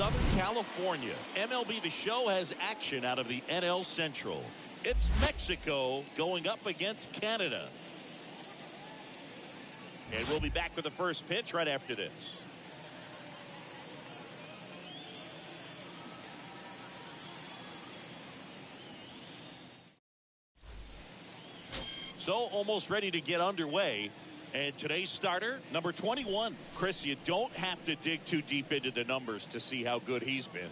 Southern California, MLB The Show has action out of the NL Central. It's Mexico going up against Canada. And we'll be back with the first pitch right after this. So almost ready to get underway. And today's starter, number 21. Chris, you don't have to dig too deep into the numbers to see how good he's been.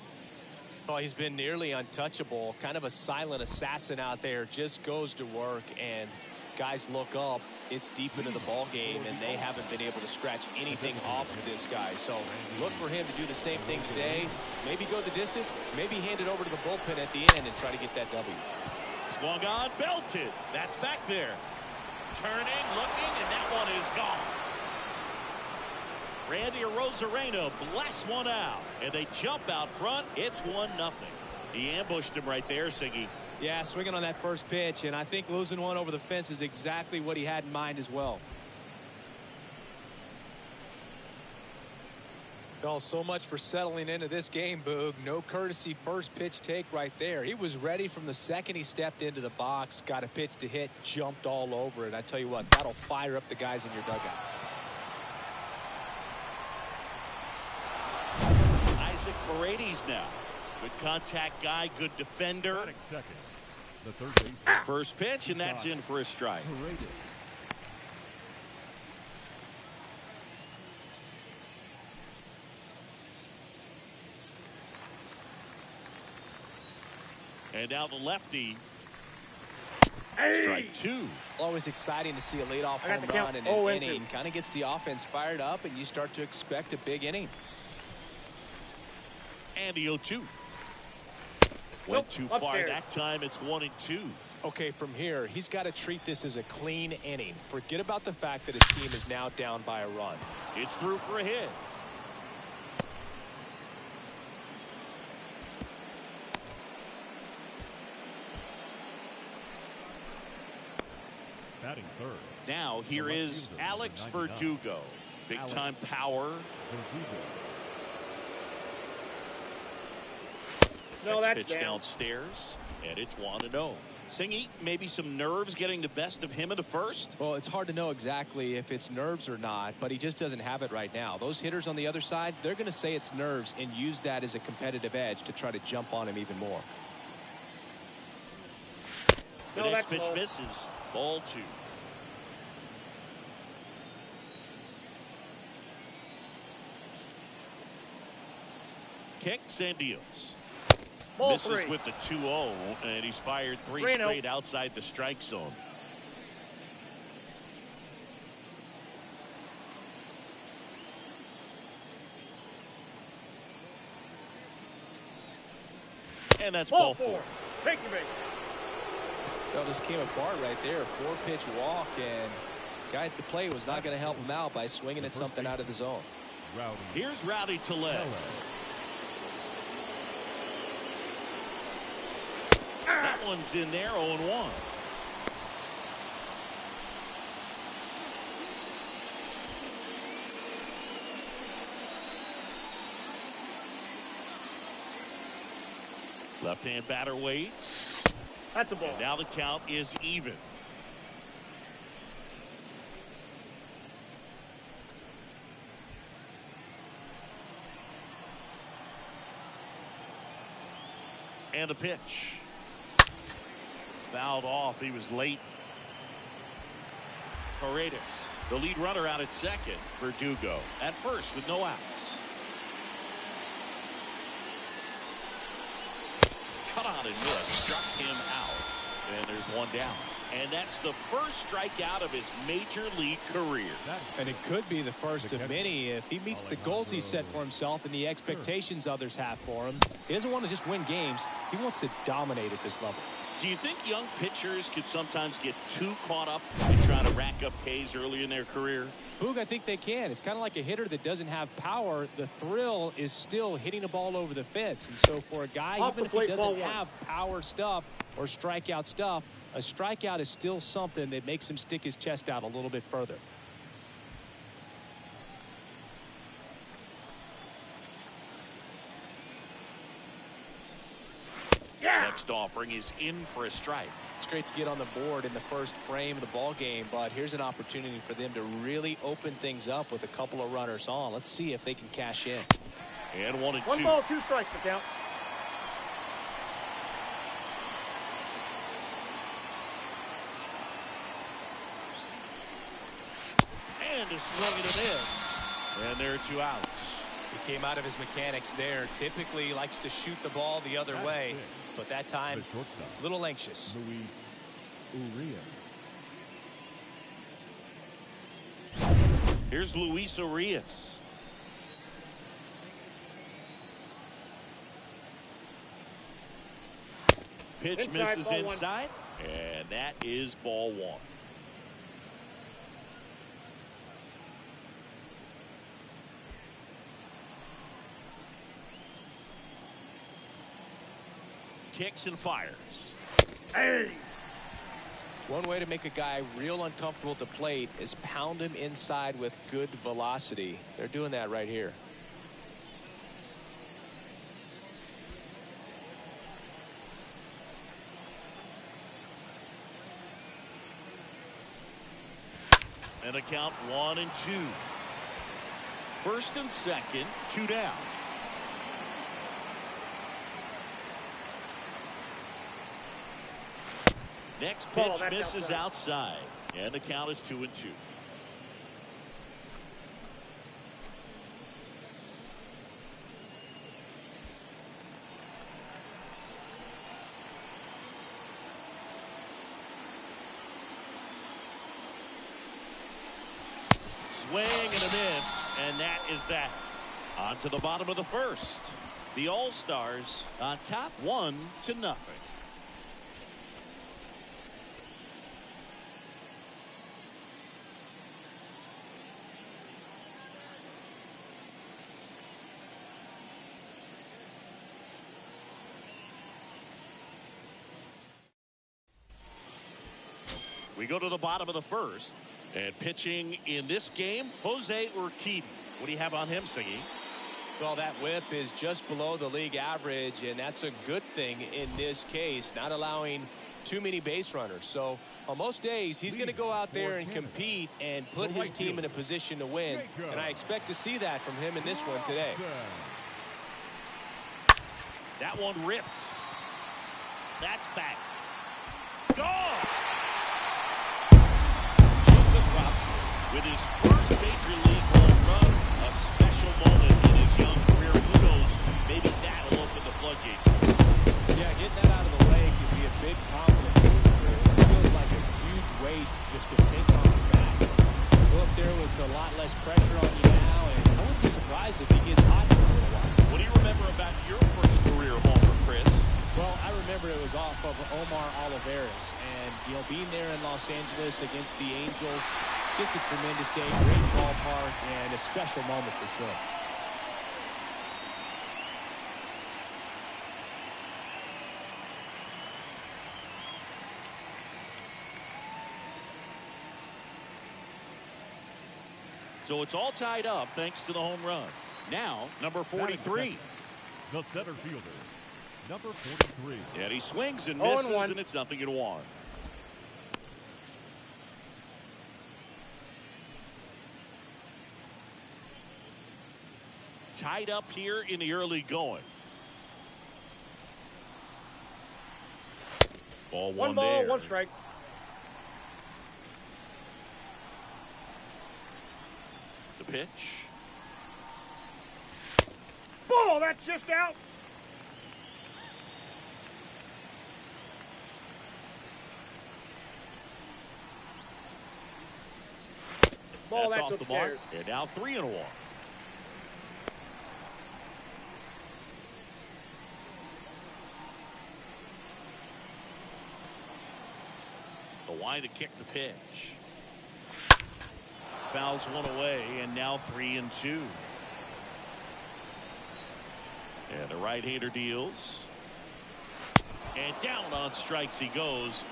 Oh, he's been nearly untouchable. Kind of a silent assassin out there. Just goes to work, and guys look up. It's deep into the ball game, and they haven't been able to scratch anything off of this guy. So look for him to do the same thing today. Maybe go the distance. Maybe hand it over to the bullpen at the end and try to get that W. Swung on, belted. That's back there. Turning, looking, and that one is gone. Randy Arozarena blasts one out, and they jump out front. It's 1-0. He ambushed him right there, Siggy. Yeah, swinging on that first pitch, and I think losing one over the fence is exactly what he had in mind as well. Oh, so much for settling into this game, Boog. No courtesy first pitch take right there. He was ready from the second he stepped into the box, got a pitch to hit, jumped all over it. I tell you what, that'll fire up the guys in your dugout. Isaac Paredes now. Good contact guy, good defender. The third base. First pitch, and that's in for a strike. And now the lefty. Strike two. Always exciting to see a leadoff home run in an inning. Kind of gets the offense fired up, and you start to expect a big inning. And the 0-2. Went too far that time. It's 1-2. Okay, from here, he's got to treat this as a clean inning. Forget about the fact that his team is now down by a run. It's through for a hit. Batting third. Now here is Alex Verdugo. Big time power. No, that's pitch downstairs, and it's 1-0. Singy, maybe some nerves getting the best of him in the first? Well, it's hard to know exactly if it's nerves or not, but he just doesn't have it right now. Those hitters on the other side, they're going to say it's nerves and use that as a competitive edge to try to jump on him even more. The next pitch misses. Ball 2. Kicks and deals. Ball Misses 3. with the 2-0, and he's fired 3 straight outside the strike zone. And that's ball 4. Take your base. Well, just came apart right there. 4-pitch walk, and guy at the plate was not going to help him out by swinging at something out of the zone. Here's Rowdy Tellez. That one's in there, 0-1. Left-hand batter waits. That's a ball. And now the count is even. And the pitch. Fouled off. He was late. Paredes, the lead runner out at second. Verdugo at first with no outs. Cut on and missed. Struck him out. And there's one down. And that's the first strikeout of his major league career. And it could be the first of many if he meets the goals he set for himself and the expectations others have for him. He doesn't want to just win games. He wants to dominate at this level. Do you think young pitchers could sometimes get too caught up in trying to rack up Ks early in their career? Boog, I think they can. It's kind of like a hitter that doesn't have power. The thrill is still hitting a ball over the fence. And so for a guy, even if he doesn't have power stuff or strikeout stuff, a strikeout is still something that makes him stick his chest out a little bit further. Yeah. Next offering is in for a strike. It's great to get on the board in the first frame of the ball game, but here's an opportunity for them to really open things up with a couple of runners on. Let's see if they can cash in. And 1-2. 1 ball, 2 strikes to count. And a swing and a miss. And there are 2 outs. He came out of his mechanics there. Typically likes to shoot the ball the other way, but that time, a little anxious. Here's Luis Urias. Pitch Inside, misses ball 1. inside, and that is ball 1. Kicks and fires. Hey. One way to make a guy real uncomfortable at the plate is pound him inside with good velocity. They're doing that right here. And a count 1-2. First and second, 2 down. Next pitch misses outside. And the count is 2-2. Swing and a miss, and that is that. On to the bottom of the first. The All-Stars on top 1-0. We go to the bottom of the first. And pitching in this game, Jose Urquidy. What do you have on him, Siggy? Well, that whip is just below the league average, and that's a good thing in this case, not allowing too many base runners. So on most days, he's going to go out there and compete and put his team in a position to win. And I expect to see that from him in this one today. That one ripped. That's back. Gone! With his first major league home run, a special moment in his young career. Who knows, maybe that'll open the floodgates. Yeah, getting that out of the way can be a big confidence booster. It feels like a huge weight just been taken off your back. Go up there with a lot less pressure on you now, and I wouldn't be surprised if he gets hot for a little while. What do you remember about your first career homer, Chris? Well, I remember it was off of Omar Olivares, and being there in Los Angeles against the Angels, just a tremendous day, great ballpark, and a special moment for sure. So it's all tied up thanks to the home run. Now, number 43. The center fielder, number 43. And he swings and misses, 0-1. and it's 0-1. Tied up here in the early going. Ball 1 one ball, there. 1 strike. The pitch. Ball, that's just out. Ball, That's off upstairs. the mark. And now 3-1. The line to kick the pitch. Fouls one away, and now 3-2. And the right-hander deals. And down on strikes he goes.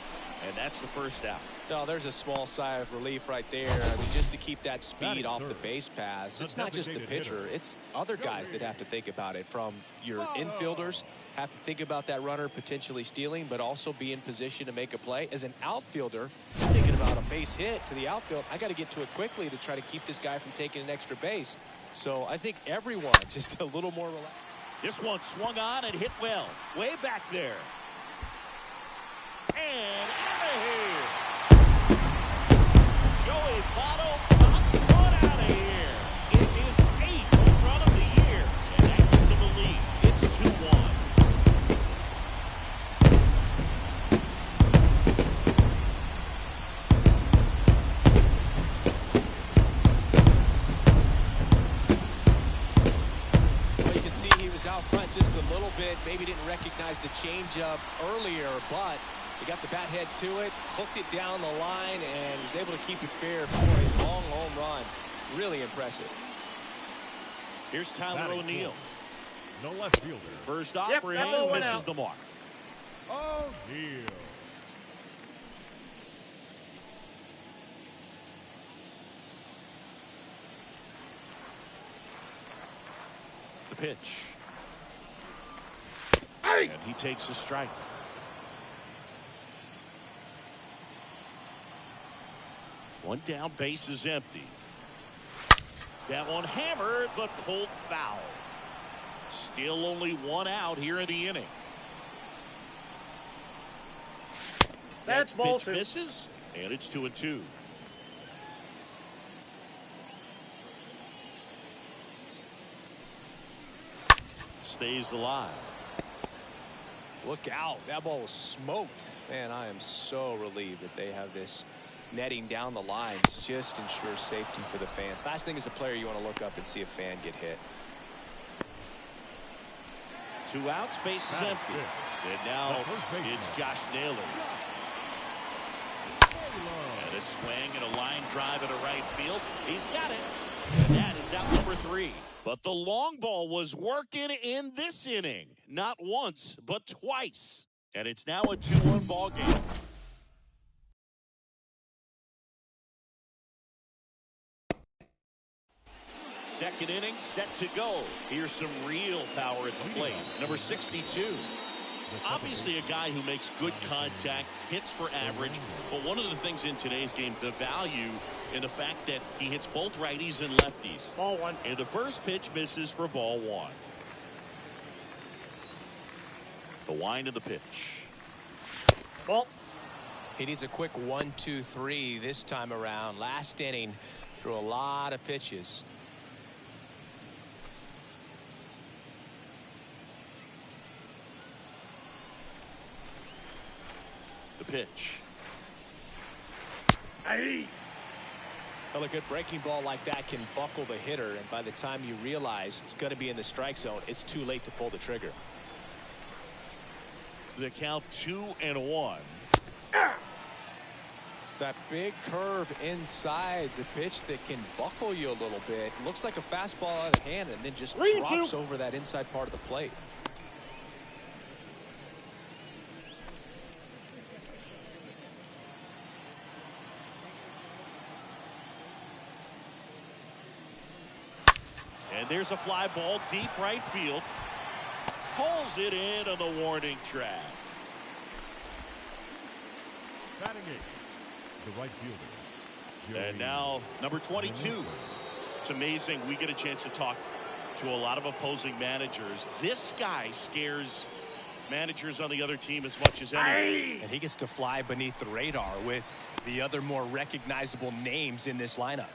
And that's the first out. No, there's a small sigh of relief right there. I mean, just to keep that speed off the base paths. It's not just the pitcher. It's other guys that have to think about it. From your infielders, have to think about that runner potentially stealing, but also be in position to make a play. As an outfielder, I'm thinking about a base hit to the outfield. I got to get to it quickly to try to keep this guy from taking an extra base. So I think everyone just a little more relaxed. This one swung on and hit well. Way back there. And out of here. Joey Votto knocks one out of here. It's his 8th home run of the year. And that gives him a lead. It's 2-1. Well, you can see he was out front just a little bit. Maybe didn't recognize the changeup earlier, but he got the bat head to it, hooked it down the line, and was able to keep it fair for a long home run. Really impressive. Here's Tyler O'Neill. No left fielder. First offering misses the mark. O'Neill. The pitch. Hey! And he takes a strike. One down, base is empty. That one hammered, but pulled foul. Still only one out here in the inning. That's Next ball pitch 2. misses, and it's 2-2. Stays alive. Look out. That ball was smoked. Man, I am so relieved that they have this netting down the lines. Just ensures safety for the fans. Last thing as a player, you want to look up and see a fan get hit. 2 outs, base is empty. And now it's Josh Naylor. And a swing and a line drive into right field. He's got it. And that is out number 3. But the long ball was working in this inning. Not once, but twice. And it's now a 2-1 ball game. Second inning set to go. Here's some real power at the plate. Number 62. Obviously a guy who makes good contact, hits for average. But one of the things in today's game, the value in the fact that he hits both righties and lefties. Ball 1. And the first pitch misses for ball 1. The wind of the pitch. Ball. He needs a quick 1-2-3 this time around. Last inning, threw a lot of pitches. The pitch. Hey! Well, a good breaking ball like that can buckle the hitter, and by the time you realize it's going to be in the strike zone, it's too late to pull the trigger. The count 2-1. That big curve inside's a pitch that can buckle you a little bit. Looks like a fastball out of hand and then just drops over that inside part of the plate. And there's a fly ball deep right field. Pulls it in on the warning track. Batting 8, the right fielder. And now number 22. It's amazing we get a chance to talk to a lot of opposing managers. This guy scares managers on the other team as much as anyone. And he gets to fly beneath the radar with the other more recognizable names in this lineup.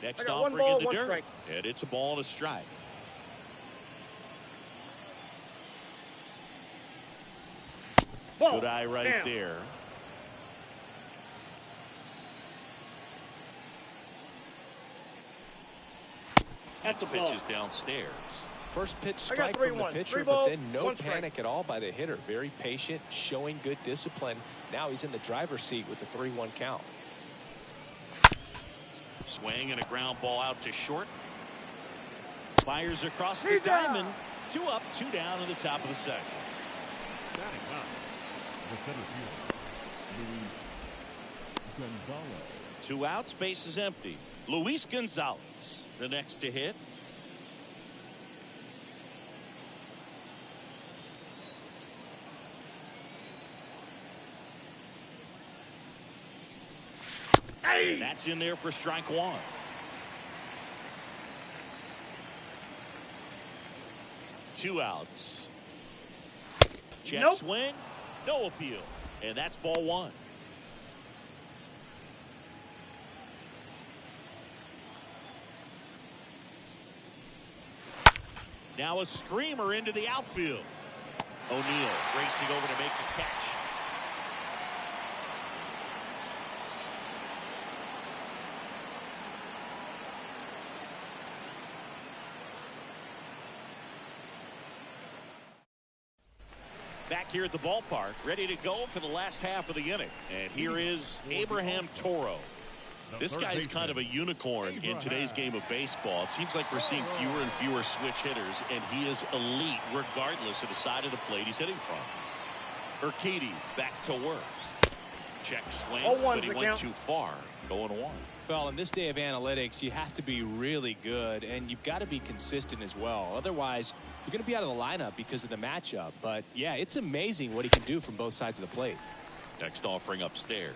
Next one offering ball, in the one dirt. strike. And it's a ball and a strike. Ball. Good eye right Down. there. That's a Pitch ball. is downstairs. First pitch I got strike from the 3-1. pitcher, Three but ball, then no one strike. panic at all by the hitter. Very patient, showing good discipline. Now he's in the driver's seat with the 3-1 count. Swing and a ground ball out to short. Fires across the diamond. 2 up, 2 down in the top of the second. Batting up, the center fielder, Luis Gonzalez. 2 outs, base is empty. Luis Gonzalez, the next to hit. And that's in there for strike 1. Two outs. Check swing. No appeal. And that's ball 1. Now a screamer into the outfield. O'Neill racing over to make the catch. Back here at the ballpark, ready to go for the last half of the inning. And here is Abraham Toro. This guy's kind of a unicorn in today's game of baseball. It seems like we're seeing fewer and fewer switch hitters, and he is elite regardless of the side of the plate he's hitting from. Urquidy back to work. Check swing, but he went too far. Going 1. Well, in this day of analytics, you have to be really good, and you've got to be consistent as well. Otherwise, you're going to be out of the lineup because of the matchup. But, yeah, it's amazing what he can do from both sides of the plate. Next offering upstairs.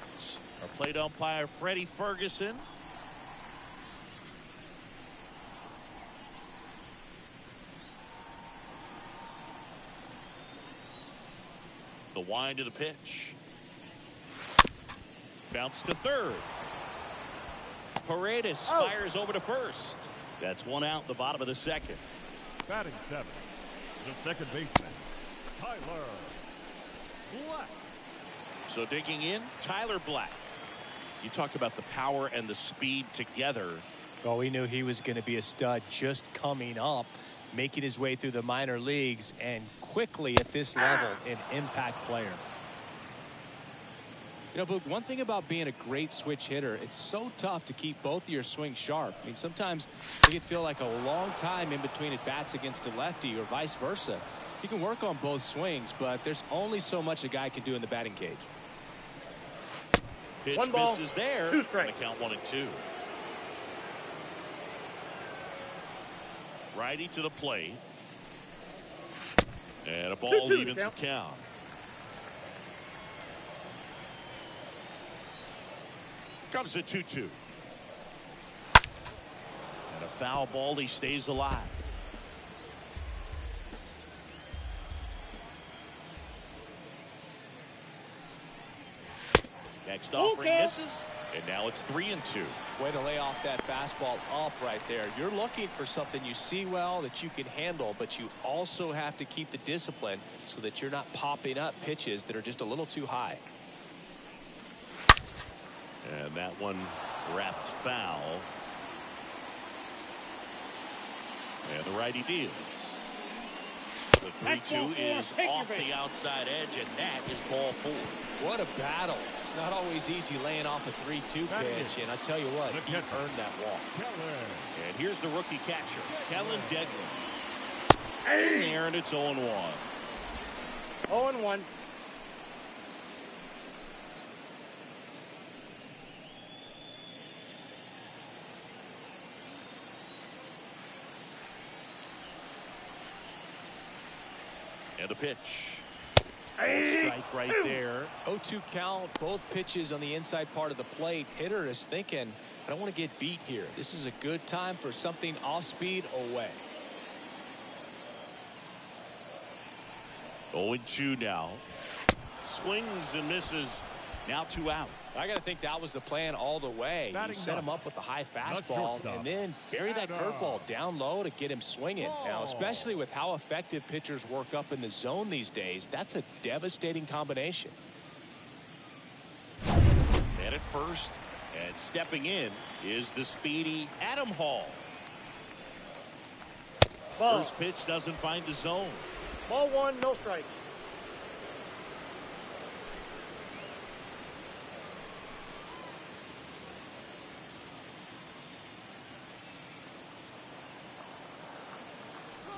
Our plate umpire, Freddie Ferguson. The wind of the pitch. Bounce to third. Paredes fires over to first. That's 1 out in the bottom of the second. Batting 7, the second baseman, Tyler Black. So digging in, Tyler Black. You talk about the power and the speed together. Well, we knew he was going to be a stud just coming up, making his way through the minor leagues, and quickly at this level, an impact player. You know, but one thing about being a great switch hitter, it's so tough to keep both of your swings sharp. I mean, sometimes it can feel like a long time in between at bats against a lefty or vice versa. You can work on both swings, but there's only so much a guy can do in the batting cage. Pitch 1 ball, misses there. 2 strikes. Count 1 and 2. Righty to the plate. And a ball evens the count. Comes the 2-2. And a foul ball. He stays alive. Next offering misses. And now it's 3-2. Way to lay off that fastball up right there. You're looking for something you see well that you can handle, but you also have to keep the discipline so that you're not popping up pitches that are just a little too high. And that one wrapped foul. And the righty deals. The 3-2 is off the outside edge, and that is ball 4. What a battle. It's not always easy laying off a 3-2 pitch, and I tell you what, he earned that walk. And here's the rookie catcher, Kellen Degler. In there, and it's 0-1. 0-1. And the pitch. Strike right there. 0-2 count, both pitches on the inside part of the plate. Hitter is thinking, I don't want to get beat here. This is a good time for something off speed away. 0-2 now. Swings and misses. Now 2 out. I got to think that was the plan all the way. You set him up with a high fastball and then bury that curveball down low to get him swinging. Now, especially with how effective pitchers work up in the zone these days, that's a devastating combination. And at first, and stepping in is the speedy Adam Hall. Ball. First pitch doesn't find the zone. Ball 1, no strike.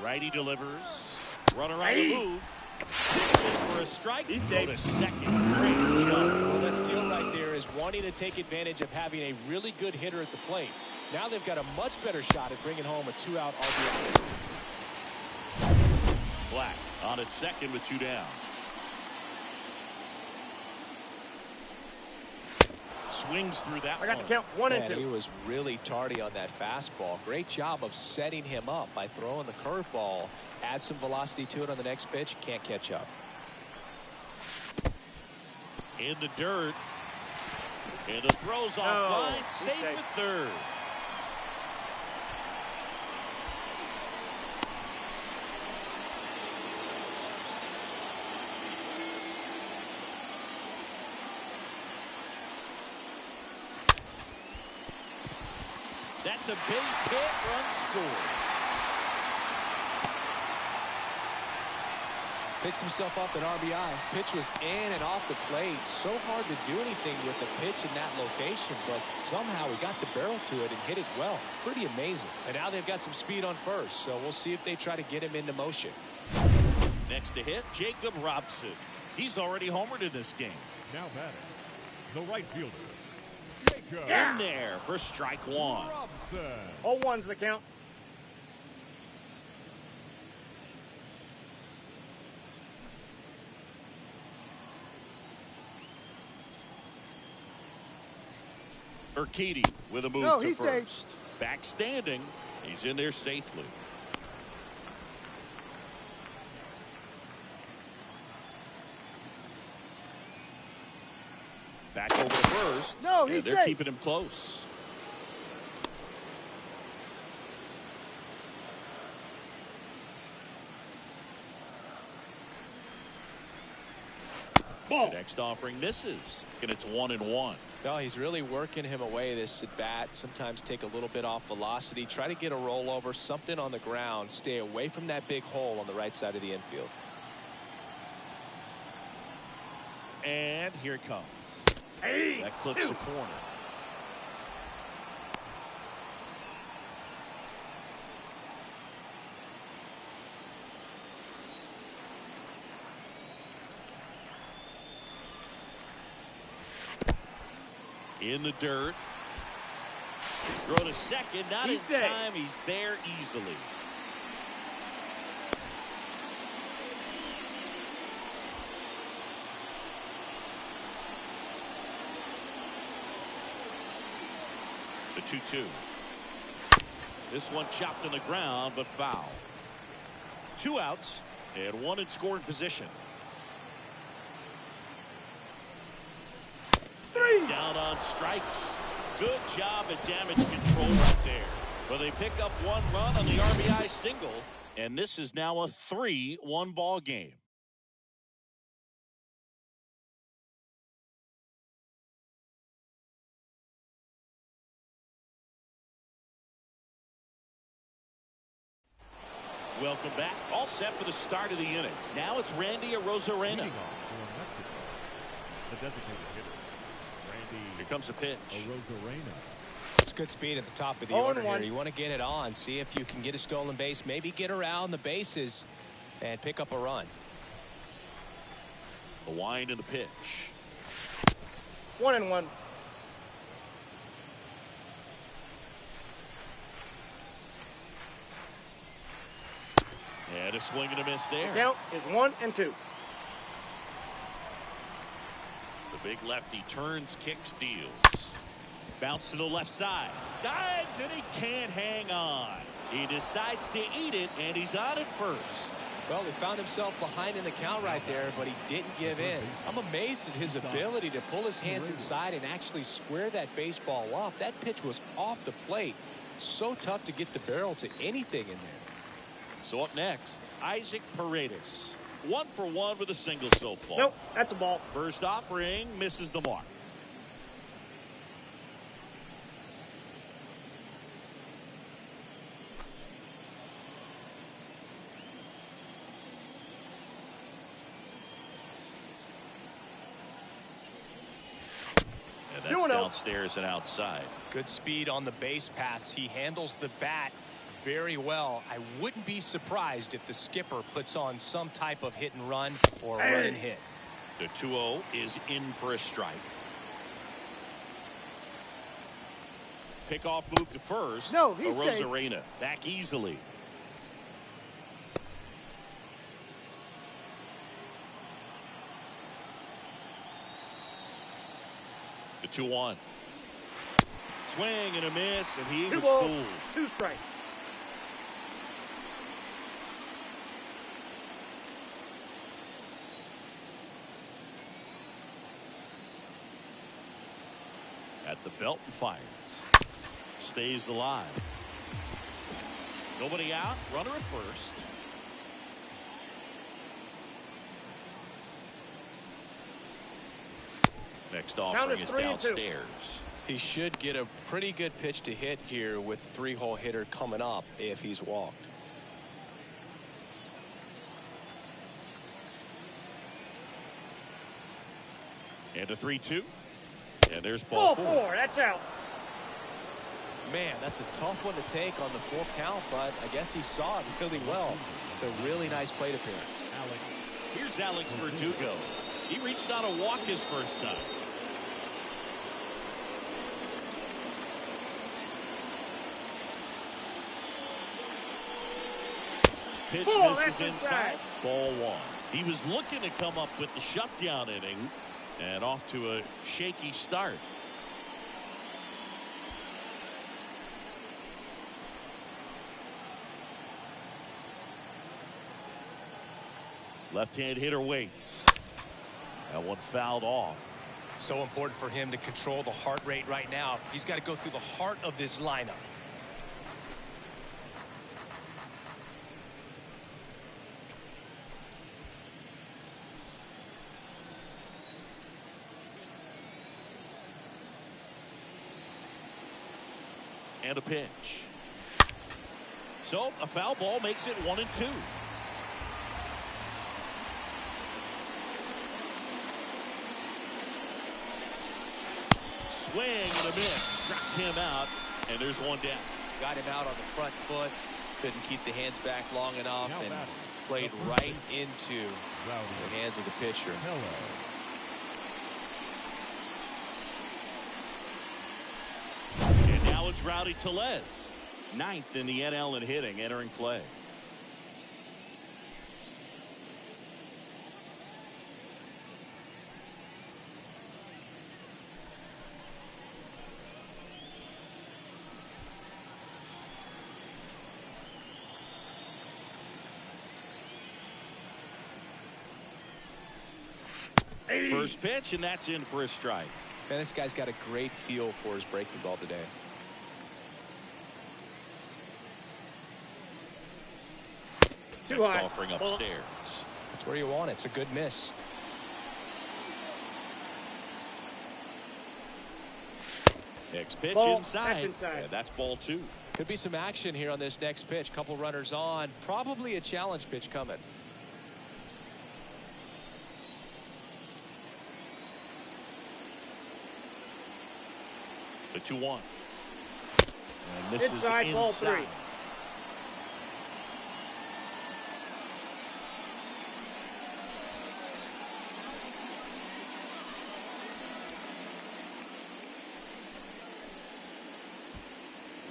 Righty delivers. Runner on the move. For a strike. He's Throw to safe. second. Great job. Well, that steal right there is wanting to take advantage of having a really good hitter at the plate. Now they've got a much better shot at bringing home a 2-out RBI. Black on at second with 2 down. Swings through that I got one. to count 1 and Man, 2. he was really tardy on that fastball. Great job of setting him up by throwing the curveball. Add some velocity to it on the next pitch. Can't catch up. In the dirt. And the throws off line. Safe safe. at third. That's a base hit, run scored. Picks himself up an RBI. Pitch was in and off the plate. So hard to do anything with the pitch in that location, but somehow he got the barrel to it and hit it well. Pretty amazing. And now they've got some speed on first, so we'll see if they try to get him into motion. Next to hit, Jacob Robson. He's already homered in this game. Now batting, the right fielder, Jacob In there for strike one. Robson. All one's the count. Urquidy with a move No, to he's safe. first. Back standing. He's in there safely. Back over to first. No, and he's they're safe. keeping him close. Ball. The next offering misses, and it's 1-1. No, he's really working him away this at bat. Sometimes take a little bit off velocity. Try to get a rollover, something on the ground. Stay away from that big hole on the right side of the infield. And here it comes. Hey. That clips the corner. In the dirt. Throw to second. Not in He's safe. time. He's there easily. The 2-2. This one chopped on the ground, but foul. 2 outs and 1 in scoring position. 3. Down on strikes. Good job at damage control right there. Well, they pick up 1 run on the RBI single, and this is now a 3-1 ball game. Welcome back. All set for the start of the inning. Now it's Randy Arozarena. Leading off for Mexico, the designated hitter, Randy Here comes the pitch. Arozarena. It's good speed at the top of the 0-1. order here. You want to get it on. See if you can get a stolen base. Maybe get around the bases and pick up a run. The wind and the pitch. 1-1. And a swing and a miss there. Count is 1 and 2. The big lefty turns, kicks, deals. Bounce to the left side. Dives, and he can't hang on. He decides to eat it, and he's on at first. Well, he found himself behind in the count right there, but he didn't give in. I'm amazed at his ability to pull his hands inside and actually square that baseball up. That pitch was off the plate. So tough to get the barrel to anything in there. So up next, Isaac Paredes. 1 for 1 with a single so far. Nope, that's a ball. First offering misses the mark. And that's 2-0. downstairs and outside. Good speed on the base pass. He handles the bat very well. I wouldn't be surprised if the skipper puts on some type of hit and run or run and hit. The 2-0 is in for a strike. Pickoff move to first. No, he's safe. Rosarena back easily. The 2-1. Swing and a miss, and he was fooled. 2 strikes. At the belt and fires. Stays alive. Nobody out. Runner at first. Next offering is downstairs. He should get a pretty good pitch to hit here with 3-hole hitter coming up if he's walked. And a 3-2. And there's ball 4. That's out. Man, that's a tough one to take on the 4 count, but I guess he saw it really well. It's a really nice plate appearance. Here's Alex Verdugo. He reached out a walk his first time. Pitch misses inside. Ball 1. He was looking to come up with the shutdown inning and off to a shaky start. Left-hand hitter waits. That one fouled off. So important for him to control the heart rate right now. He's got to go through the heart of this lineup. And a pitch. So a foul ball makes it 1-2. Swing and a miss. Struck him out, and there's one down. Got him out on the front foot. Couldn't keep the hands back long enough and played right into the hands of the pitcher. And now it's Rowdy Tellez, 9th in the NL in hitting, entering play. First pitch, and that's in for a strike. Man, this guy's got a great feel for his breaking ball today. Next offering upstairs. That's where you want it. It's a good miss. Next pitch inside. And that's ball 2. Could be some action here on this next pitch. Couple runners on. Probably a challenge pitch coming. The 2-1. And this inside, is ball inside.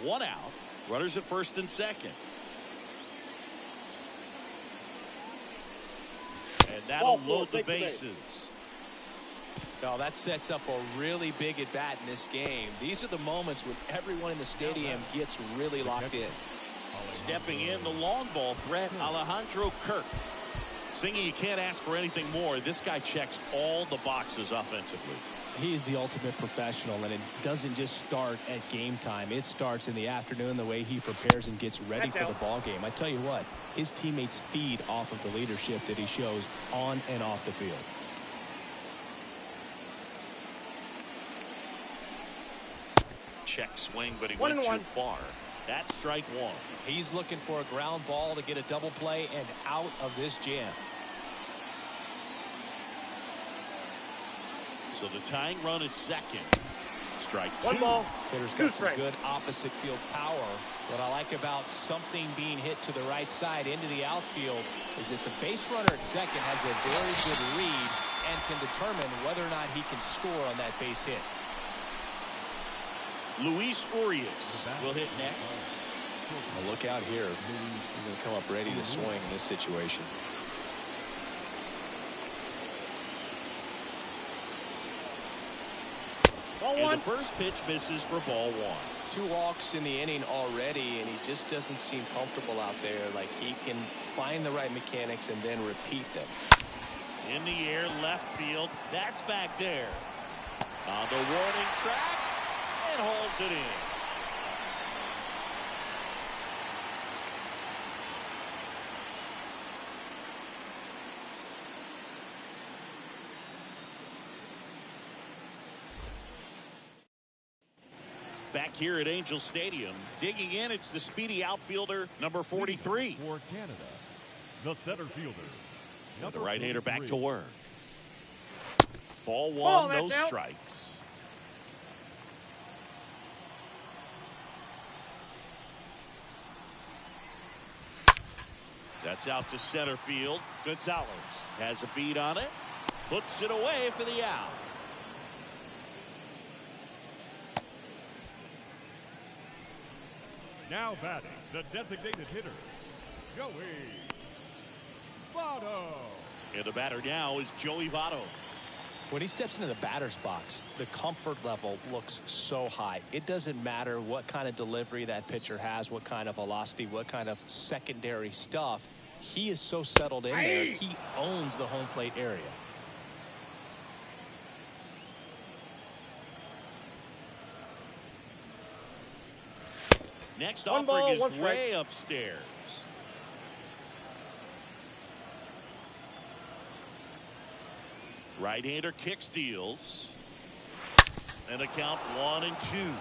3. One out. Runners at first and second. And that'll load the bases. Now that sets up a really big at bat in this game. These are the moments when everyone in the stadium gets really locked in. Stepping in, the long ball threat, Alejandro Kirk. Singing, you can't ask for anything more. This guy checks all the boxes offensively. He's the ultimate professional, and it doesn't just start at game time. It starts in the afternoon, the way he prepares and gets ready for the ball game. I tell you what, his teammates feed off of the leadership that he shows on and off the field. Check swing, but he went too far. That's strike 1. He's looking for a ground ball to get a double play and out of this jam. So the tying run at second. strike One two. ball, Hitter's two got some strikes. good opposite field power. What I like about something being hit to the right side into the outfield is that the base runner at second has a very good read and can determine whether or not he can score on that base hit. Luis Urias will hit next. Well, look out here. He's going to come up ready to swing in this situation. Ball And one. the first pitch misses for ball one. 2 walks in the inning already, and he just doesn't seem comfortable out there. Like he can find the right mechanics and then repeat them. In the air, left field. That's back there. On the warning track, and hauls it in. Back here at Angel Stadium, digging in, it's the speedy outfielder, number 43. For Canada, the center fielder. The right-hander back to work. Ball Ball, one, no that's out. strikes. That's out to center field. Gonzalez has a beat on it. Puts it away for the out. Now batting, the designated hitter, Joey Votto. And the batter now is Joey Votto. When he steps into the batter's box, the comfort level looks so high. It doesn't matter what kind of delivery that pitcher has, what kind of velocity, what kind of secondary stuff. He is so settled in there. He owns the home plate area. Next One offering ball, is one strike. way upstairs. Right-hander kick steals. And a count 1-2.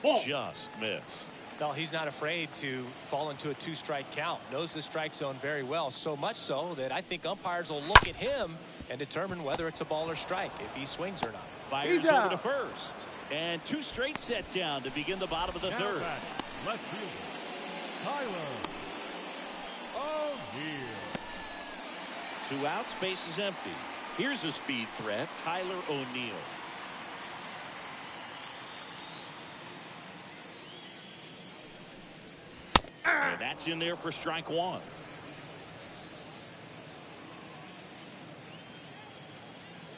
Ball. Just missed. Well, he's not afraid to fall into a 2-strike count. Knows the strike zone very well. So much so that I think umpires will look at him and determine whether it's a ball or strike, if he swings or not. Fires He's out. over to first. And 2 straight set down to begin the bottom of the Now third. batting, left fielder, Tyler O'Neill. 2 outs, base is empty. Here's a speed threat, Tyler O'Neill. And that's in there for strike 1.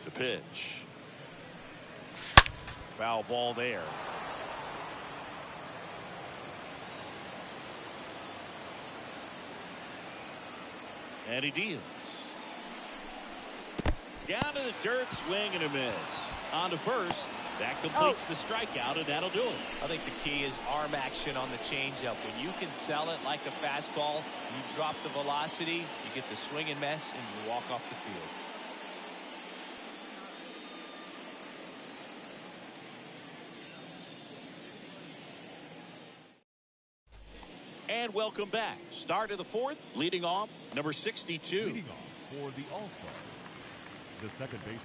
The pitch. Foul ball there. And he deals. Down to the dirt, swing and a miss. On to first. That completes the strikeout, and that'll do it. I think the key is arm action on the changeup. When you can sell it like a fastball, you drop the velocity, you get the swing and miss, and you walk off the field. And welcome back. Start of the 4th, leading off, number 62. Leading off for the All-Stars, the second baseman,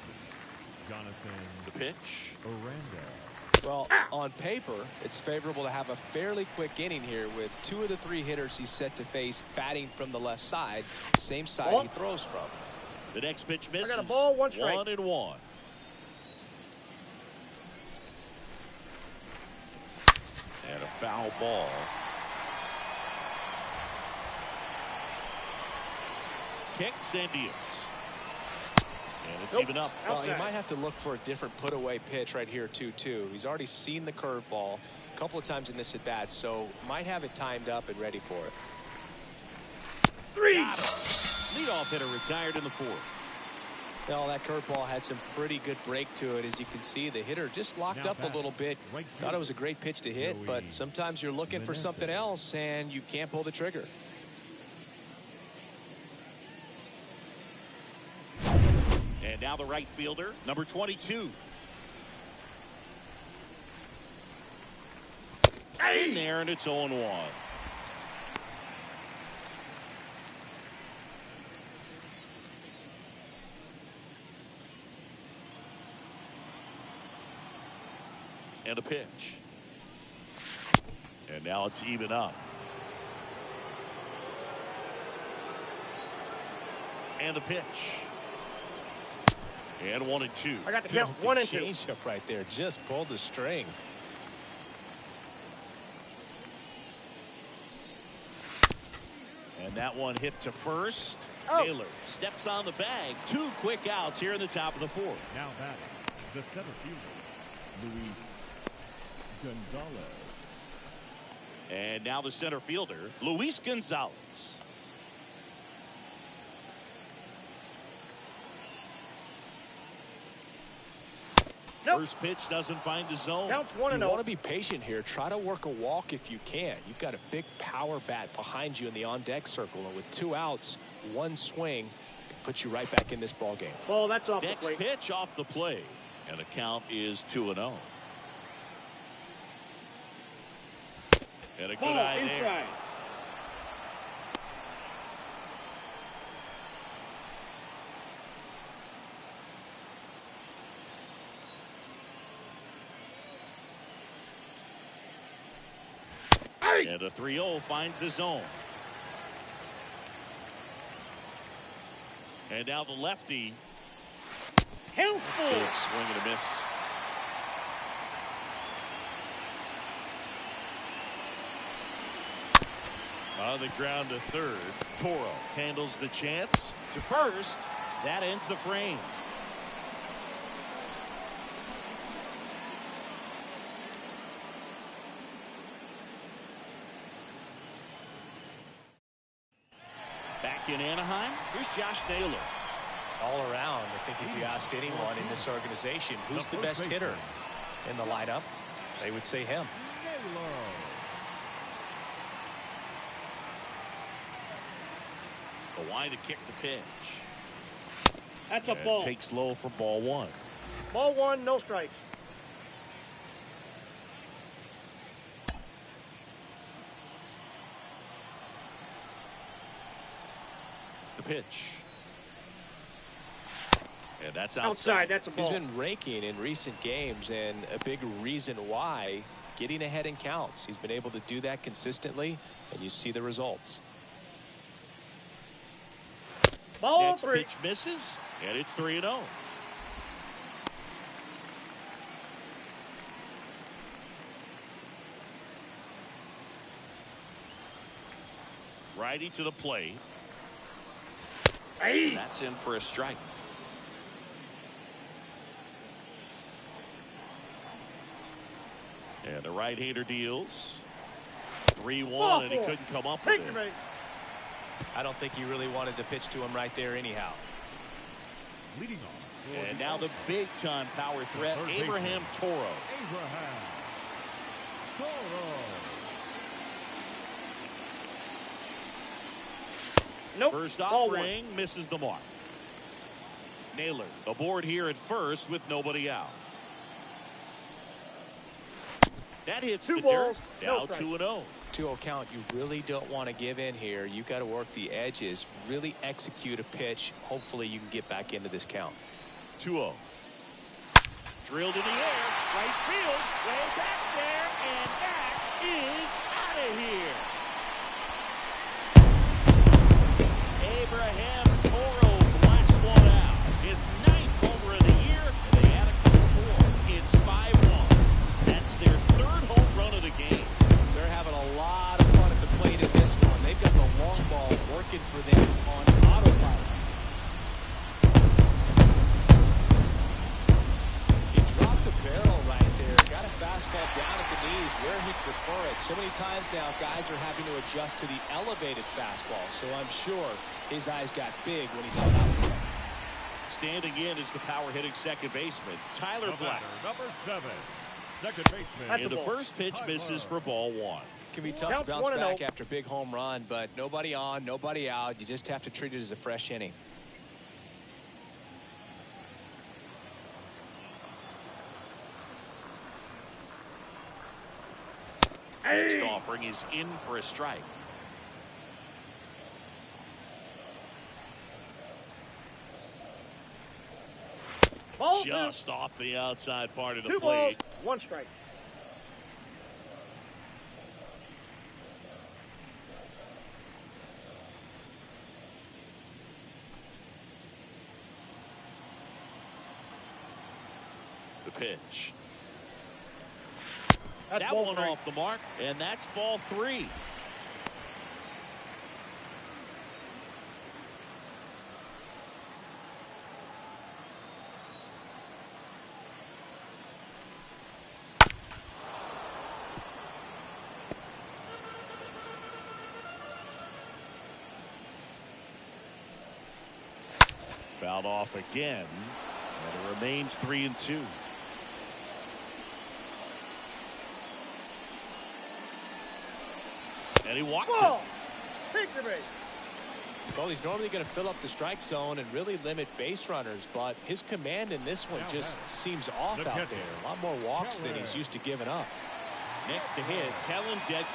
Jonathan The pitch. Aranda. Well, on paper, it's favorable to have a fairly quick inning here with 2 of the 3 hitters he's set to face batting from the left side, same side Ball. he throws from. The next pitch misses. got a ball, 1 strike. 1-1. And a foul ball. Kicks and deals. And it's Nope. even up. Well, he Outside. might have to look for a different put-away pitch right here, 2-2. He's already seen the curveball a couple of times in this at-bat, so might have it timed up and ready for it. 3. Got him. Leadoff hitter retired in the 4th. Well, that curveball had some pretty good break to it. As you can see, the hitter just locked Now up a back, little bit. right Thought field, it was a great pitch to hit, but Joey sometimes you're looking for something Meneses. else, and you can't pull the trigger. And now the right fielder, number 22. In there, and it's 0-1. And a pitch. And now it's even up. And a pitch. And 1-2. I got the count. 1 and 2. Change up right there. Just pulled the string. And that one hit to first. Oh. Taylor steps on the bag. 2 quick outs here in the top of the 4th. Now batting, the center fielder, Luis Gonzalez. And now the center fielder, Luis Gonzalez. Nope. First pitch doesn't find the zone. Counts 1 and You 0. want to be patient here. Try to work a walk if you can. You've got a big power bat behind you in the on-deck circle. And with 2 outs, 1 swing, it puts you right back in this ball game. Ball, that's off Next the plate. pitch off the plate. And the count is 2-0. And a good Ball eye there. inside. And a 3-0 finds the zone. And now the lefty. Count 4. Big swing and a miss. On the ground to third. Toro handles the chance to first. That ends the frame. Back in Anaheim, here's Josh Naylor. All around, I think if you asked anyone in this organization, who's the best hitter in the lineup, they would say him. Kawhi to kick the pitch. That's a And ball. takes low for ball 1. Ball 1, no strikes. The pitch. And that's Outside, that's a ball. He's been raking in recent games, and a big reason why, getting ahead in counts. He's been able to do that consistently, and you see the results. Ball Next 3. pitch misses, and it's 3-0. Righty to the plate. Hey. That's in for a strike. And the right-hander deals. 3-1, and he couldn't come up with Thank you, it. mate. I don't think he really wanted to pitch to him right there anyhow. Leading off. And now the big-time power threat, Third baseman. Abraham Toro. Abraham Toro. Nope. First Ball 1. offering misses the mark. Naylor aboard here at first with nobody out. That hits 2 the balls, dirt. no Now strikes. 2-0. 2-0 count, you really don't want to give in here. You've got to work the edges, really execute a pitch. Hopefully you can get back into this count. 2-0. Drilled in the air, right field, way back there, and that is out of here. Abraham Toro blasts one out. His 9th homer of the year, and they add a couple more. It's 5-1. That's their 3rd home run of the game. They're having a lot of fun at the plate in this one. They've got the long ball working for them on autopilot. He dropped the barrel right there. Got a fastball down at the knees where he'd prefer it. So many times now guys are having to adjust to the elevated fastball. So I'm sure his eyes got big when he saw that one. Standing in is the power-hitting second baseman, Tyler The Black. batter, number 7, second baseman. That's And a the ball. first pitch misses for ball 1. Can be tough Counts to bounce 1-0. back after a big home run, but nobody on, nobody out. You just have to treat it as a fresh inning. Next offering is in for a strike. Ball 2. Just off the outside part of the 2 balls, plate. 1 strike. The pitch. That's That ball one 3. off the mark, and that's ball 3. Fouled off again, and it remains 3-2. And he walked it. Ball. Take the base. Well, he's normally going to fill up the strike zone and really limit base runners, but his command in this one just seems off out there. A lot more walks than he's used to giving up. Next to hit, Kellen Degman.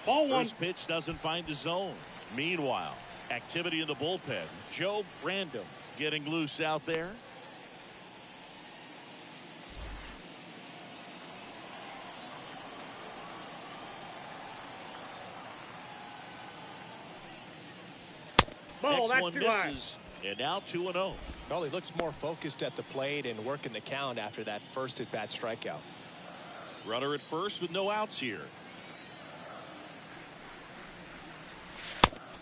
Ball 1. First pitch doesn't find the zone. Meanwhile, activity in the bullpen. Joe Random getting loose out there. Ball, Next that's one too high. misses, and now 2-0. Well, he looks more focused at the plate and working the count after that first at-bat strikeout. Runner at first with no outs here.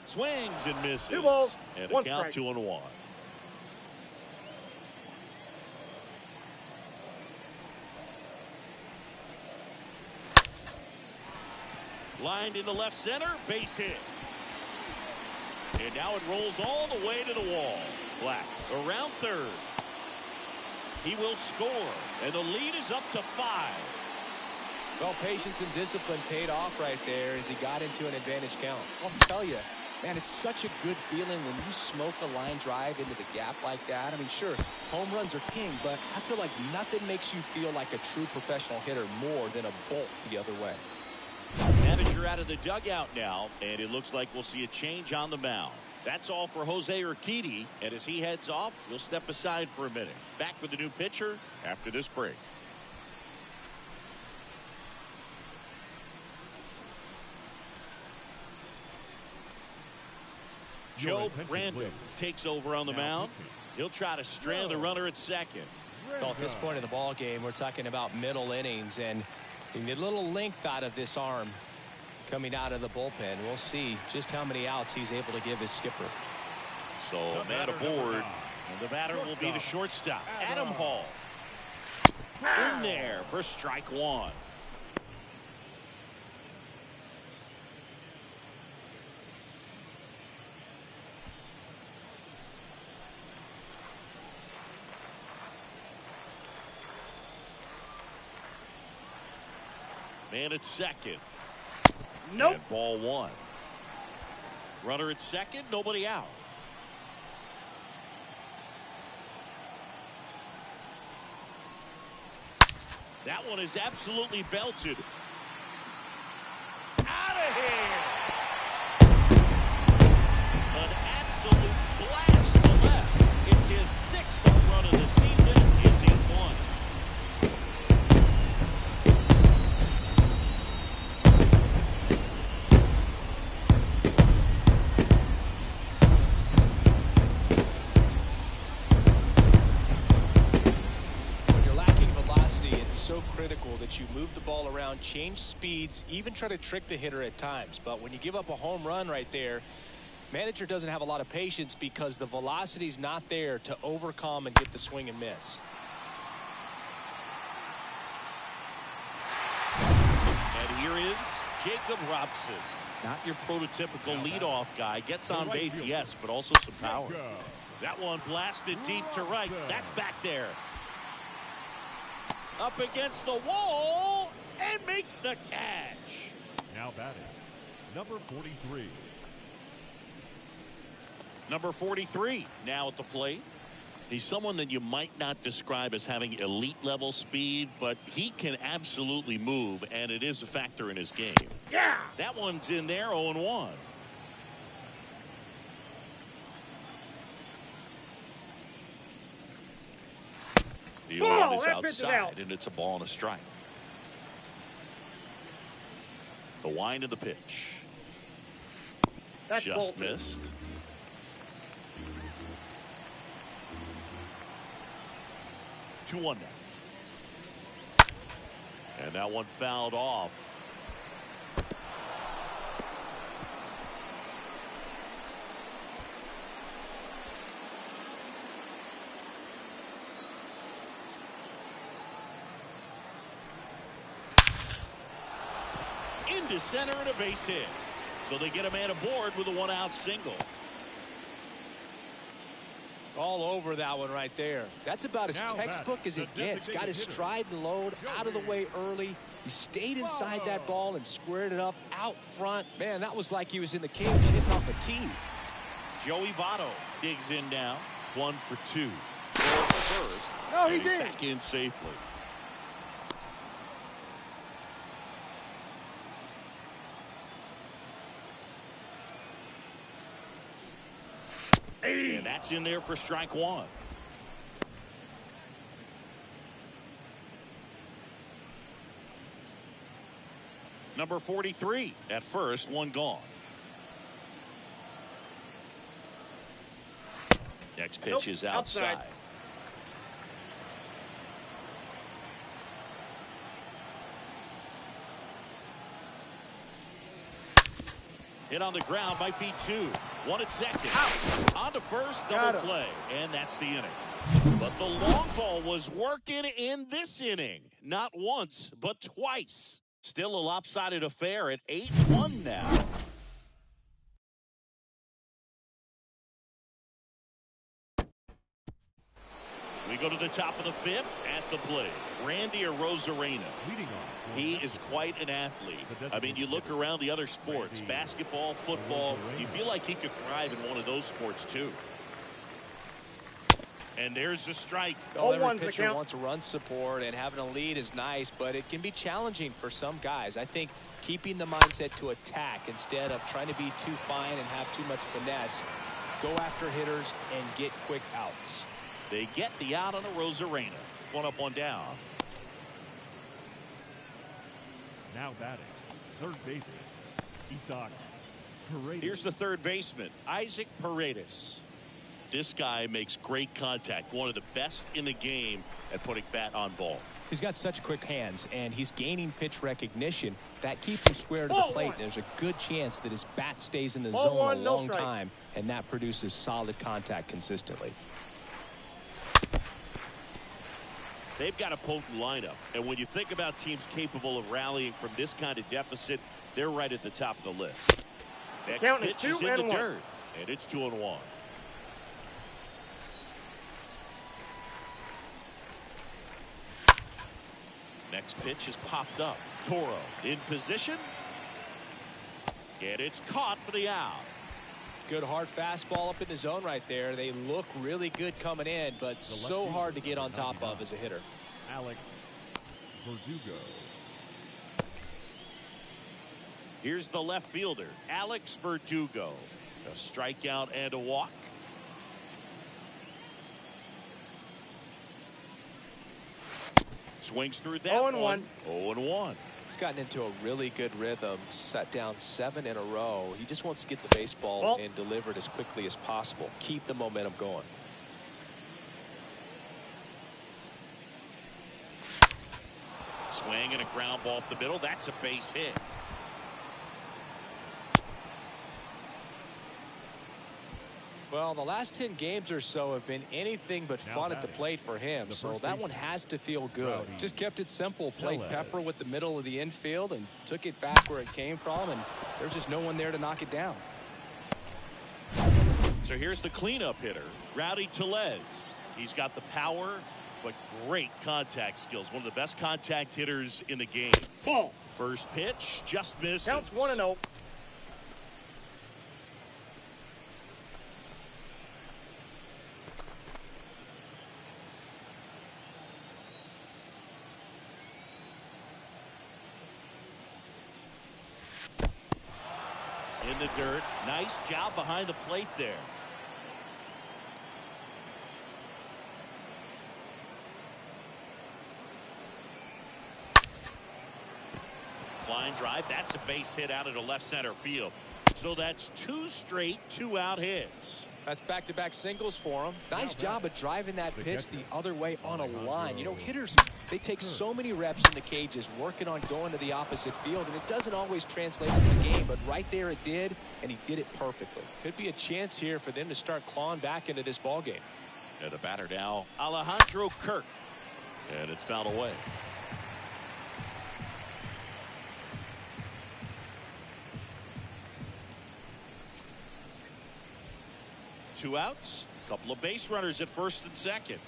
Swings and misses. 2 balls, and a 1 count strike. 2-1. Lined into left center, base hit. And now it rolls all the way to the wall. Black around third. He will score, and the lead is up to 5. Well, patience and discipline paid off right there as he got into an advantage count. I'll tell you, man, it's such a good feeling when you smoke a line drive into the gap like that. I mean, sure, home runs are king, but I feel like nothing makes you feel like a true professional hitter more than a bolt the other way. Manager out of the dugout now, and it looks like we'll see a change on the mound. That's all for Jose Urquidy, and as he heads off, we'll step aside for a minute. Back with the new pitcher after this break. Joe Random takes over on the mound. He'll try to strand the runner at second. Well, at this point in the ball game, we're talking about middle innings, and you get a little length out of this arm coming out of the bullpen. We'll see just how many outs he's able to give his skipper. So man aboard, and the batter will be the shortstop, Adam Hall. In there for strike 1. Man at second. Nope. And ball 1. Runner at second, nobody out. That one is absolutely belted. Out of here. An absolute blast to left. It's his 6th home run of the season. It's in 1. So critical that you move the ball around, change speeds, even try to trick the hitter at times. But when you give up a home run right there, manager doesn't have a lot of patience because the velocity's not there to overcome and get the swing and miss. And here is Jacob Robson. Not your prototypical leadoff guy. Gets on base, yes, but also some power. That one blasted deep to right. That's back there. Up against the wall and makes the catch. Now batting, number 43. Number 43 now at the plate. He's someone that you might not describe as having elite level speed, but he can absolutely move, and it is a factor in his game. Yeah. That one's in there, 0-1. The 0-1 is outside, and it's a ball and a strike. The wind of the pitch. That's Just bolted. missed. Two one now. And that one fouled off. Into center and a base hit. So they get a man aboard with a one-out single. All over that one right there. That's about as Now textbook as it gets. Got his stride and load out of the way early. He stayed inside that ball and squared it up out front. Man, that was like he was in the cage hitting off a tee. Joey Votto digs in now. 1 for 2. First. No, and he's in. back in safely. And that's in there for strike one. Number 43 at first, one gone. Next pitch Nope, is outside. Hit on the ground, might be 2. 1 at second. Out. On to first, double play. And that's the inning. But the long ball was working in this inning. Not once, but twice. Still a lopsided affair at 8-1 now. We go to the top of the 5th at the plate. Randy Arozarena. Leading off. He is quite an athlete. I mean, you look around the other sports, basketball, football, you feel like he could thrive in one of those sports too. And there's the strike. Well, every 0-1's the pitcher count. wants run support, and having a lead is nice, but it can be challenging for some guys. I think keeping the mindset to attack instead of trying to be too fine and have too much finesse, go after hitters and get quick outs. They get the out on a Arozarena. 1 up, 1 down. Now batting. Third baseman. Isaac Paredes. Here's the third baseman, Isaac Paredes. This guy makes great contact. One of the best in the game at putting bat on ball. He's got such quick hands, and he's gaining pitch recognition. That keeps him square to the plate. There's a good chance that his bat stays in the zone a long time, and that produces solid contact consistently. They've got a potent lineup, and when you think about teams capable of rallying from this kind of deficit, they're right at the top of the list. Next count is pitch is 2 in the and 1. dirt, and it's 2-1. Next pitch is popped up. Toro in position, and it's caught for the out. Good hard fastball up in the zone right there. They look really good coming in, but so hard to get on top of as a hitter. Alex Verdugo. Here's the left fielder, Alex Verdugo. A strikeout and a walk. Swings through that 0-1. 0-1. He's gotten into a really good rhythm, set down 7 in a row. He just wants to get the baseball and deliver it as quickly as possible. Keep the momentum going. Swing and a ground ball up the middle. That's a base hit. Well, the last 10 games or so have been anything but fun at the plate for him, so that one has to feel good. Just kept it simple. Played Tellez. Pepper with the middle of the infield and took it back where it came from, and there's just no one there to knock it down. So here's the cleanup hitter, Rowdy Tellez. He's got the power, but great contact skills. One of the best contact hitters in the game. Ball. First pitch, just misses. Counts 1-0. In the dirt. Nice job behind the plate there. Line drive. That's a base hit out into left center field. So that's 2 straight 2-out hits. That's back-to-back singles for him. Nice job of driving that pitch the other way on a line. You know, hitters, they take so many reps in the cages working on going to the opposite field, and it doesn't always translate into the game, but right there it did, and he did it perfectly. Could be a chance here for them to start clawing back into this ball game. And the batter now, Alejandro Kirk. And it's fouled away. Two outs, couple of base runners at first and second.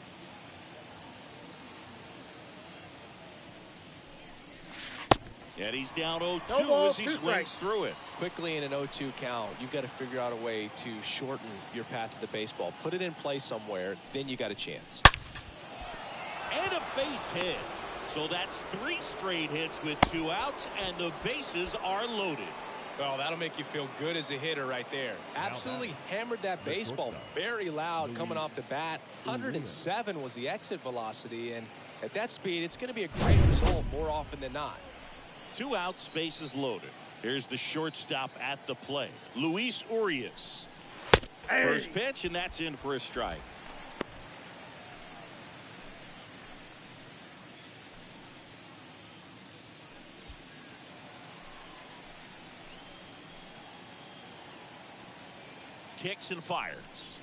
And he's down 0-2 as he swings through it. Quickly in an 0-2 count, you've got to figure out a way to shorten your path to the baseball. Put it in play somewhere, then you got a chance. And a base hit. So that's 3 straight hits with 2 outs, and the bases are loaded. Well, that'll make you feel good as a hitter right there. Absolutely hammered that baseball. Very loud coming off the bat. 107 was the exit velocity, and at that speed, it's going to be a great result more often than not. 2 outs, bases loaded. Here's the shortstop at the plate, Luis Urias. First pitch, and that's in for a strike. Kicks and fires.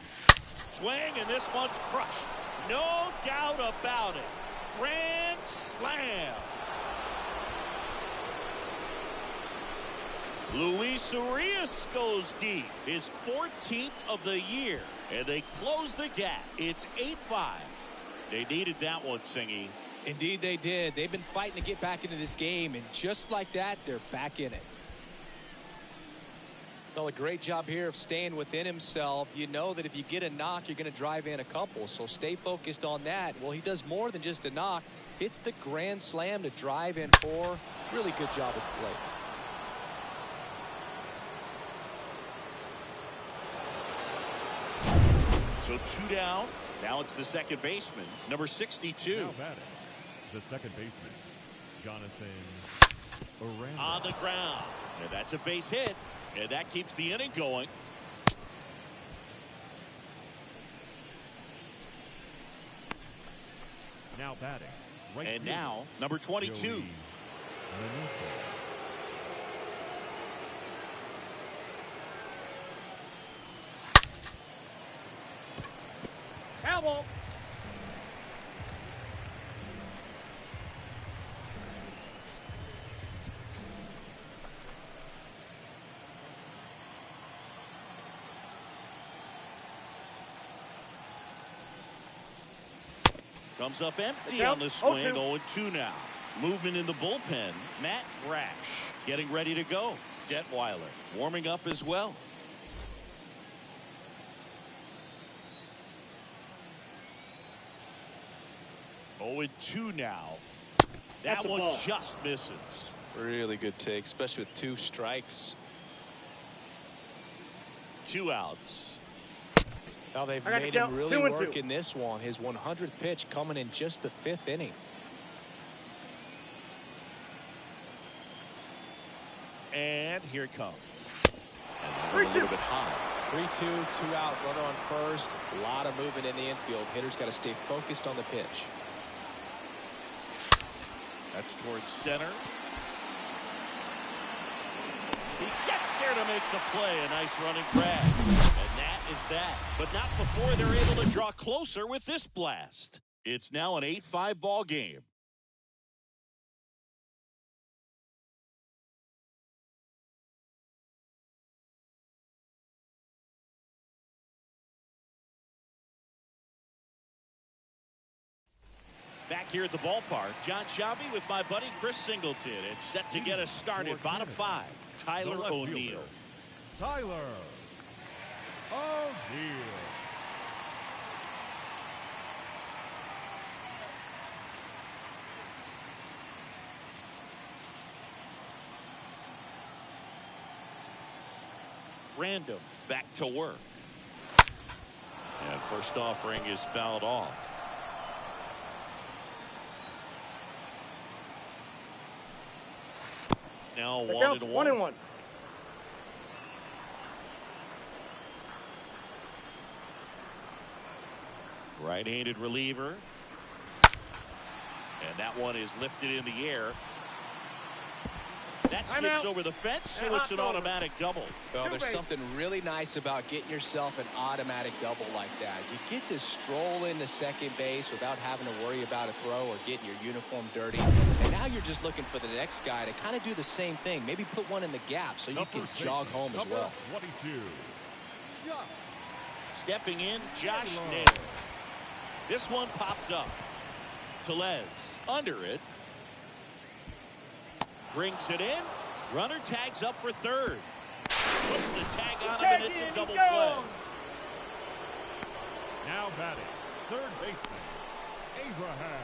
Swing, and this one's crushed. No doubt about it. Grand slam. Luis Urias goes deep. His 14th of the year. And they close the gap. It's 8-5. They needed that one, Singy. Indeed they did. They've been fighting to get back into this game, and just like that, they're back in it. Well, a great job here of staying within himself. You know that if you get a knock, you're going to drive in a couple, so stay focused on that. Well, he does more than just a knock. Hits the grand slam to drive in 4. Really good job at the plate. So 2 down. Now it's the second baseman, number 62. Now batting, the second baseman, Jonathan Aranda. On the ground. And that's a base hit. And that keeps the inning going. Now batting. Right and field, now, number 22. Joey Foul ball. Comes up empty on the swing. 0-2 now. Movement in the bullpen. Matt Brash getting ready to go. Detweiler warming up as well. Oh, 2 now. That one just misses. Really good take, especially with 2 strikes. 2 outs. Now they've made him really work in this one. His 100th pitch coming in just the 5th inning. And here it comes. And a little bit high. 3-2, 2 out, runner on first. A lot of movement in the infield. Hitters got to stay focused on the pitch. That's towards center. He gets there to make the play. A nice running grab. And that is that. But not before they're able to draw closer with this blast. It's now an 8-5 ball game. Back here at the ballpark, John Shabby with my buddy Chris Singleton. It's set to get us started. Bottom 5, Tyler O'Neill. Tyler O'Neill. Random back to work. And first offering is fouled off. Now 1-1. Right-handed reliever. And that one is lifted in the air. That skips over the fence, so it's an automatic double. Well, there's something really nice about getting yourself an automatic double like that. You get to stroll into second base without having to worry about a throw or getting your uniform dirty. And now you're just looking for the next guy to kind of do the same thing. Maybe put one in the gap so you can jog home as well. 22. Stepping in, Josh Naylor. This one popped up. Tellez under it. Brings it in. Runner tags up for third. Puts the tag on him, and it's a double play. Now batting, third baseman, Abraham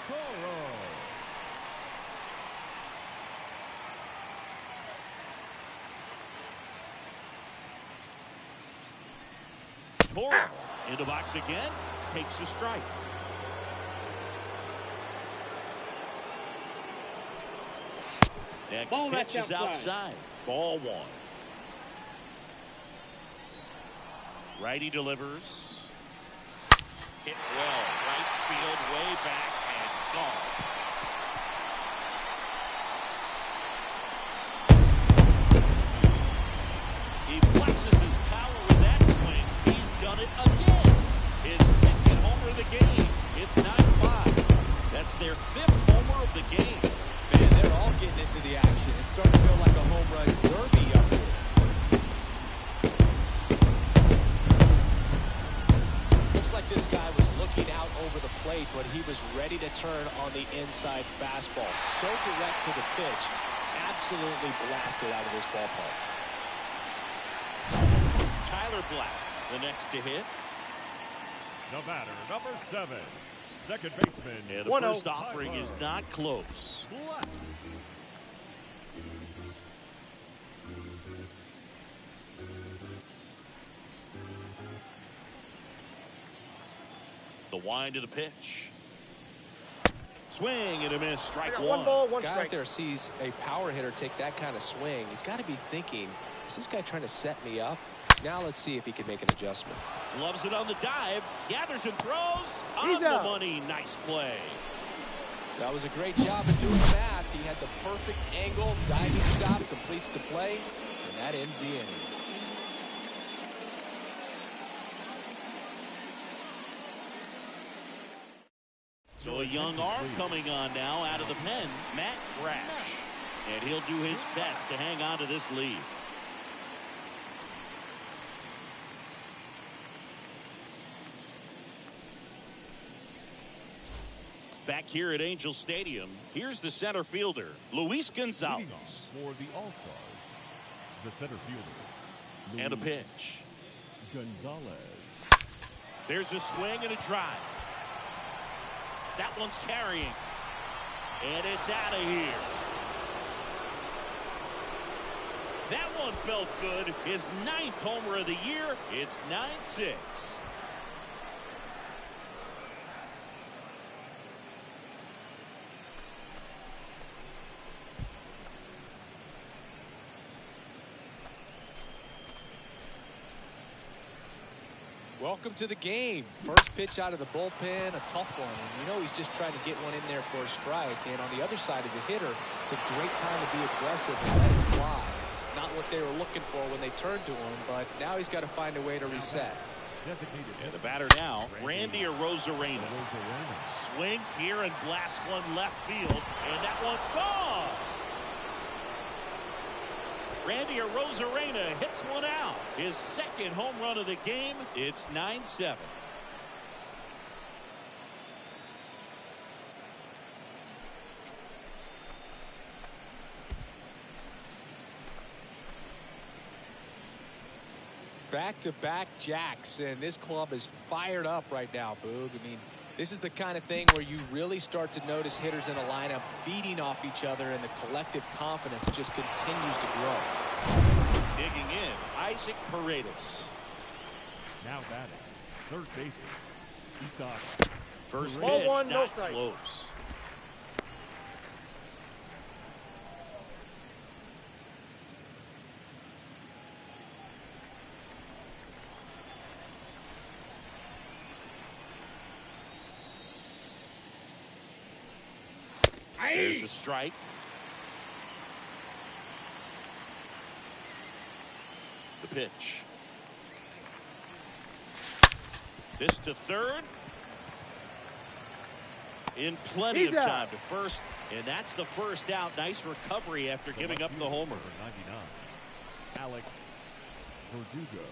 Toro. Toro in the box again. Takes a strike. Next pitch is outside. Ball one. Righty delivers. Hit well. Right field, way back, and gone. He flexes his power with that swing. He's done it again. His second homer of the game. It's 9-5. That's their fifth homer of the game. Man, they're all getting into the action. It's starting to feel like a home run derby up here. Looks like this guy was looking out over the plate, but he was ready to turn on the inside fastball. So direct to the pitch. Absolutely blasted out of this ballpark. Tyler Black, the next to hit. The batter, number 7. Second baseman. And the first offering is not close. Black. The wind of the pitch. Swing and a miss. Strike one. One ball, one Guy strike. out there sees a power hitter take that kind of swing. He's got to be thinking, is this guy trying to set me up? Now let's see if he can make an adjustment. Loves it on the dive. Gathers and throws. On the money. Nice play. That was a great job of doing the math. He had the perfect angle. Diving stop completes the play. And that ends the inning. So a young arm coming on now out of the pen. Matt Brash. And he'll do his best to hang on to this lead. Back here at Angel Stadium, here's the center fielder, Luis Gonzalez. For the All-Stars, the center fielder. And a Luis pitch. Gonzalez. There's a swing and a drive. That one's carrying. And it's out of here. That one felt good. His 9th homer of the year. It's 9-6. Welcome to the game. First pitch out of the bullpen, a tough one. And you know he's just trying to get one in there for a strike. And on the other side, as a hitter, it's a great time to be aggressive and let it fly. It's not what they were looking for when they turned to him, but now he's got to find a way to reset. And the batter now, Randy Arozarena. Swings here and blasts one left field, and that one's gone. Randy Arozarena hits one out. His second home run of the game. It's 9-7. Back-to-back jacks, and this club is fired up right now, Boog. I mean, this is the kind of thing where you really start to notice hitters in a lineup feeding off each other, and the collective confidence just continues to grow. Digging in, Isaac Paredes. Now batting, third baseman, Isaac. First Ball pitch, one, no not strike. close. There's the strike. The pitch. This to third. In plenty of time to first, and that's the first out. Nice recovery after giving up the homer. 99, Alex Verdugo.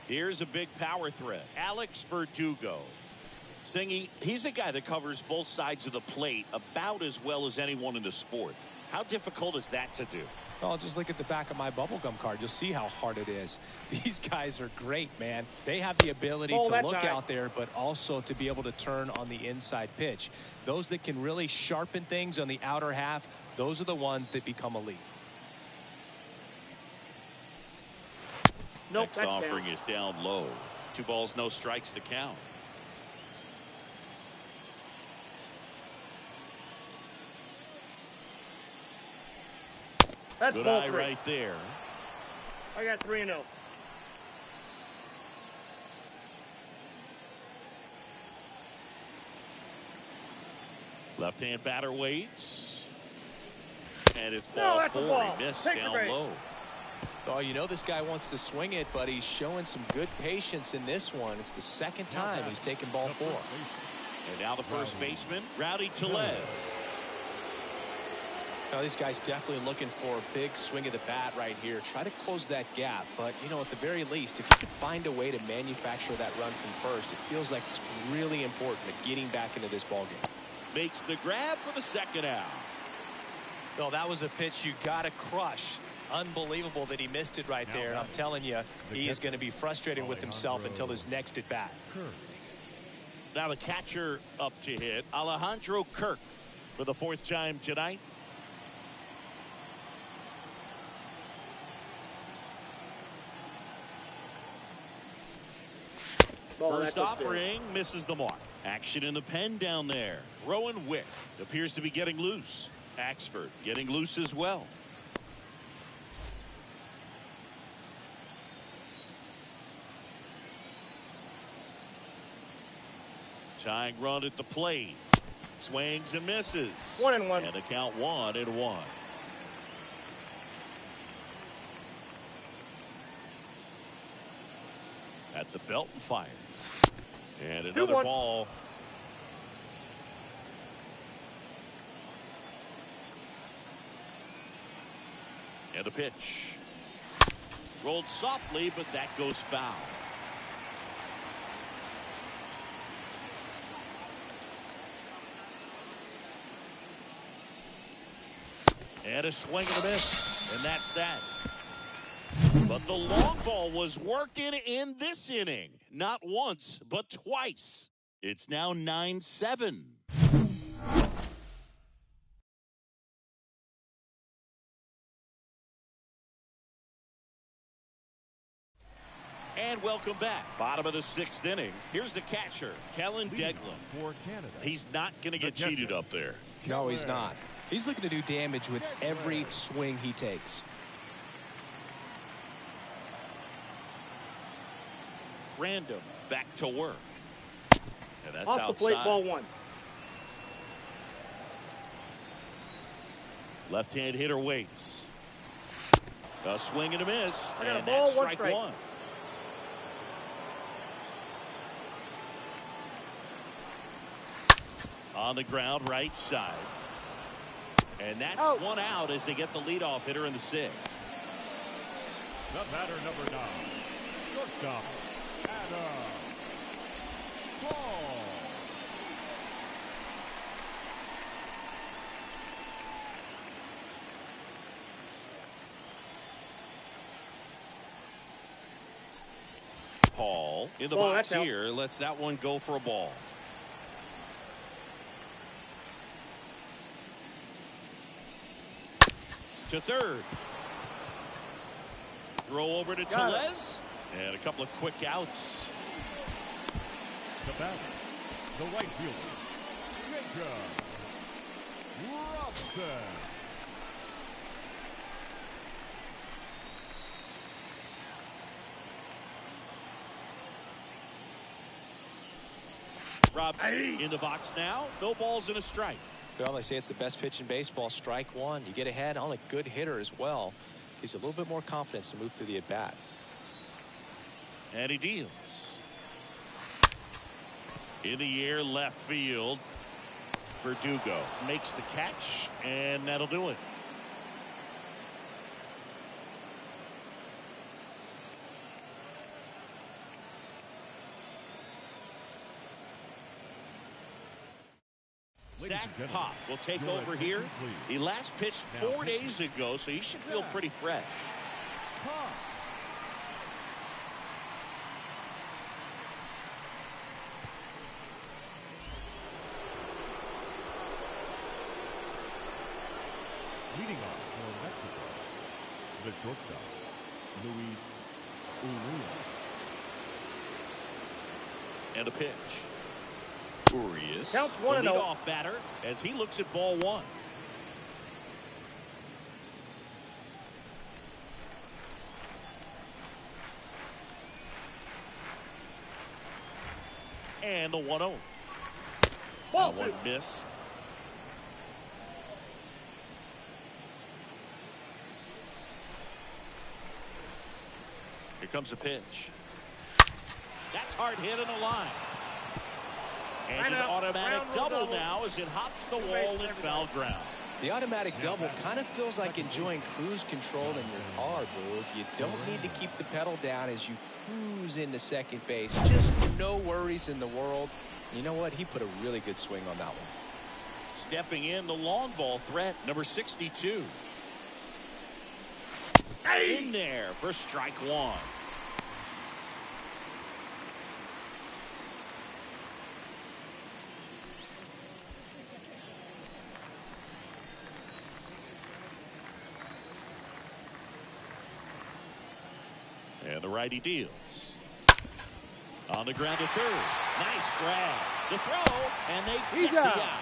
Here's a big power threat. Alex Verdugo. Singy, he's a guy that covers both sides of the plate about as well as anyone in the sport. How difficult is that to do? Well, just look at the back of my bubblegum card. You'll see how hard it is. These guys are great, man. They have the ability to look out there, but also to be able to turn on the inside pitch. Those that can really sharpen things on the outer half, those are the ones that become elite. Next offering is down low. 2 balls, no strikes to count. That's good ball eye 3. right there. I got 3-0. Left-hand batter waits. And it's ball 4. He missed down low. Oh, you know this guy wants to swing it, but he's showing some good patience in this one. It's the second time he's taken ball 4. And now the first baseman, Rowdy Tellez. Now, these guys definitely looking for a big swing of the bat right here. Try to close that gap. But, you know, at the very least, if you could find a way to manufacture that run from first, it feels like it's really important at getting back into this ballgame. Makes the grab for the second out. Well, that was a pitch you got to crush. Unbelievable that he missed it right there. And I'm telling you, he is going to be frustrated with himself until his next at bat. Now the catcher up to hit, Alejandro Kirk, for the 4th time tonight. First offering misses the mark. Action in the pen down there. Rowan Wick appears to be getting loose. Axford getting loose as well. Tying run at the plate. Swings and misses. 1-1. And a count 1-1. At the belt and fires. And another 2-1. ball. And a pitch. Rolled softly, but that goes foul. And a swing and a miss. And that's that. But the long ball was working in this inning. Not once, but twice. It's now 9-7. And welcome back. Bottom of the 6th inning. Here's the catcher, Kellen Deglin. For Canada. He's not going to get cheated up there. No, he's not. He's looking to do damage with every swing he takes. Random back to work. And that's Off outside. the plate, ball 1. Left-hand hitter waits. A swing and a miss. I got a And ball, that's 1 strike strike. 1. On the ground, right side. And that's out. 1 out as they get the leadoff hitter in the 6th. The batter, number 9. Shortstop, Adam Paul. Paul in the Oh, box that's out. here. Lets that one go for a ball. To third. Throw over to Got Tellez. And a couple of quick outs. The batter, the right fielder, Jacob Robson. Robson in the box now. No balls and a strike. Well, they say it's the best pitch in baseball. Strike one. You get ahead on a good hitter as well. Gives you a little bit more confidence to move through the at-bat. And he deals. In the air, left field. Verdugo makes the catch, and that'll do it. Zach Pop will take over here. He last pitched 4 days ago, so he should feel pretty fresh. Leading off for Mexico, the shortstop, Luis Urias. And a pitch. Urias, Counts the 1-0. leadoff batter, as he looks at ball one. And the 1-0. Ball That one two. missed. Here comes a pitch. That's hard hit in the line. And an automatic double now as it hops the wall in foul ground. The automatic double kind of feels like enjoying cruise control in your car, Boog. You don't need to keep the pedal down as you cruise into second base. Just no worries in the world. You know what? He put a really good swing on that one. Stepping in, the long ball threat, number 62. In there for strike one. And the righty deals. On the ground to third. Nice grab. The throw, and they get the out.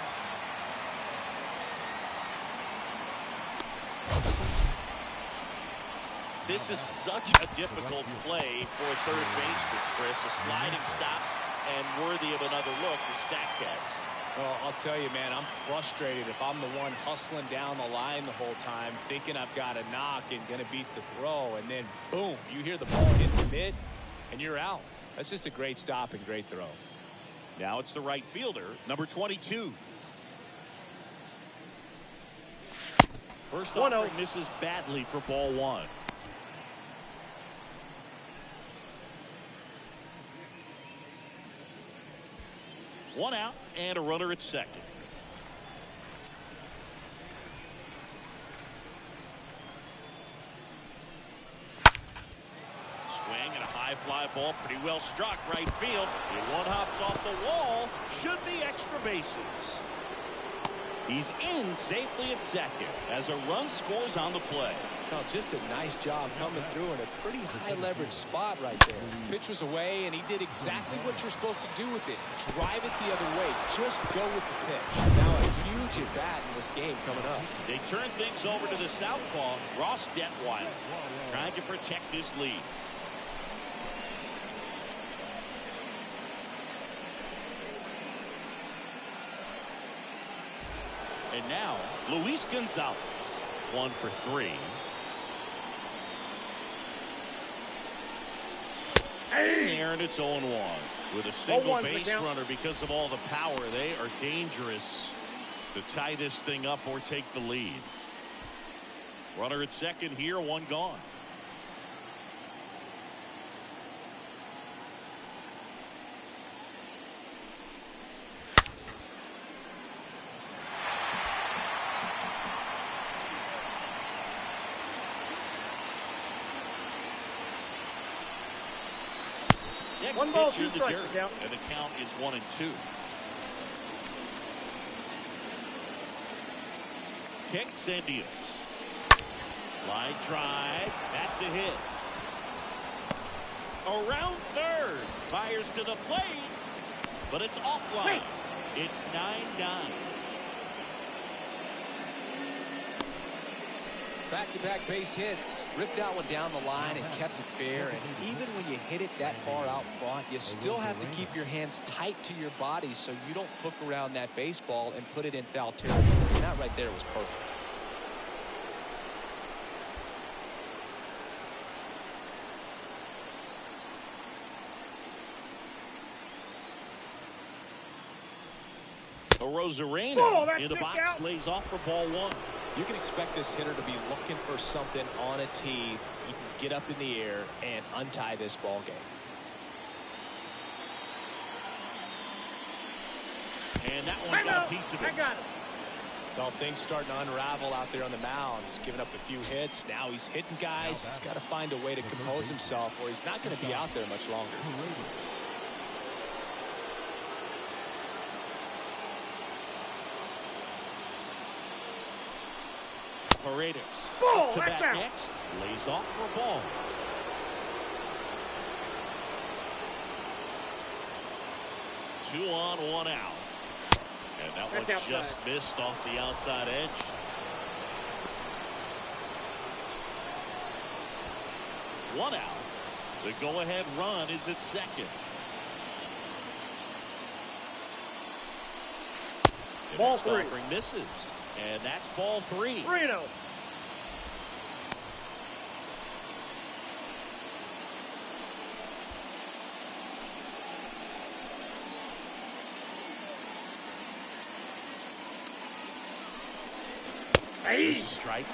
This is such a difficult play for a third baseman, Chris. A sliding stop and worthy of another look for StatCast. Well, I'll tell you, man, I'm frustrated if I'm the one hustling down the line the whole time, thinking I've got a knock and going to beat the throw, and then, boom, you hear the ball hit the mid, and you're out. That's just a great stop and great throw. Now it's the right fielder, number 22. First offering misses badly for ball one. One out and a runner at second. Swing and a high fly ball, pretty well struck right field. The one hops off the wall, should be extra bases. He's in safely at second as a run scores on the play. Oh, just a nice job coming through in a pretty high leverage spot right there. Pitch was away, and he did exactly what you're supposed to do with it. Drive it the other way. Just go with the pitch. Now a huge at bat in this game coming up. They turn things over to the southpaw, Ross Detweiler, trying to protect this lead. And now, Luis Gonzalez, 1 for 3. In there, and it's 0-1. With a single base runner because of all the power, they are dangerous to tie this thing up or take the lead. Runner at second here, one gone. Next One ball, pitch two in the strikes, dirt, count. and the count is 1-2. Kicks and deals. Line drive. That's a hit. Around third. Fires to the plate, but it's offline. It's 9-9. Back-to-back base hits. Ripped that one down the line and kept it fair. And even when you hit it that far out front, you still have to keep your hands tight to your body so you don't hook around that baseball and put it in foul territory. And that right there was perfect. Rosarena in the box lays off for ball one. You can expect this hitter to be looking for something on a tee. He can get up in the air and untie this ball game. And that one got a piece of it. I got it. Well, things starting to unravel out there on the mound. He's giving up a few hits. Now he's hitting guys. He's got to find a way to compose himself or he's not going to be out there much longer. Paredes Ball, to that's bat out. next, lays off for a ball. Two on, one out. And that one That's just outside. missed off the outside edge. One out. The go-ahead run is at second. The Ball next three. offering misses. And that's ball three. 3-0. There's a strike.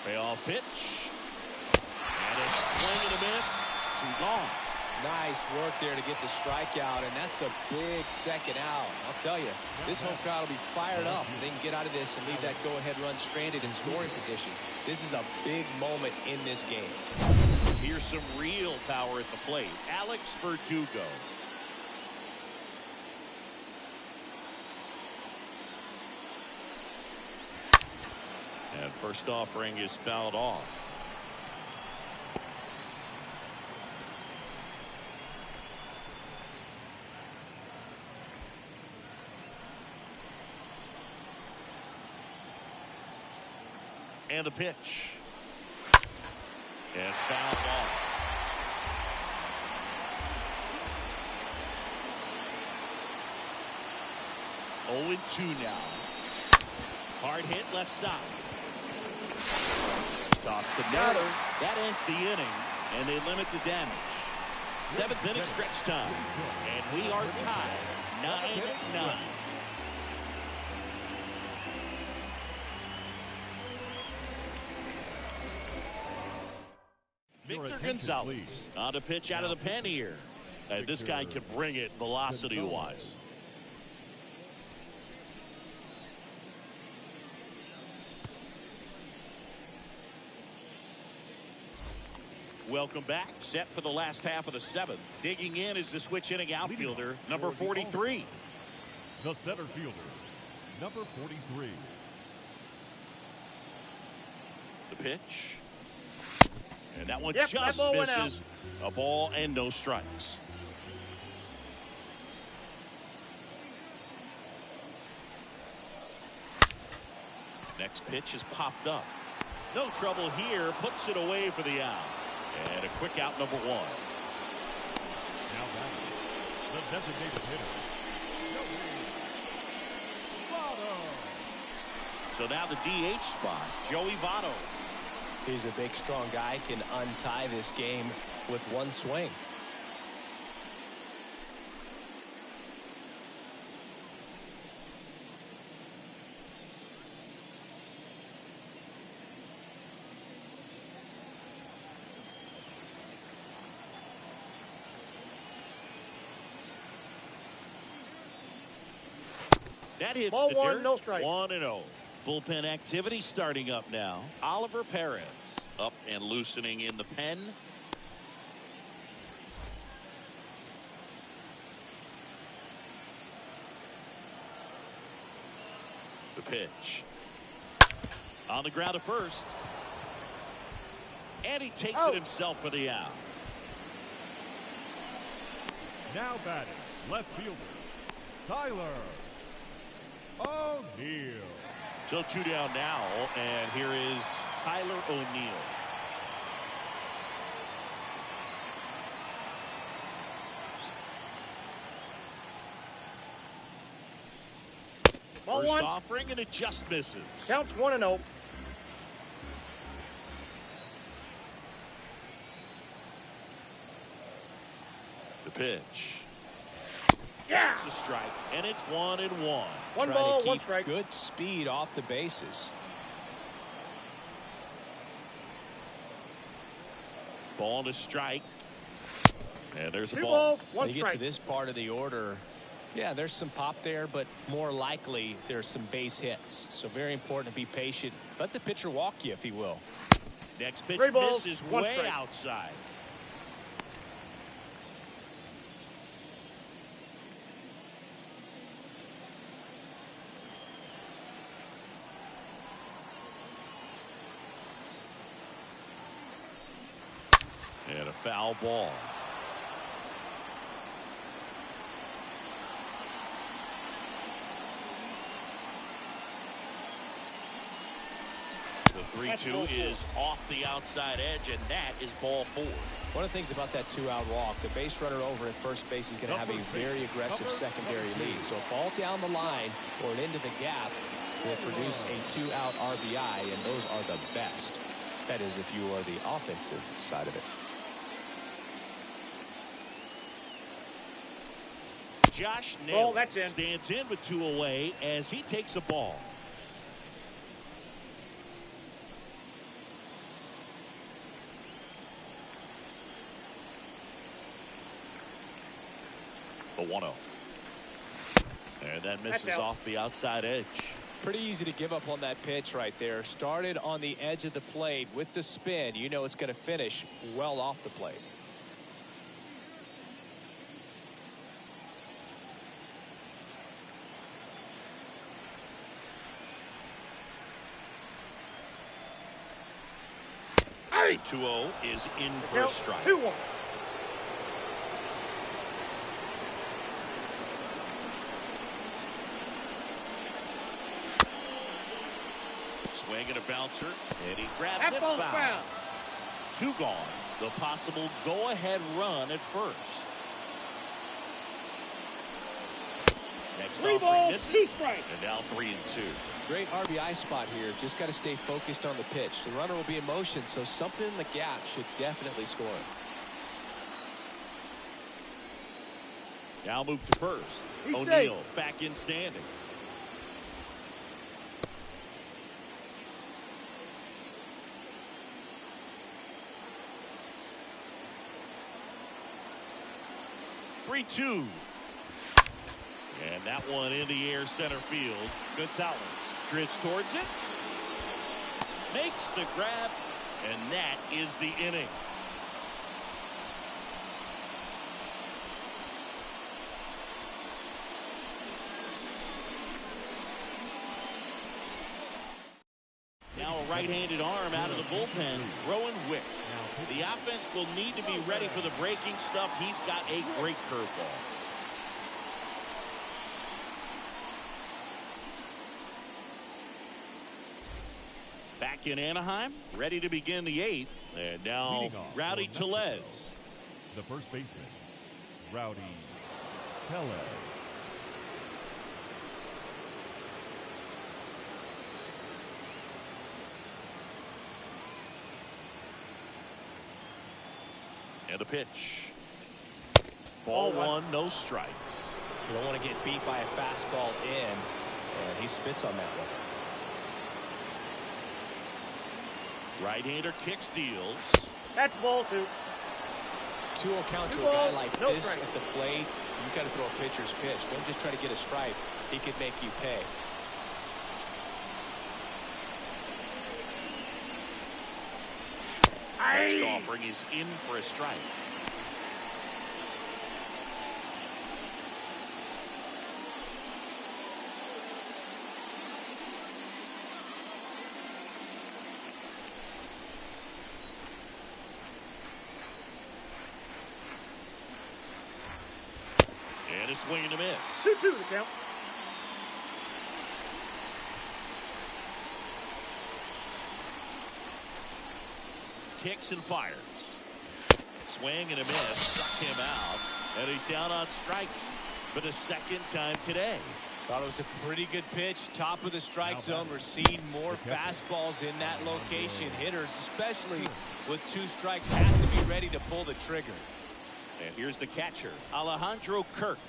Payoff pitch. And a swing and a miss. Too long. Nice work there to get the strikeout, and that's a big second out. I'll tell you, this home crowd will be fired up if they can get out of this and leave that go-ahead run stranded in scoring position. This is a big moment in this game. Here's some real power at the plate. Alex Verdugo. And first offering is fouled off. And the pitch. And foul ball. Oh and 2 now. Hard hit left side. Toss to Miller. That ends the inning, and they limit the damage. 7th inning stretch time, and we are tied 9-9. Victor Gonzalez on to pitch out of the pen here. This guy can bring it velocity-wise. Welcome back. Set for the last half of the 7th. Digging in is the switch inning outfielder, number 43. The center fielder, number 43. The pitch. And that one Yep, just that ball went misses. A ball and no strikes. Next pitch is popped up. No trouble here. Puts it away for the out. And a quick out, number 1. Now batting, the designated hitter, Votto. So now the DH spot, Joey Votto. He's a big, strong guy, can untie this game with one swing. That hits Ball the one, dirt. no strike. 1-0. Bullpen activity starting up now. Oliver Perez up and loosening in the pen. The pitch. On the ground at first. And he takes it himself for the out. Now batting, left fielder, Tyler O'Neill. So 2 down now, and here is Tyler O'Neill. Ball First one. offering, and it just misses. Counts 1-0. The pitch. Yeah. That's a strike, and it's 1-1. One Trying ball, to one keep strike. good speed off the bases. Ball to strike. And there's a 2 ball. balls, 1 When you get strike. to this part of the order, yeah, there's some pop there, but more likely there's some base hits. So very important to be patient. Let the pitcher walk you if he will. Next pitch 3 balls, misses 1 way strike. outside. And a foul ball. The 3-2 is off the outside edge, and that is ball 4. One of the things about that 2-out walk, the base runner over at first base is going to have a very aggressive secondary lead. So a ball down the line or an into the gap will produce a 2-out RBI, and those are the best. That is if you are the offensive side of it. Josh Ball, Naylor that's in. stands in with 2 away as he takes a ball. The 1-0. And that misses That's out. off the outside edge. Pretty easy to give up on that pitch right there. Started on the edge of the plate with the spin. You know it's going to finish well off the plate. The 2-0 is in for a Count strike. 2-1. Swing and a bouncer, and he grabs That it. ball's Foul. foul. 2 gone. The possible go-ahead run at first. Next 3 offering balls, misses, 2 strikes. and now 3-2. Great RBI spot here. Just got to stay focused on the pitch. The runner will be in motion, so something in the gap should definitely score. Now move to first. He's O'Neill safe. back in standing. Three-two. And that one in the air center field. Gonzalez drifts towards it. Makes the grab. And that is the inning. Now a right-handed arm out of the bullpen. Rowan Wick. The offense will need to be ready for the breaking stuff. He's got a great curveball. Back in Anaheim, ready to begin the 8th. And now Leading off Rowdy for Mexico, Tellez. the first baseman, Rowdy Tellez. And a pitch. Ball 1, no strikes. You don't want to get beat by a fastball in, and he spits on that one. Right-hander kick steals. That's ball 2. 2-0 count to 2 a guy balls, like no this strike. at the plate. You got to throw a pitcher's pitch. Don't just try to get a strike. He could make you pay. Next offering is in for a strike. swing and a miss. 2-2 the count. Kicks and fires. Swing and a miss. Struck him out. And he's down on strikes for the second time today. Thought it was a pretty good pitch. Top of the strike zone. We're seeing more fastballs in that location. Hitters, especially with 2 strikes, have to be ready to pull the trigger. And here's the catcher, Alejandro Kirk.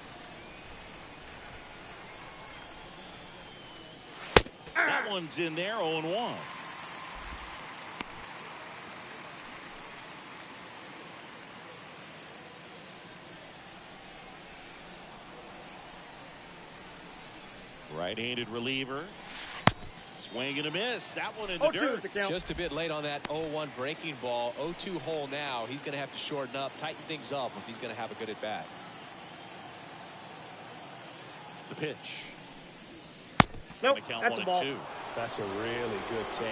That one's in there, 0-1. Right-handed reliever. Swing and a miss. That one in the dirt. Just a bit late on that 0-1 breaking ball. 0-2 hole now. He's going to have to shorten up, tighten things up if he's going to have a good at bat. The pitch. Nope, Count that's 1 a ball. and 2. That's a really good take.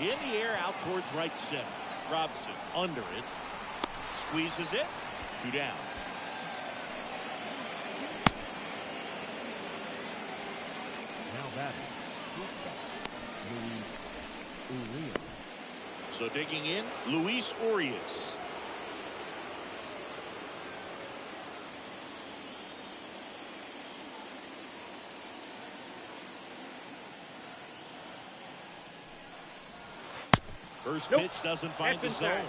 In the air, out towards right center. Robson under it. Squeezes it. 2 down. Now batting. Luis Urias. So digging in, Luis Urias. First pitch doesn't find the zone.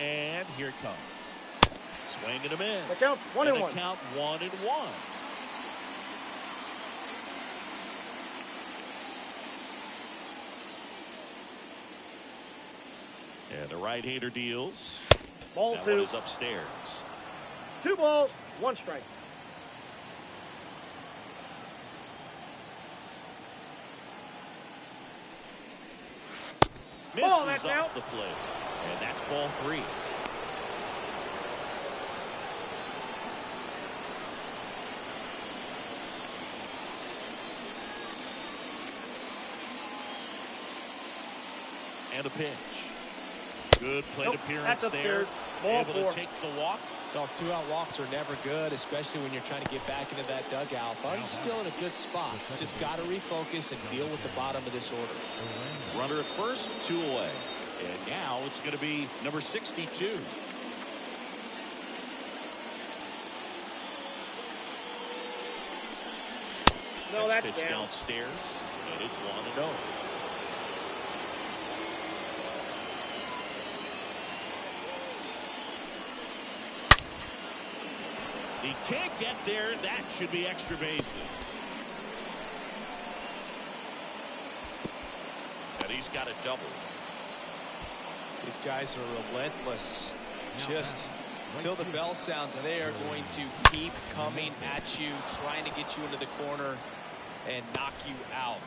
And here it comes. Swing and a miss. The count 1-1. Count 1-1. And the right-hander deals. Ball that 2. one is upstairs. 2 balls, 1 strike. Misses that's off out. the plate. And that's ball 3. And a pitch. Good plate appearance there. Able to take the walk. Well, 2-out walks are never good, especially when you're trying to get back into that dugout. But he's still in a good spot. He's just got to refocus and deal with the bottom of this order. Runner at first, 2 away. And now it's going to be number 62. No, that's pitch down. Downstairs, and it's 1-0. He can't get there. That should be extra bases. And he's got a double. These guys are relentless. Just till the bell sounds, and they are going to keep coming at you, trying to get you into the corner and knock you out.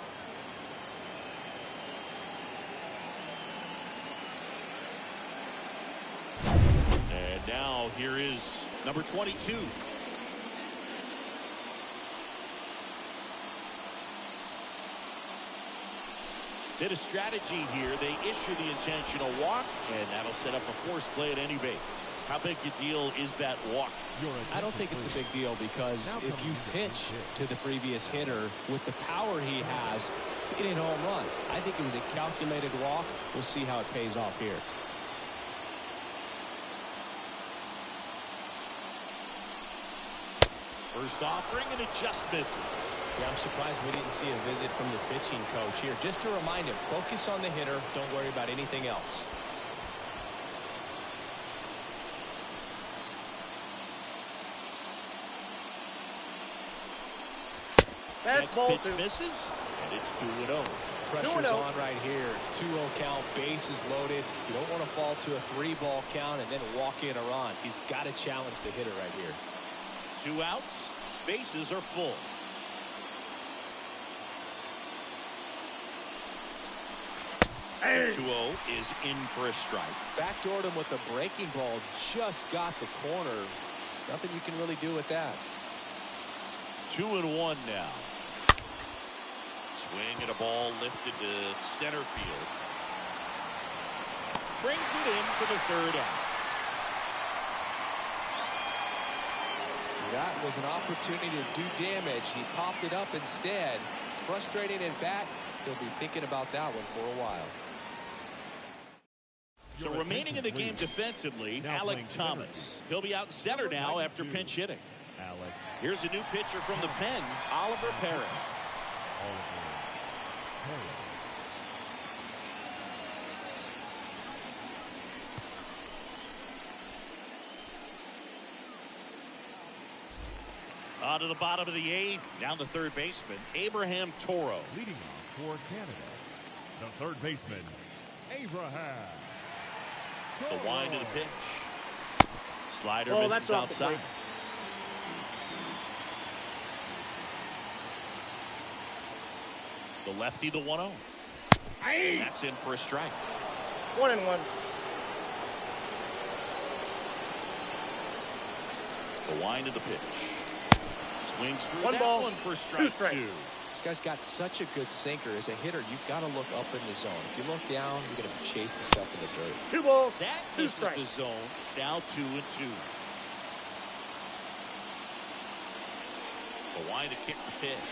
And now here is number 22. Bit of strategy here. They issue the intentional walk, and that'll set up a forced play at any base. How big a deal is that walk? I don't think it's a big deal, because if you pitch to the previous hitter with the power he has, you can hit a home run. I think it was a calculated walk. We'll see how it pays off here. First offering, and it just misses. Yeah, I'm surprised we didn't see a visit from the pitching coach here. Just to remind him, focus on the hitter. Don't worry about anything else. Next pitch misses, and it's 2-0. Pressure's on right here. 2-0 count, bases loaded. You don't want to fall to a 3-ball count and then walk in a run. He's got to challenge the hitter right here. 2 outs, bases are full. Hey. 2-0 is in for a strike. Backdoored him with a breaking ball. Just got the corner. He's Nothing you can really do with that. 2-1 now. Swing and a ball lifted to center field. Brings it in for the third out. That was an opportunity to do damage. He popped it up instead. Frustrating at bat. He'll be thinking about that one for a while. So remaining in the game defensively, Alec Thomas. He'll be out center now after pinch hitting. Here's a new pitcher from the pen, Oliver Perez. On to the bottom of the eighth. Down the third baseman, Abraham Toro. Leading off for Canada, the third baseman, Abraham. The wind of the pitch. Slider Oh, misses that's off the outside. plate. The lefty, the 1-0. Aye. That's in for a strike. 1-1. The wind of the pitch. Swings through One that ball, one for two strike strikes. 2. This guy's got such a good sinker. As a hitter, you've got to look up in the zone. If you look down, you're going to be chasing stuff in the dirt. 2 balls, That 2 misses strikes. the zone. Now 2-2. The wind to kick the pitch.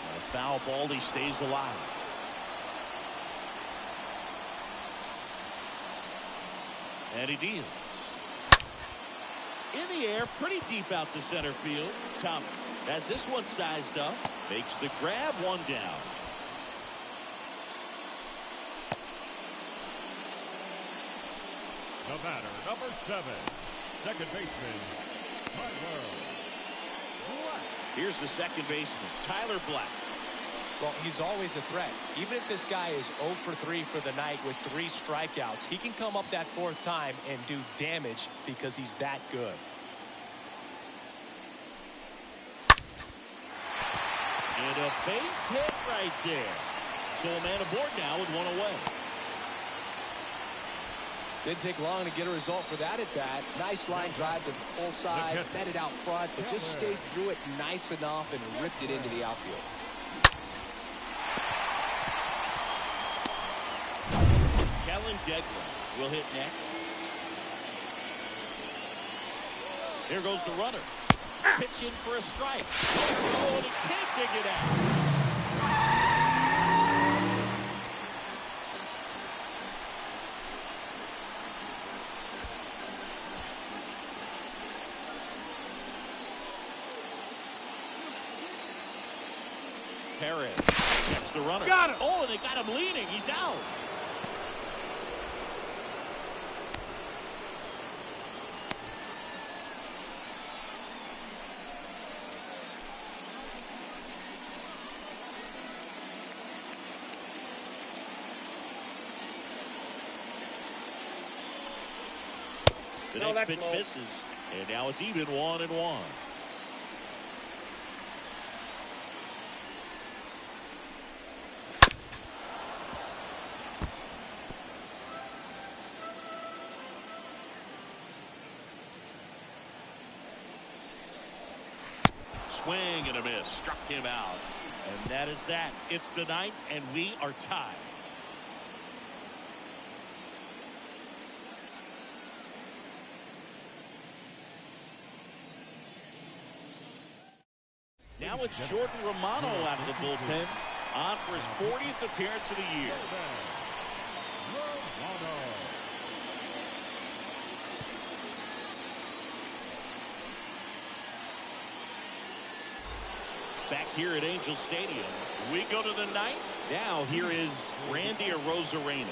And a foul ball, he stays alive. And he deals. In the air, pretty deep out to center field. Thomas has this one sized up. Makes the grab, 1 down. The batter, number 7, second baseman, Tyler Black. Here's the second baseman, Tyler Black. Well, he's always a threat. Even if this guy is 0 for 3 for the night with 3 strikeouts, he can come up that 4th time and do damage because he's that good. And a base hit right there. So a man aboard now with 1 away. Didn't take long to get a result for that at bat. Nice line drive to the full side, met it out front, but just stayed through it nice enough and ripped it into the outfield. Kellen Degler will hit next. Here goes the runner. Pitch in for a strike. Oh, and he can't dig it out. Perez gets the runner. Got him. Oh, and they got him leaning. He's out. The No, next that's pitch low. misses, and now it's even 1-1. Swing and a miss, struck him out, and that is that. It's the ninth, and we are tied. Now it's Jordan Romano out of the bullpen, on for his 40th appearance of the year. Back here at Angel Stadium, we go to the ninth. Now here is Randy Arozarena.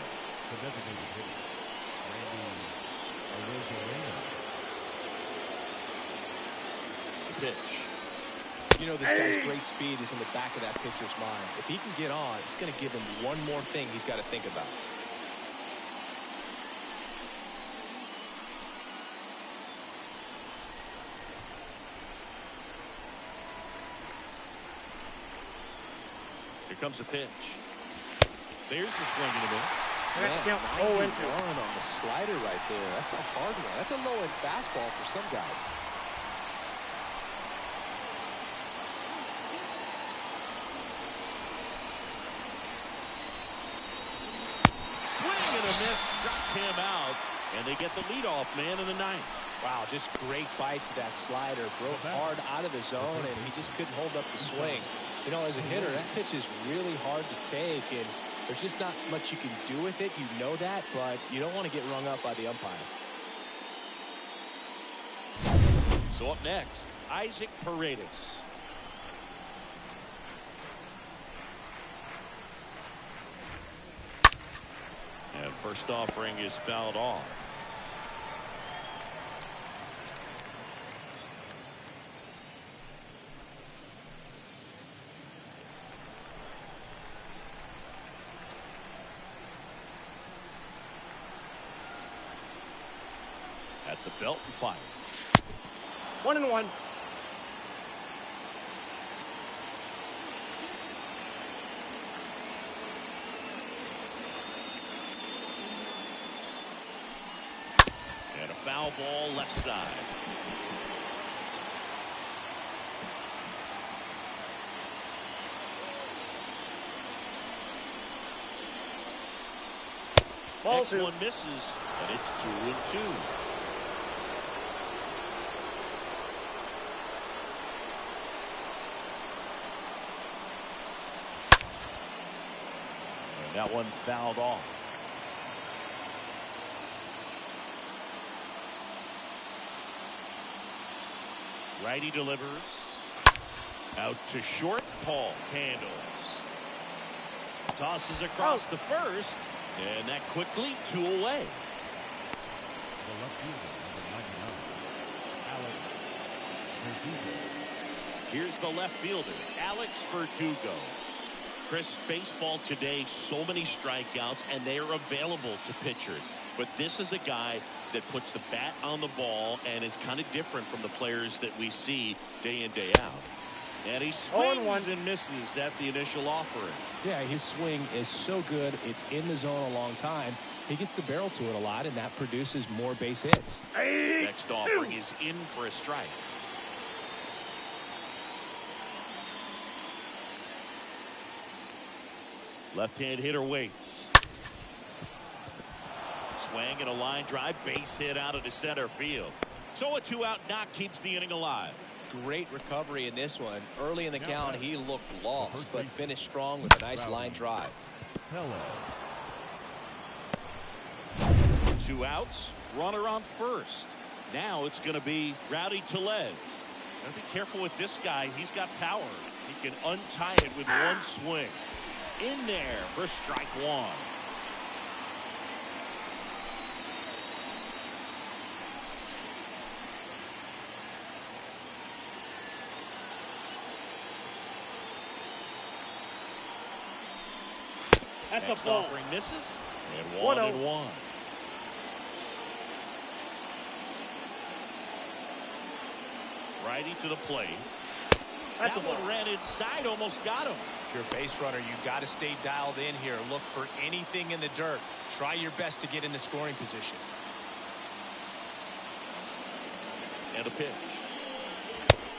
The pitch. You know, this guy's great speed is in the back of that pitcher's mind. If he can get on, it's going to give him one more thing he's got to think about. Here comes a pitch. There's the swing and a miss. Man, count 91 0-2. on the slider right there. That's a hard one. That's a low-end fastball for some guys. Swing and a miss, struck him out, and they get the leadoff man in the ninth. Wow, just great bite to that slider. Broke hard out of the zone, and he just couldn't hold up the swing. You know, as a hitter, that pitch is really hard to take, and there's just not much you can do with it. You know that, but you don't want to get rung up by the umpire. So up next, Isaac Paredes. And first offering is fouled off. At the belt and fire. 1-1. And a foul ball left side. Ball Next 2. one misses, and it's 2-2. And that one fouled off. Righty delivers. Out to short. Paul handles. Tosses across the first. And that quickly 2 away. The left fielder, number 99, Alex Verdugo. Here's the left fielder, Alex Verdugo. Chris, baseball today, so many strikeouts, and they are available to pitchers. But this is a guy that puts the bat on the ball and is kind of different from the players that we see day in, day out. And he swings and misses at the initial offering. Yeah, his swing is so good. It's in the zone a long time. He gets the barrel to it a lot, and that produces more base hits. Next offering is in for a strike. Left-hand hitter waits. Swing and a line drive, base hit out into center field. So a 2-out knock keeps the inning alive. Great recovery in this one. Early in the count, he looked lost, but finished strong with a nice line drive. 2 outs, runner on first. Now it's going to be Rowdy Tellez. Gotta be careful with this guy. He's got power. He can untie it with one swing. In there for strike 1. That's Next a ball. offering misses. And 1-0. 1-1. Righty to the plate. That's That a one ball. ran inside, almost got him. If you're a base runner, you've got to stay dialed in here. Look for anything in the dirt. Try your best to get in the scoring position. And a pitch.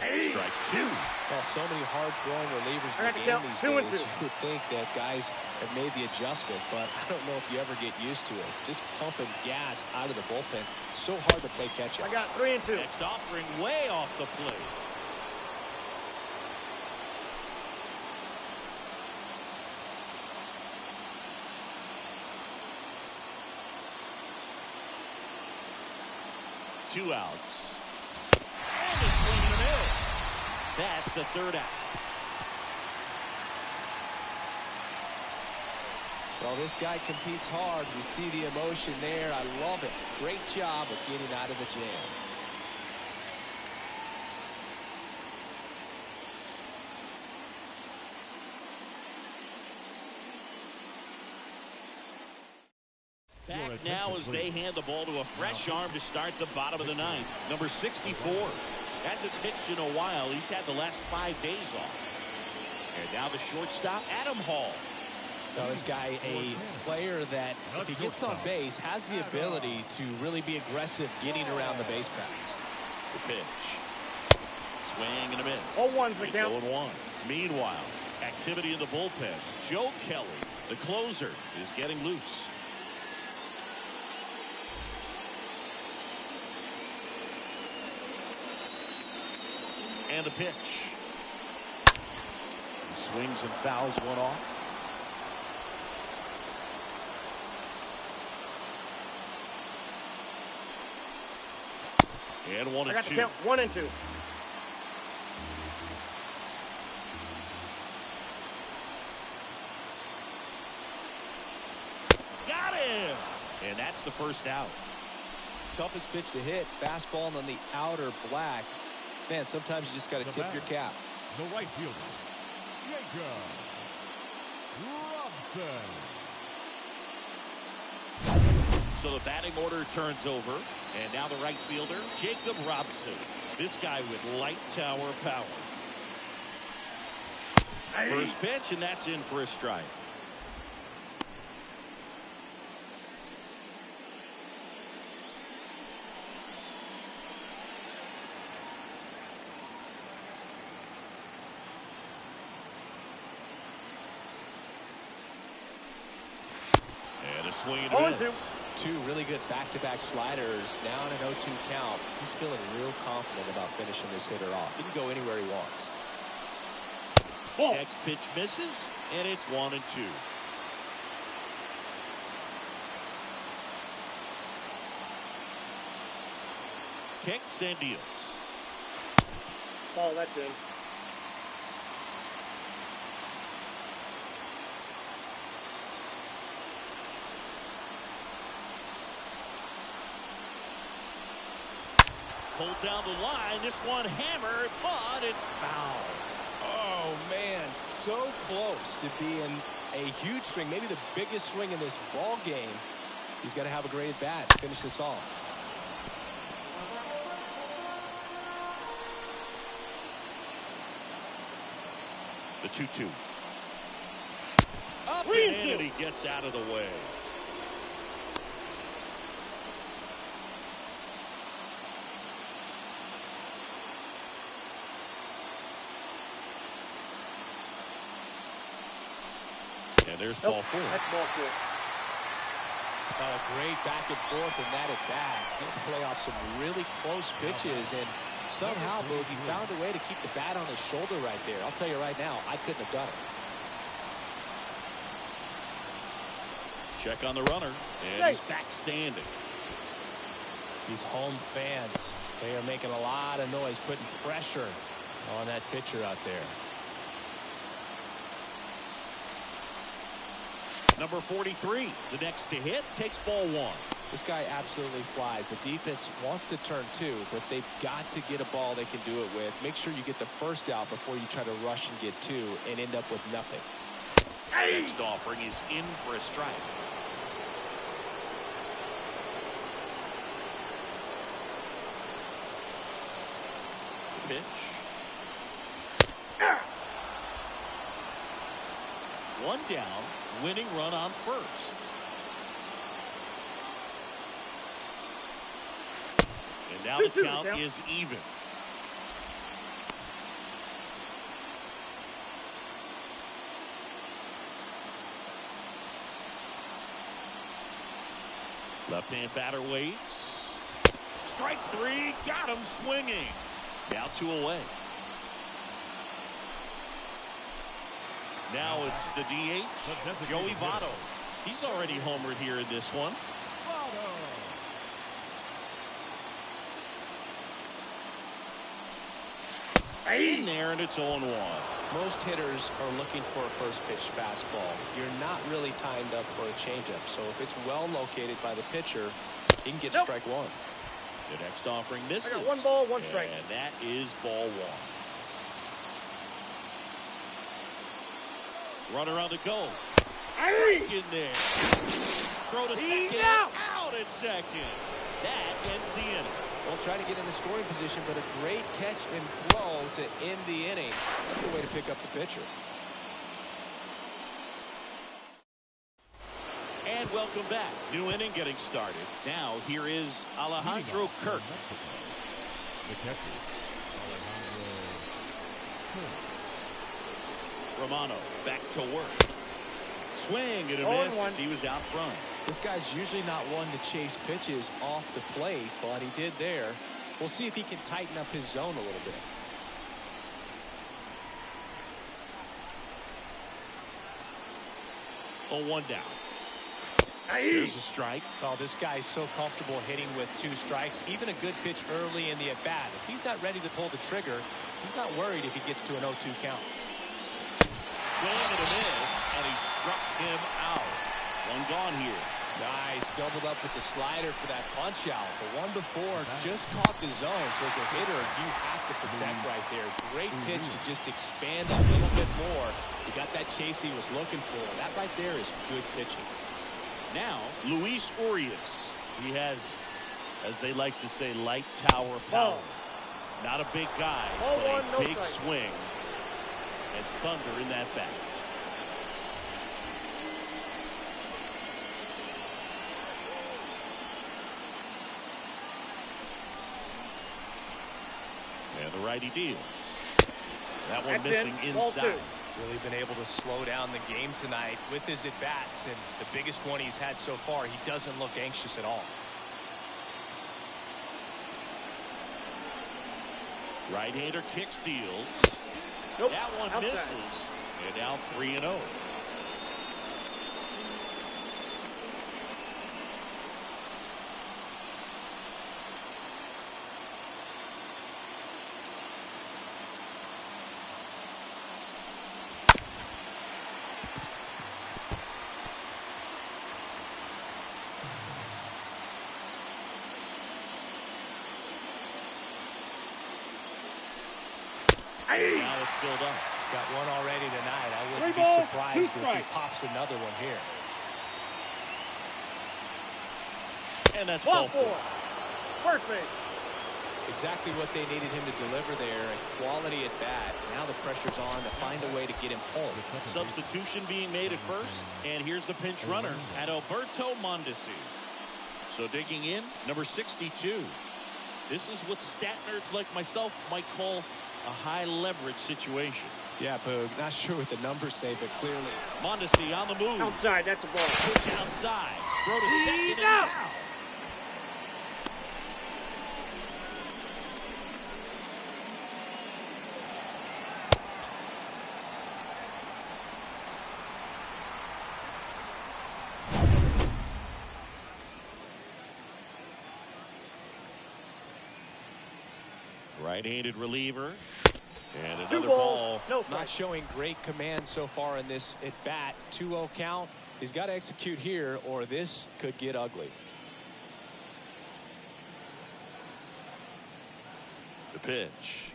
Strike 2. Well, so many hard-throwing relievers in I got the to game count these 2 and days. 2. You would think that guys have made the adjustment, but I don't know if you ever get used to it. Just pumping gas out of the bullpen. So hard to play catch-up. I got 3 and 2. Next offering way off the plate. Two outs. And a swing and a miss. That's the 3rd out. Well, this guy competes hard. You see the emotion there. I love it. Great job of getting out of the jam. Back now as they hand the ball to a fresh arm to start the bottom of the 9th. Number 64. Hasn't pitched in a while. He's had the last 5 days off. And now the shortstop, Adam Hall. Now, this guy, a player that, if he gets on base, has the ability to really be aggressive getting around the base paths. The pitch. Swing and a miss. 0-1's the count. 0-1. Meanwhile, activity in the bullpen. Joe Kelly, the closer, is getting loose. And a pitch. He swings and fouls one off. And 1-2. I got to count 1 and 2. Got him! And that's the first out. Toughest pitch to hit, fastball on the outer black. Man, sometimes you just got to tip your cap. The right fielder, Jacob Robinson. So the batting order turns over, and now the right fielder, Jacob Robinson. This guy with light tower power. First pitch, and that's in for a strike. And a swing and a miss. Two really good back-to-back sliders. Now in an 0-2 count. He's feeling real confident about finishing this hitter off. He can go anywhere he wants. Ball. Next pitch misses, and it's 1-2. Kicks and deals. Ball, that's in. Pulled down the line. This one hammered, but it's foul. Oh, man, so close to being a huge swing, maybe the biggest swing in this ball game. He's got to have a great at-bat to finish this off. The 2-2. Up Please and in, and he gets out of the way. And there's ball four. That's ball 4. A great back and forth in that at-bat. He can play off some really close pitches, and somehow, Boog, he found a way to keep the bat on his shoulder right there. I'll tell you right now, I couldn't have done it. Check on the runner, and he's back standing. These home fans, they are making a lot of noise, putting pressure on that pitcher out there. Number 43, the next to hit, takes ball 1. This guy absolutely flies. The defense wants to turn 2, but they've got to get a ball they can do it with. Make sure you get the first out before you try to rush and get 2 and end up with nothing. Next offering is in for a strike. Pitch. One down, winning run on first. And now the count is even. Left-hand batter waits. Strike 3, got him swinging. Now 2 away. Now it's the DH, Joey Votto. He's already homered here in this one. In there, and it's 0-1. Most hitters are looking for a first pitch fastball. You're not really timed up for a changeup, so if it's well located by the pitcher, he can get strike 1. The next offering misses. I got 1 ball, 1 strike. And that is ball 1. Runner on the go. Strike in there. Throw to second. Out at second. That ends the inning. Well, trying to get in the scoring position, but a great catch and throw to end the inning. That's the way to pick up the pitcher. And welcome back. New inning getting started. Now here is Alejandro Kirk. The catcher, Alejandro Kirk. Romano back to work. Swing and a miss as he was out front. This guy's usually not one to chase pitches off the plate, but he did there. We'll see if he can tighten up his zone a little bit. 0-1 down. There's a strike. Oh, this guy's so comfortable hitting with 2 strikes. Even a good pitch early in the at-bat. If he's not ready to pull the trigger, he's not worried if he gets to an 0-2 count. Swing and a miss, and he struck him out. One gone here. Nice, doubled up with the slider for that punch out. The one before just caught the zone, so as a hitter, you have to protect right there. Great pitch to just expand a little bit more. He got that chase he was looking for. That right there is good pitching. Now, Luis Urias. He has, as they like to say, light tower power. Not a big guy, but a big swing. And thunder in that bat. And the righty deals. That one missing inside. Really been able to slow down the game tonight with his at-bats, and the biggest one he's had so far, he doesn't look anxious at all. Right-hander kicks, deals. Nope. That one Outside. misses. And now 3-0. Now it's filled up. He's got one already tonight. I wouldn't 3 be balls, 2 surprised if he strikes. pops another one here. And that's Ball ball 4. 4. First base. Exactly what they needed him to deliver there. A quality at bat. Now the pressure's on to find a way to get him home. Substitution being made at first. And here's the pinch runner at Alberto Mondesi. So digging in, number 62. This is what stat nerds like myself might call a high leverage situation. Yeah, Boog. Not sure what the numbers say, but clearly. Mondesi on the move. Outside, that's a ball. Pitch outside. Throw to second and he's out. out. Right-handed reliever. And 2 another balls, ball. no Not strike. showing great command so far in this at bat. 2-0 count. He's got to execute here, or this could get ugly. The pitch.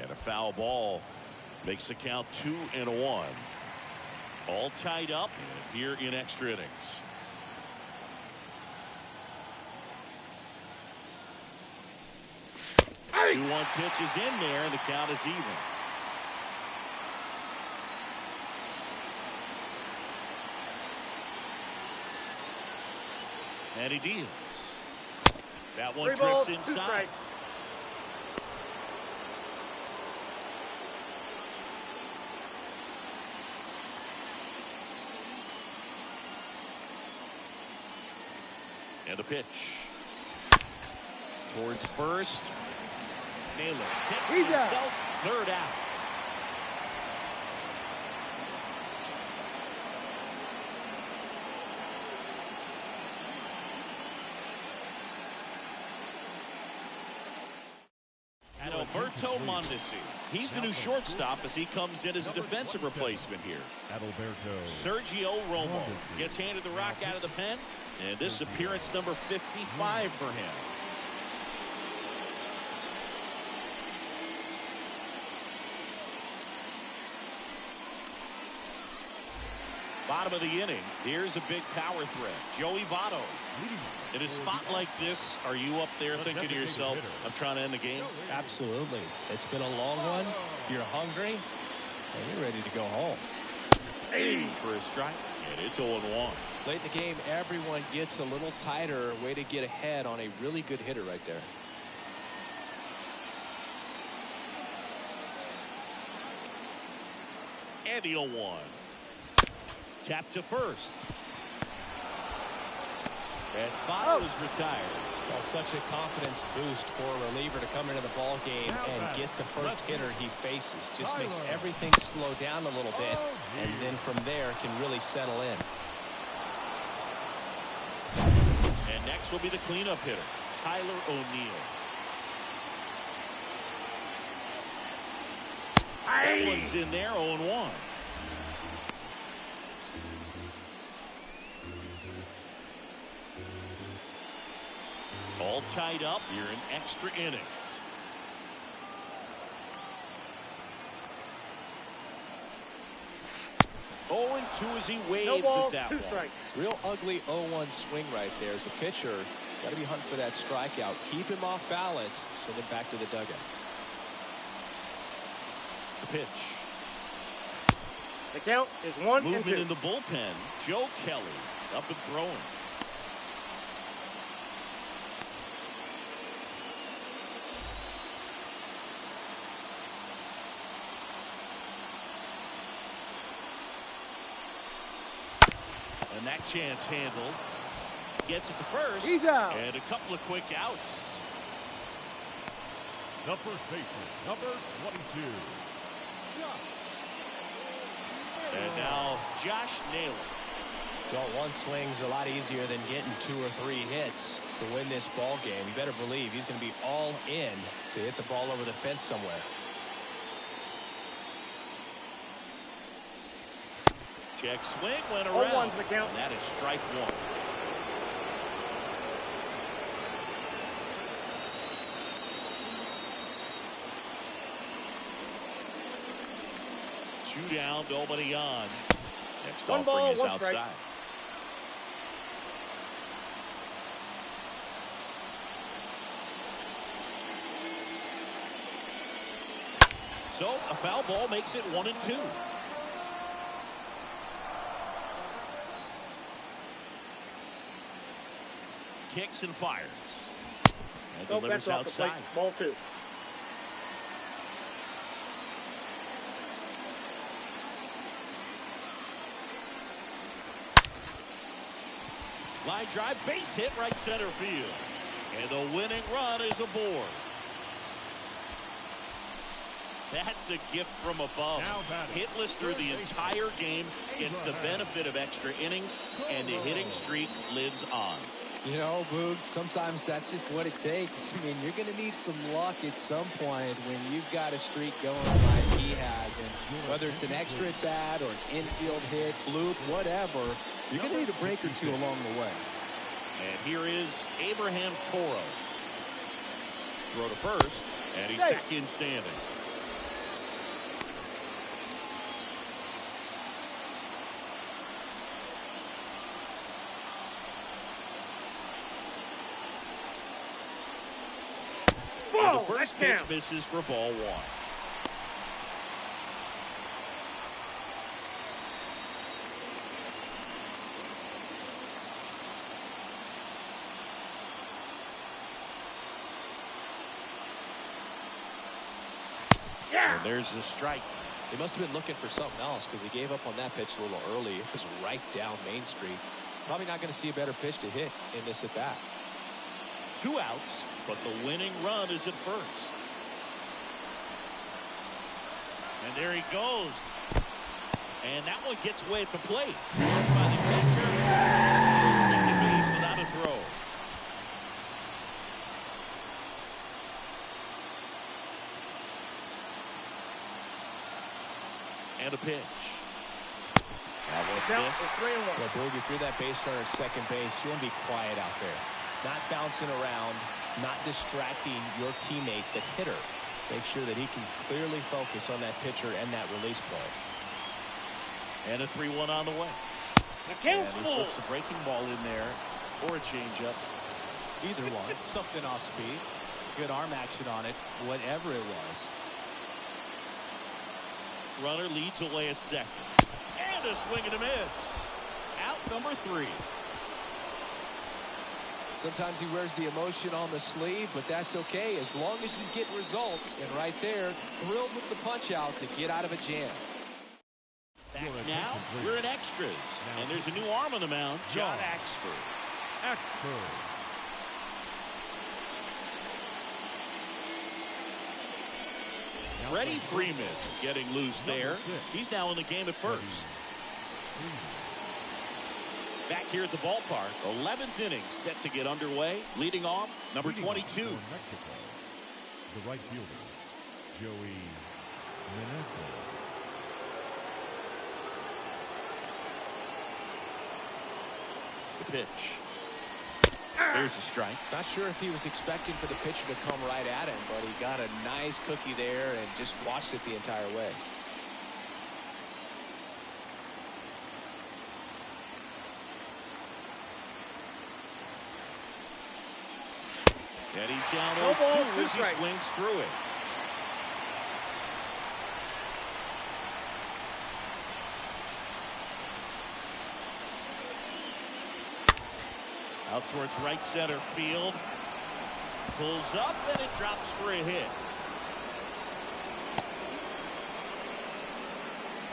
And a foul ball. Makes the count 2-1. All tied up here in extra innings. Hey. 2-1 pitch is in there, and the count is even. And he deals. That one 3 balls, drifts 2 inside. strikes. And the pitch. Towards first. Naylor takes He's out. himself third out. And Alberto Mondesi. He's the new shortstop as he comes in as a defensive replacement here. Adalberto. Sergio Romo gets handed the rock out of the pen. And this appearance number 55 for him. Bottom of the inning. Here's a big power threat. Joey Votto. In a spot like this, are you up there thinking to yourself, I'm trying to end the game? Absolutely. It's been a long one. You're hungry, and you're ready to go home. Aim for a strike. And it's 0-1. Late in the game, everyone gets a little tighter. Way to get ahead on a really good hitter right there. And the 0-1. Tap to first. And Bono is retired. Well, such a confidence boost for a reliever to come into the ball game and get the first hitter he faces. Just makes everything slow down a little bit, and then from there can really settle in. And next will be the cleanup hitter, Tyler O'Neill. That one's in there, 0-1. All tied up here in extra innings. Oh, and 2 as he waves No ball, at that 2 one. strikes. Real ugly 0-1 swing right there. As a pitcher, got to be hunting for that strikeout. Keep him off balance. Send him back to the dugout. The pitch. The count is 1-2. Movement in the bullpen. Joe Kelly up and throwing. And that chance handled. Gets it to first. He's out. And a couple of quick outs. The first baseman, number 22. And now Josh Naylor. Well, one swing's a lot easier than getting 2 or 3 hits to win this ball game. You better believe he's going to be all in to hit the ball over the fence somewhere. Check swing, went 0-1's around. the count. And that is strike 1. Two down, nobody on. Next One offering ball, is 1 outside. strike. So a foul ball makes it 1-2. Kicks and fires. And Nope, delivers that's off the plate. outside. Ball 2. Line drive, base hit, right center field. And the winning run is aboard. That's a gift from above. Hitless through the entire game, gets the benefit of extra innings, and the hitting streak lives on. You know, Boogs, sometimes that's just what it takes. I mean, you're going to need some luck at some point when you've got a streak going like he has. And whether it's an extra at bat or an infield hit, bloop, whatever, you're going to need a break or 2 along the way. And here is Abraham Toro. Throw to first, and he's back in standing. And the first pitch misses for ball 1. And there's the strike. He must have been looking for something else because he gave up on that pitch a little early. It was right down Main Street. Probably not going to see a better pitch to hit in this at bat. 2 outs, but the winning run is at first. And there he goes. And that one gets away at the plate. By the pitcher. Second base without a throw. And a pitch. That one missed. Well, Boog, if you're that base runner at second base, you want to be quiet out there. Not bouncing around, not distracting your teammate, the hitter. Make sure that he can clearly focus on that pitcher and that release point. And a 3-1 on the way. And he flips a breaking ball in there or a changeup. Either one. Something off speed. Good arm action on it. Whatever it was. Runner leads away at second. And a swing and a miss. number 3. Sometimes he wears the emotion on the sleeve, but that's okay as long as he's getting results. And right there, thrilled with the punch out to get out of a jam. Back now, we're in extras. And there's a new arm on the mound, John Axford. Freddie Freeman getting loose there. He's now in the game at first. Back here at the ballpark, 11th inning set to get underway. Leading off, number 22. Mexico, the right fielder, Joey Meneses. The pitch. There's a strike. Not sure if he was expecting for the pitcher to come right at him, but he got a nice cookie there and just watched it the entire way. And he's down 0-2 as he swings through it. Out towards right center field. Pulls up and it drops for a hit.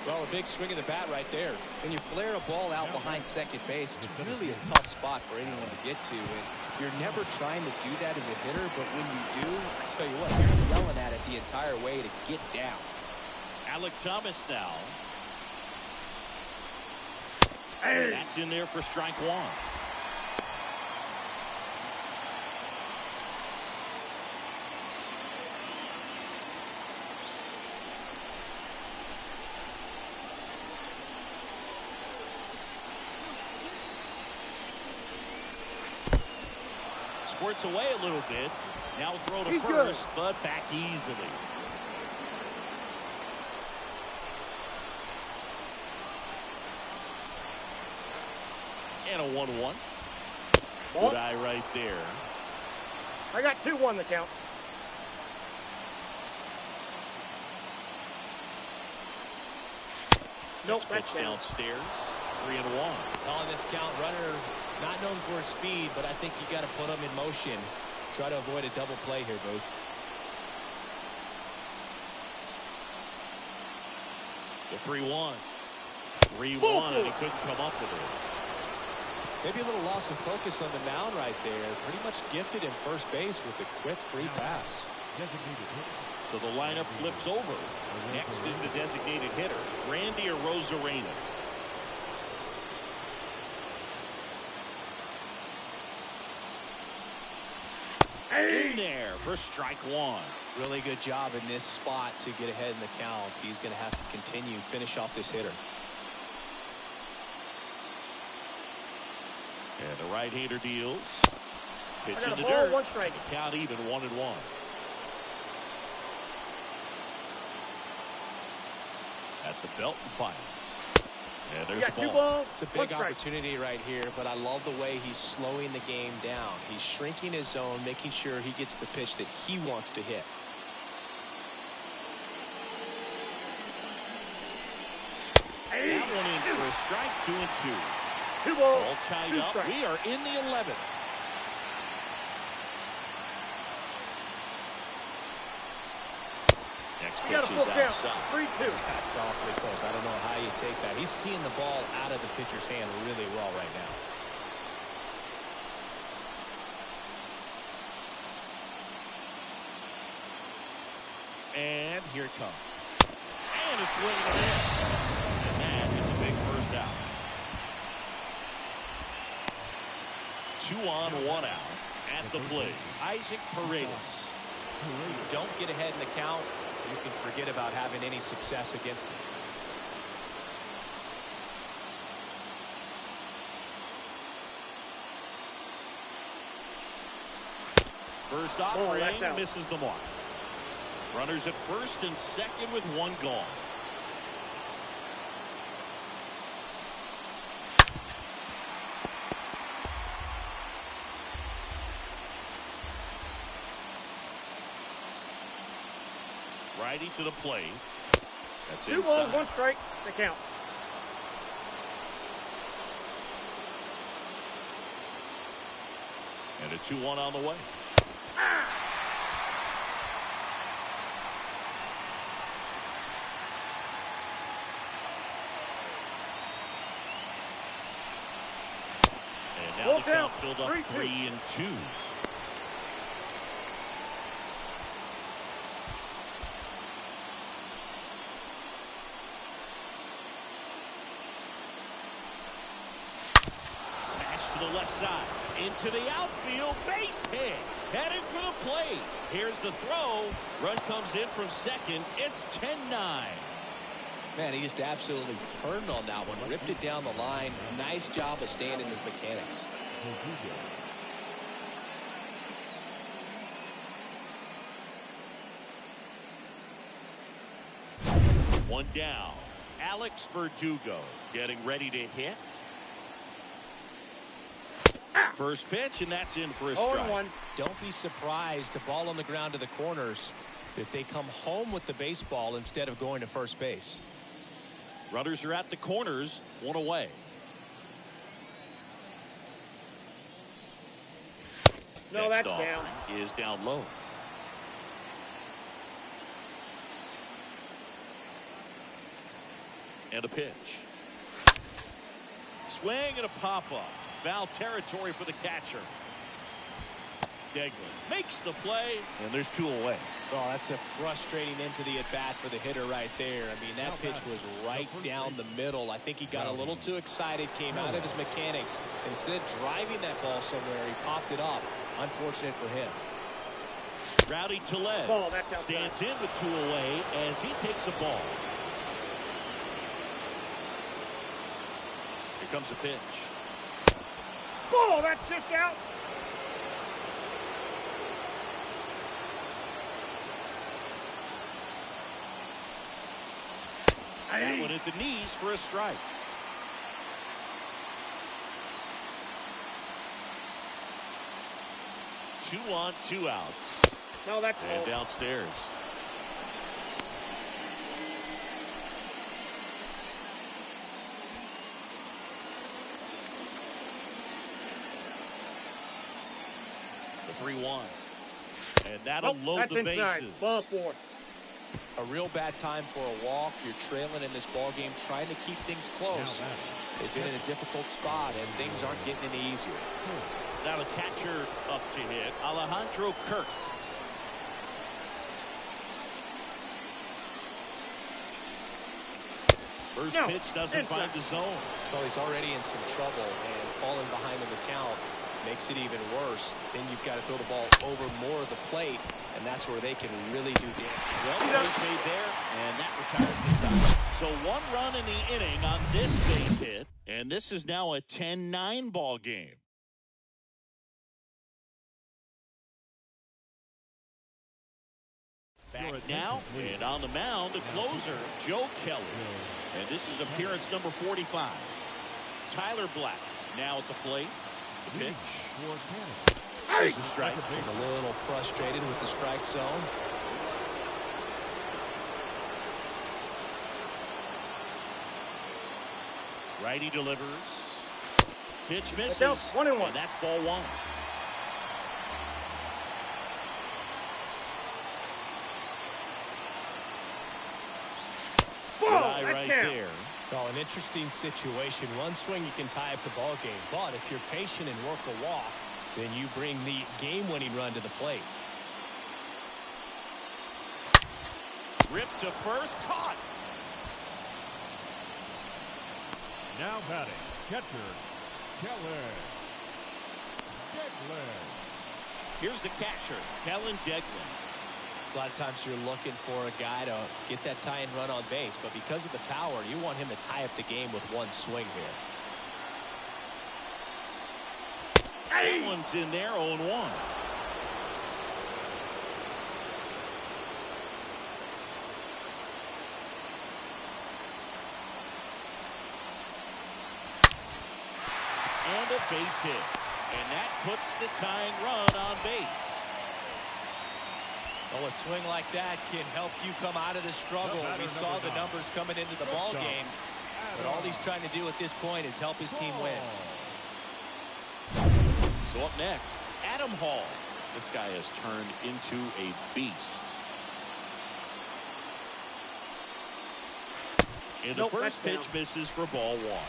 Well, a big swing of the bat right there. When you flare a ball out behind second base, it's really a tough spot for anyone to get to. And you're never trying to do that as a hitter, but when you do, I tell you what, you're yelling at it the entire way to get down. Alec Thomas now. Hey. That's in there for strike 1. Squirts away a little bit. Now throw to first, but back easily. And a 1-1. Good eye right there. I got 2-1 the count. Nope, that's downstairs. 3-1. On this count, runner not known for his speed, but I think you got to put him in motion. Try to avoid a double play here, Booth. The 3-1. 3-1, and he couldn't come up with it. Maybe a little loss of focus on the mound right there. Pretty much gifted in first base with a quick free pass. So the lineup flips over. Next is the designated hitter, Randy Arozarena. In there for strike 1. Really good job in this spot to get ahead in the count. He's going to have to continue, finish off this hitter. And the right-hander deals. Pitch I got in the a ball, dirt. 1 strike. Count even, 1-1. At the belt and fires. And there's the ball. 2 balls. It's a big opportunity right here, but I love the way he's slowing the game down. He's shrinking his zone, making sure he gets the pitch that he wants to hit. That one in for a strike, 2-2. 2 balls. All tied 2 up. strikes. We are in the 11th. Next You pitch got a is full count. outside. 3-2. That's awfully close. I don't know how you take that. He's seeing the ball out of the pitcher's hand really well right now. And here it comes. And a swing and a miss. And that is a big first out. 2 on, 1 out. At the plate, Isaac Paredes. If you don't get ahead in the count, you can forget about having any success against him. First offering misses the mark. Runners at first and second with 1 gone. Righty to the plate. That's 2 inside. balls, 1 strike. The count. And a 2-1 on the way. And now the count filled up 3-2. To the left side, into the outfield, base hit, heading for the plate. Here's the throw. Run comes in from second. It's 10-9. Man, he just absolutely turned on that one, ripped it down the line. Nice job of staying in his mechanics. One down. Alex Verdugo getting ready to hit. First pitch, and that's in for a strike. 0-1. Don't be surprised to ball on the ground to the corners that they come home with the baseball instead of going to first base. Runners are at the corners, 1 away. No, Next that's down. is down low. And a pitch. Swing and a pop-up. Foul territory for the catcher. Degler makes the play, and there's 2 away. Oh, that's a frustrating end to the at-bat for the hitter right there. I mean, that pitch was right down the middle. I think he got a little too excited, came out of his mechanics, and instead of driving that ball somewhere, he popped it up. Unfortunate for him. Rowdy Tellez stands in with 2 away as he takes a ball. Here comes a pitch. Ball, that's just out. That one at the knees for a strike. Two on, 2 outs. No, that's and downstairs. The 3-1. And that'll load the bases. Ball 4. A real bad time for a walk. You're trailing in this ball game, trying to keep things close. They've been in a difficult spot, and things aren't getting any easier. Now the catcher up to hit, Alejandro Kirk. First pitch doesn't find the zone. Well, he's already in some trouble, and falling behind in the count makes it even worse. Then you've got to throw the ball over more of the plate, and that's where they can really do damage. Well, first made there, and that retires the side. So 1 run in the inning on this base hit, and this is now a 10-9 ball game. Back now, and on the mound, the closer, Joe Kelly. And this is appearance number 45. Tyler Black now at the plate. The pitch. There's the strike. A little frustrated with the strike zone. Righty delivers. Pitch misses. 1-1. And that's ball 1. Right there. Oh, an interesting situation. One swing, you can tie up the ball game. But if you're patient and work a walk, then you bring the game-winning run to the plate. Ripped to first, caught. Now batting, catcher, Kellen Degler. Here's the catcher, Kellen Degler. A lot of times you're looking for a guy to get that tie-in run on base, but because of the power, you want him to tie up the game with 1 swing here. That one's in there, 0-1. And a base hit. And that puts the tying run on base. Oh, a swing like that can help you come out of the struggle. We saw the numbers coming into the ball game, but all he's trying to do at this point is help his team win. So up next, Adam Hall. This guy has turned into a beast. And the first pitch misses for ball one.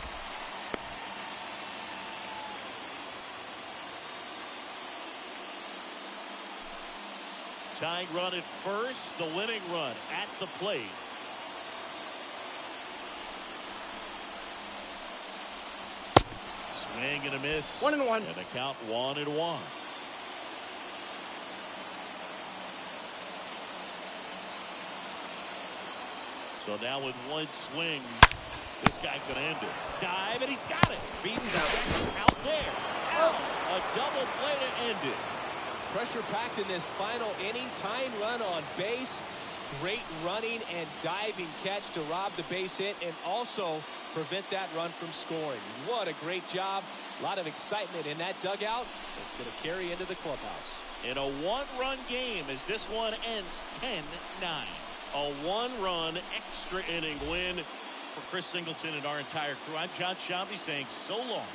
Tying run at first, the winning run at the plate. Swing and a miss. 1-1. And a count 1-1. So now with one swing, this guy could end it. Dive, and he's got it. Beats the second out there. Out. A double play to end it. Pressure packed in this final inning. Tying run on base. Great running and diving catch to rob the base hit and also prevent that run from scoring. What a great job. A lot of excitement in that dugout. It's going to carry into the clubhouse. In a one-run game as this one ends 10-9. A one-run extra inning win for Chris Singleton and our entire crew. I'm John Shambi saying so long.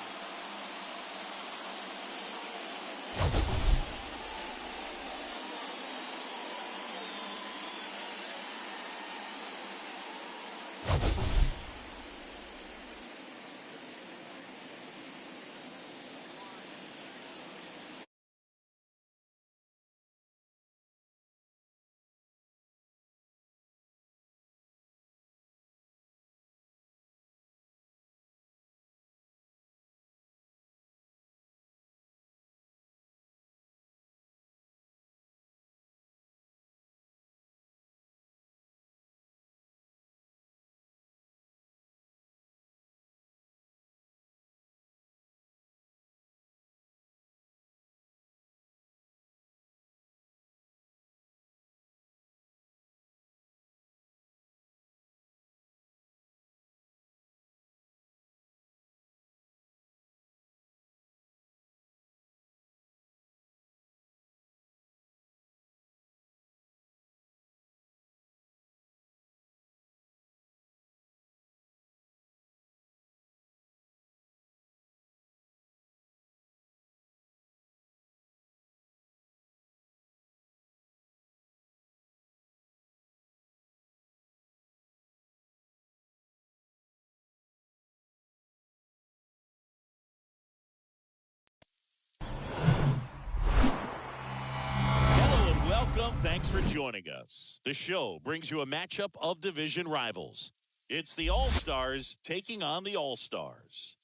Welcome. Thanks for joining us. The show brings you a matchup of division rivals. It's the All-Stars taking on the All-Stars.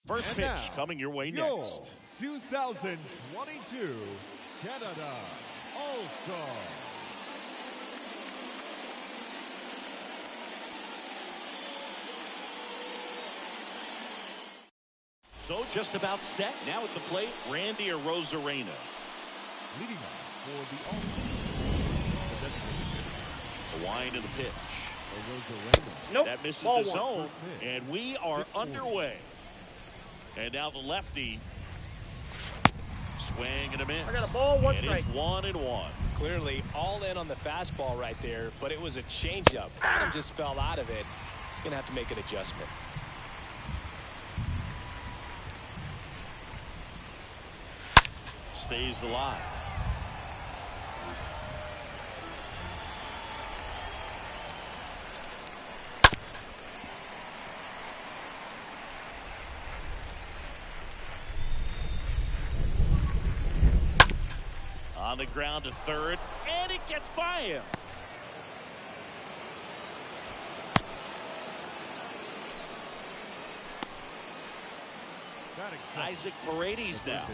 First And pitch now, coming your way your next. 2022 Canada All-Star. So just about set. Now at the plate, Randy Arozarena. Leading off for the All-Star. The wind of the pitch. Nope. That misses Ball the one. zone, and we are underway. And now the lefty. Swing and a miss. I got a ball, one and strike. it's 1-1. Clearly all in on the fastball right there, but it was a changeup. Adam just fell out of it. He's going to have to make an adjustment. Stays alive. On the ground to third, and it gets by him. Isaac Paredes now.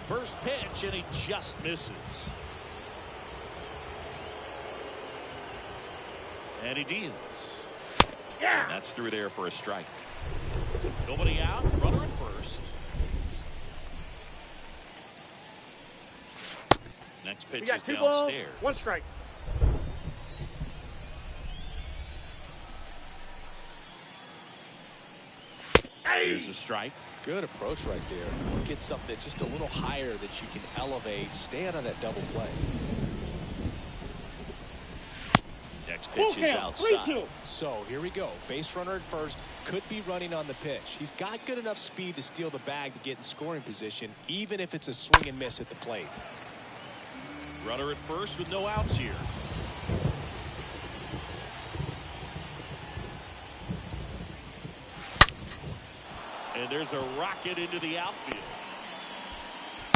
First pitch, and he just misses. And he deals. Yeah. And that's through there for a strike. Nobody out, runner at first. Next pitch We got is 2 balls, downstairs. 1 strike. Here's a strike. Good approach right there. Get something just a little higher that you can elevate. Stay out of that double play. Next pitch is outside. So here we go. Base runner at first, could be running on the pitch. He's got good enough speed to steal the bag to get in scoring position, even if it's a swing and miss at the plate. Runner at first with no outs here. And there's a rocket into the outfield.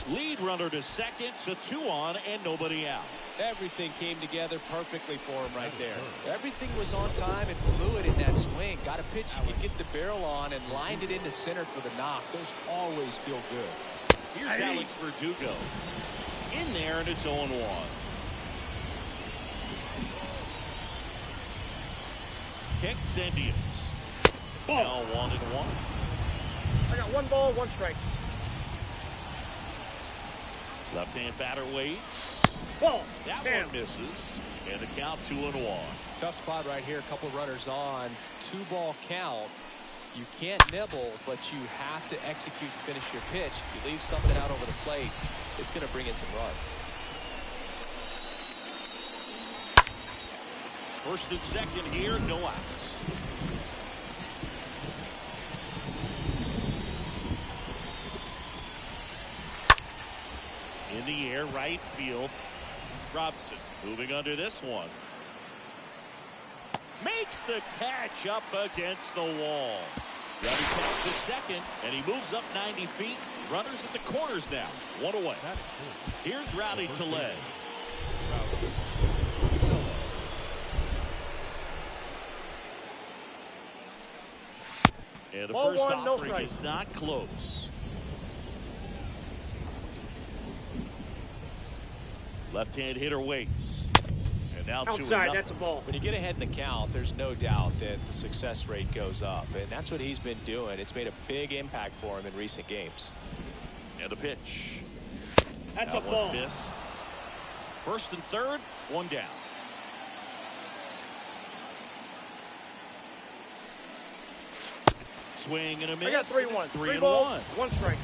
Lead runner to second, so 2 on and nobody out. Everything came together perfectly for him right there. Everything was on time and fluid in that swing. Got a pitch he could get the barrel on and lined it into center for the knock. Those always feel good. Here's Alex Verdugo. In there, and it's 0-1. Kicks and deals. Now 1-1. I got 1 ball, 1 strike. Left-hand batter waits. Ball. That Damn. one misses. And the count 2-1. Tough spot right here. A couple runners on. 2-ball count. You can't nibble, but you have to execute to finish your pitch. If you leave something out over the plate, it's going to bring in some runs. First and second here, no outs. In the air, right field. Robson moving under this one. Makes the catch up against the wall. Rowdy takes to second, and he moves up 90 feet. Runners at the corners now. 1 away. Here's Rowdy Tellez. And the Ball first 1, no offering strike. is not close. Left-hand hitter waits. And now 2-0. Outside, that's a ball. When you get ahead in the count, there's no doubt that the success rate goes up, and that's what he's been doing. It's made a big impact for him in recent games. And a pitch. That's That a ball. one missed. First and third, 1 down. Swing and a miss. I got 3-1. 3 balls, and 1 strike.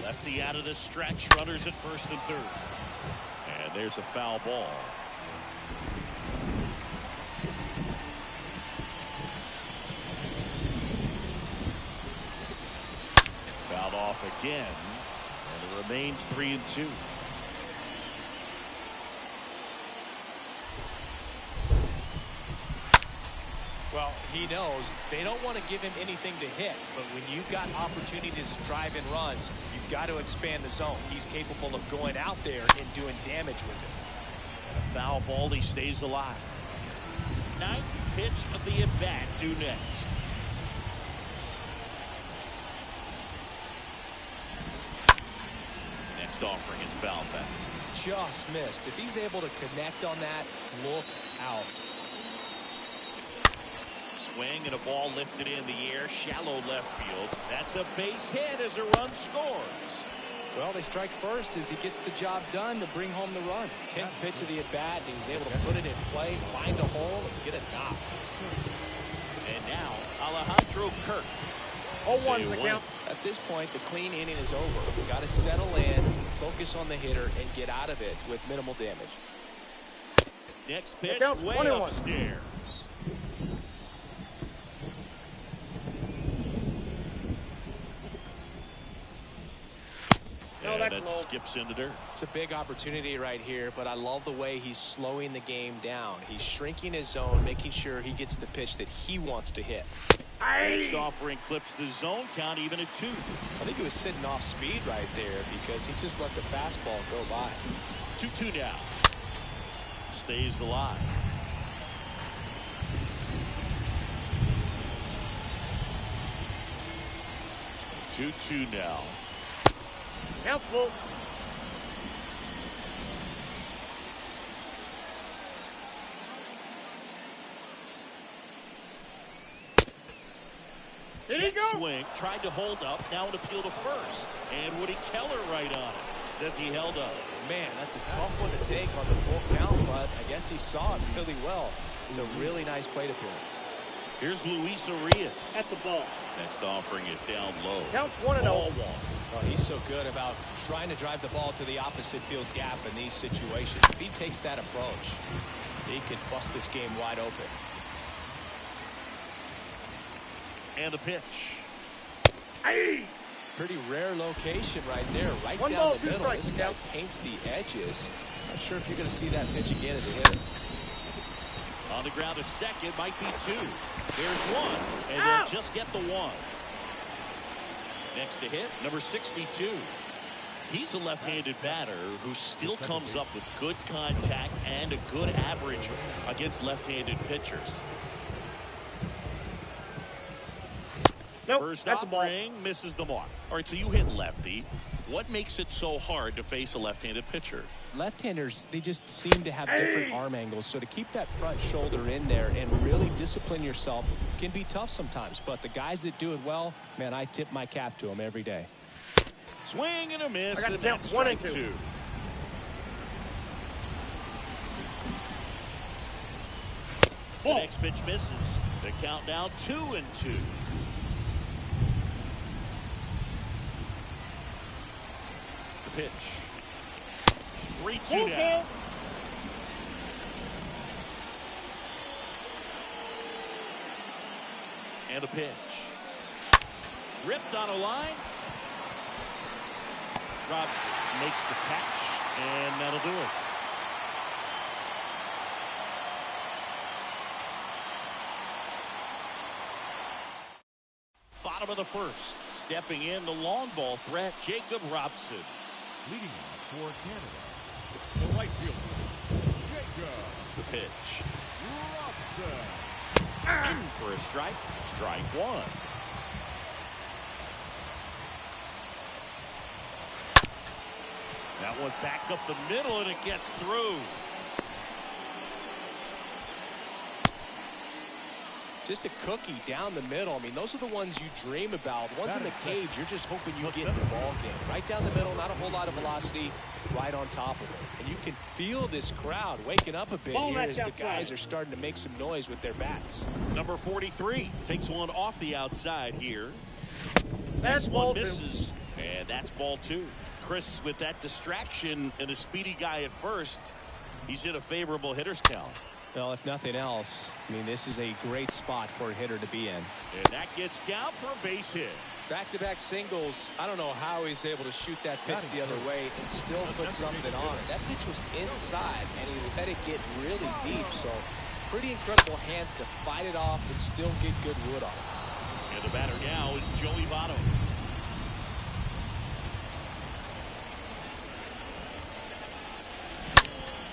Lefty out of the stretch. Runners at first and third. And there's a foul ball. Fouled off again. And it remains 3-2. Well, he knows they don't want to give him anything to hit, but when you've got opportunities to drive in runs, you've got to expand the zone. He's capable of going out there and doing damage with it. And a foul ball, he stays alive. 9th pitch of the at-bat due next. Next offering is foul back. Just missed. If he's able to connect on that, look out. Swing and a ball lifted in the air, shallow left field. That's a base hit as a run scores. Well, they strike first as he gets the job done to bring home the run. 10th pitch of the at-bat, and he was able to put it in play, find a hole, and get a knock. And now, Alejandro Kirk. 0-1 in the count. At this point, the clean inning is over. We've got to settle in, focus on the hitter, and get out of it with minimal damage. Next pitch, Count, way 21. upstairs. And that's that low. skips in the dirt. It's a big opportunity right here, but I love the way he's slowing the game down. He's shrinking his zone, making sure he gets the pitch that he wants to hit. Next offering clips the zone count even at 2. I think he was sitting off speed right there because he just let the fastball go by. 2-2 now. Stays alive. Two now. Count's full. Here you Check go. swing, tried to hold up, now an appeal to first. And Woody Keller right on it. Says he held up. Man, that's a tough one to take on the full count, but I guess he saw it really well. It's a really nice plate appearance. Here's Luis Arias. That's a ball. Next offering is down low. Count's 1-0. Ball 1. Well, he's so good about trying to drive the ball to the opposite field gap in these situations. If he takes that approach, he could bust this game wide open. And the pitch. Hey! Pretty rare location right there, right One down ball, the two middle. strikes, This guy Scout. paints the edges. Not sure if you're going to see that pitch again as a hitter. On the ground, a second, might be two. There's one, and Ow! they'll just get the one. Next to hit, number 62. He's a left-handed batter who still comes up with good contact and a good average against left-handed pitchers. Nope, First that's a ball. offering misses the mark. All right, so you hit lefty. What makes it so hard to face a left-handed pitcher? Left-handers, they just seem to have different arm angles, so to keep that front shoulder in there and really discipline yourself can be tough sometimes. But the guys that do it well, man, I tip my cap to them every day. Swing and a miss, I got and to count that's 1 and strike 2. two. The Ball. next pitch misses. The count now 2-2. The pitch. 3-2 now. And a pitch. Ripped on a line. Robson makes the catch, and that'll do it. Bottom of the first. Stepping in, the long ball threat, Jacob Robson. Leading off for Canada, the right fielder, Jacob The pitch. Robson. In for a strike. Strike one. That one back up the middle, and it gets through. Just a cookie down the middle. I mean, those are the ones you dream about. Once in the cage, you're just hoping you get in the ball game. Right down the middle, not a whole lot of velocity, right on top of it. And you can feel this crowd waking up a bit Ball here match as the outside. guys are starting to make some noise with their bats. Number 43 takes one off the outside here. That's Next ball one 2. misses, and that's ball 2. Chris, with that distraction and a speedy guy at first, he's in a favorable hitter's count. Well, if nothing else, I mean, this is a great spot for a hitter to be in. And that gets down for a base hit. Back-to-back singles. I don't know how he's able to shoot that pitch the other way and still put something on it. That pitch was inside, and he let it get really deep. So pretty incredible hands to fight it off and still get good wood on it. And the batter now is Joey Votto.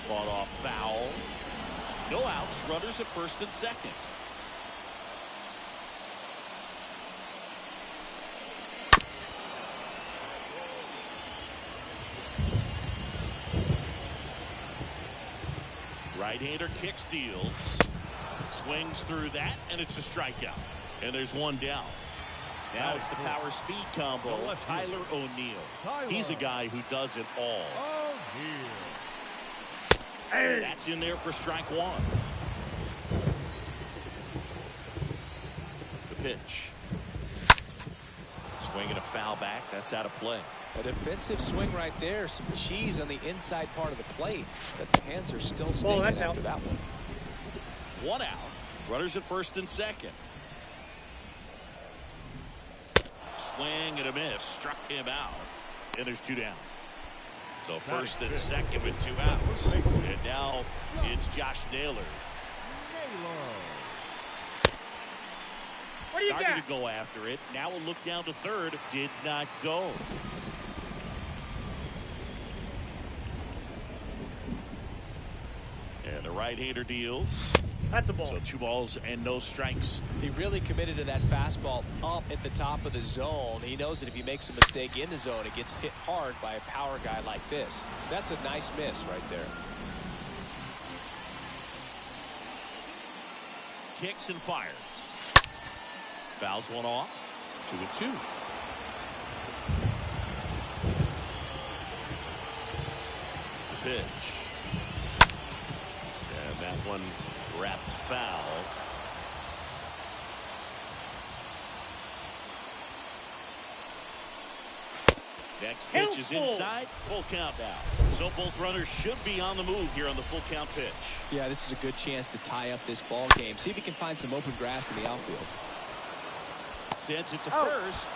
Fought off foul. No outs. Runners at first and second. Right-hander kicks, deals. Swings through that, and it's a strikeout. And there's one down. Now it's the power speed combo. Tyler O'Neill. He's a guy who does it all. Hey. That's in there for strike one. The pitch. Swinging a foul back. That's out of play. A defensive swing right there. Some cheese on the inside part of the plate. But the hands are still stinging that's after out. that one. One out. Runners at first and second. Swing and a miss. Struck him out. And there's two down. So first and second with two outs. And now it's Josh Naylor. What do you Starting got? to go after it. Now a look down to third. Did not go. And the right-hander deals. That's a ball. So 2 balls and no strikes. He really committed to that fastball up at the top of the zone. He knows that if he makes a mistake in the zone, it gets hit hard by a power guy like this. That's a nice miss right there. Kicks and fires. Fouls one off. 2-2. The pitch. And that one wrapped foul. Next pitch is inside. Full count now. So both runners should be on the move here on the full count pitch. Yeah, this is a good chance to tie up this ball game. See if he can find some open grass in the outfield. Sends it to first,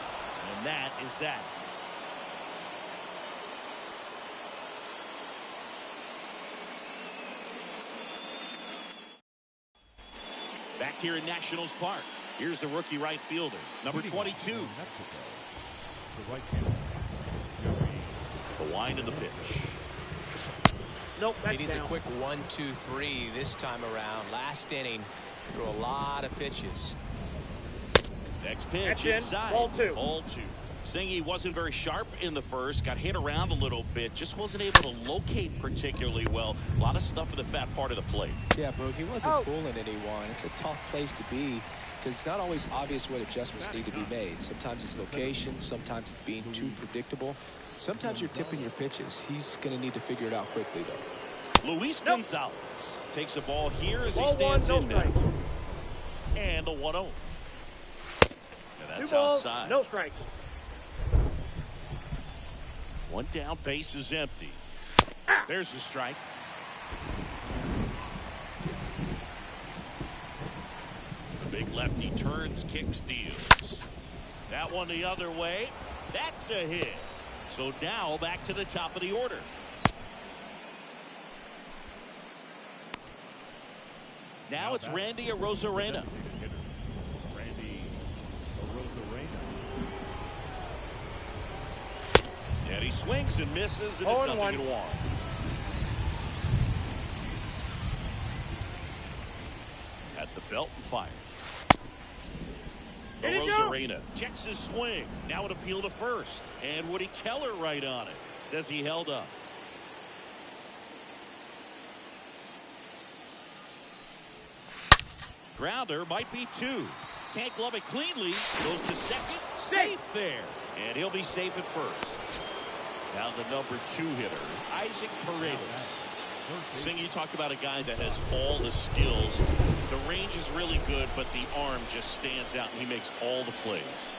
and that is that. Back here in Nationals Park, here's the rookie right fielder, number 22. The right-hander. The wind of the pitch. Nope, He that's needs down. a quick 1-2-3 this time around. Last inning, threw a lot of pitches. Next pitch That's in. inside. Ball two. Ball two. Singy wasn't very sharp in the first, got hit around a little bit, just wasn't able to locate particularly well. A lot of stuff in the fat part of the plate. Yeah, Boog, he wasn't fooling anyone. It's a tough place to be because it's not always obvious what adjustments need to be made. Sometimes it's location, sometimes it's being too predictable. Sometimes you're tipping your pitches. He's going to need to figure it out quickly, though. Luis Gonzalez takes the ball here as he Ball one, stands no in now. strike. And the 1-0. And that's 2 balls, outside. no strike. One down, base is empty. There's the strike. The big lefty turns, kicks, deals. That one the other way. That's a hit. So now back to the top of the order. Now it's Randy Arozarena. Randy Arozarena. And he swings and misses, and it's 0-1. 0-1. At the belt and fires. Here you go. Arozarena checks his swing. Now an appeal to first. And Woody Keller right on it. Says he held up. Grounder might be 2. Can't glove it cleanly. Goes to second. Safe there. And he'll be safe at first. Now the number 2 hitter, Isaac Paredes. Sing, you talked about a guy that has all the skills. The range is really good, but the arm just stands out, and he makes all the plays.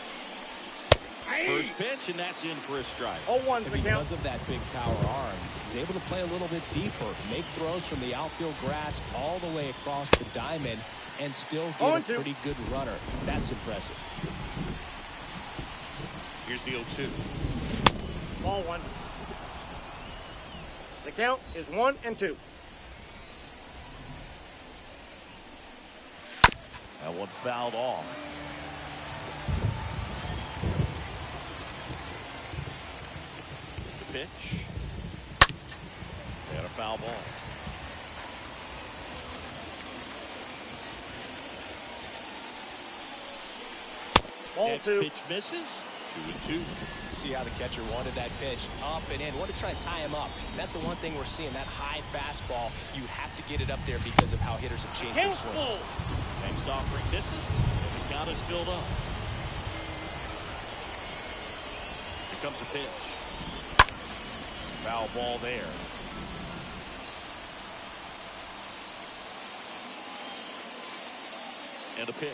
First pitch, and that's in for a strike. 0-1's the count. Because of that big power arm, he's able to play a little bit deeper, make throws from the outfield grass all the way across the diamond, and still get a pretty good runner. That's impressive. Here's the 0-2. Ball 1. The count is 1-2. That one fouled off. The pitch. And a foul ball. Ball Next 2. pitch misses. 2-2. See how the catcher wanted that pitch up and in. Want to try and tie him up. That's the one thing we're seeing, that high fastball. You have to get it up there because of how hitters have changed their swings. Next offering misses. And the count is filled up. Here comes a pitch. Foul ball there. And a pitch.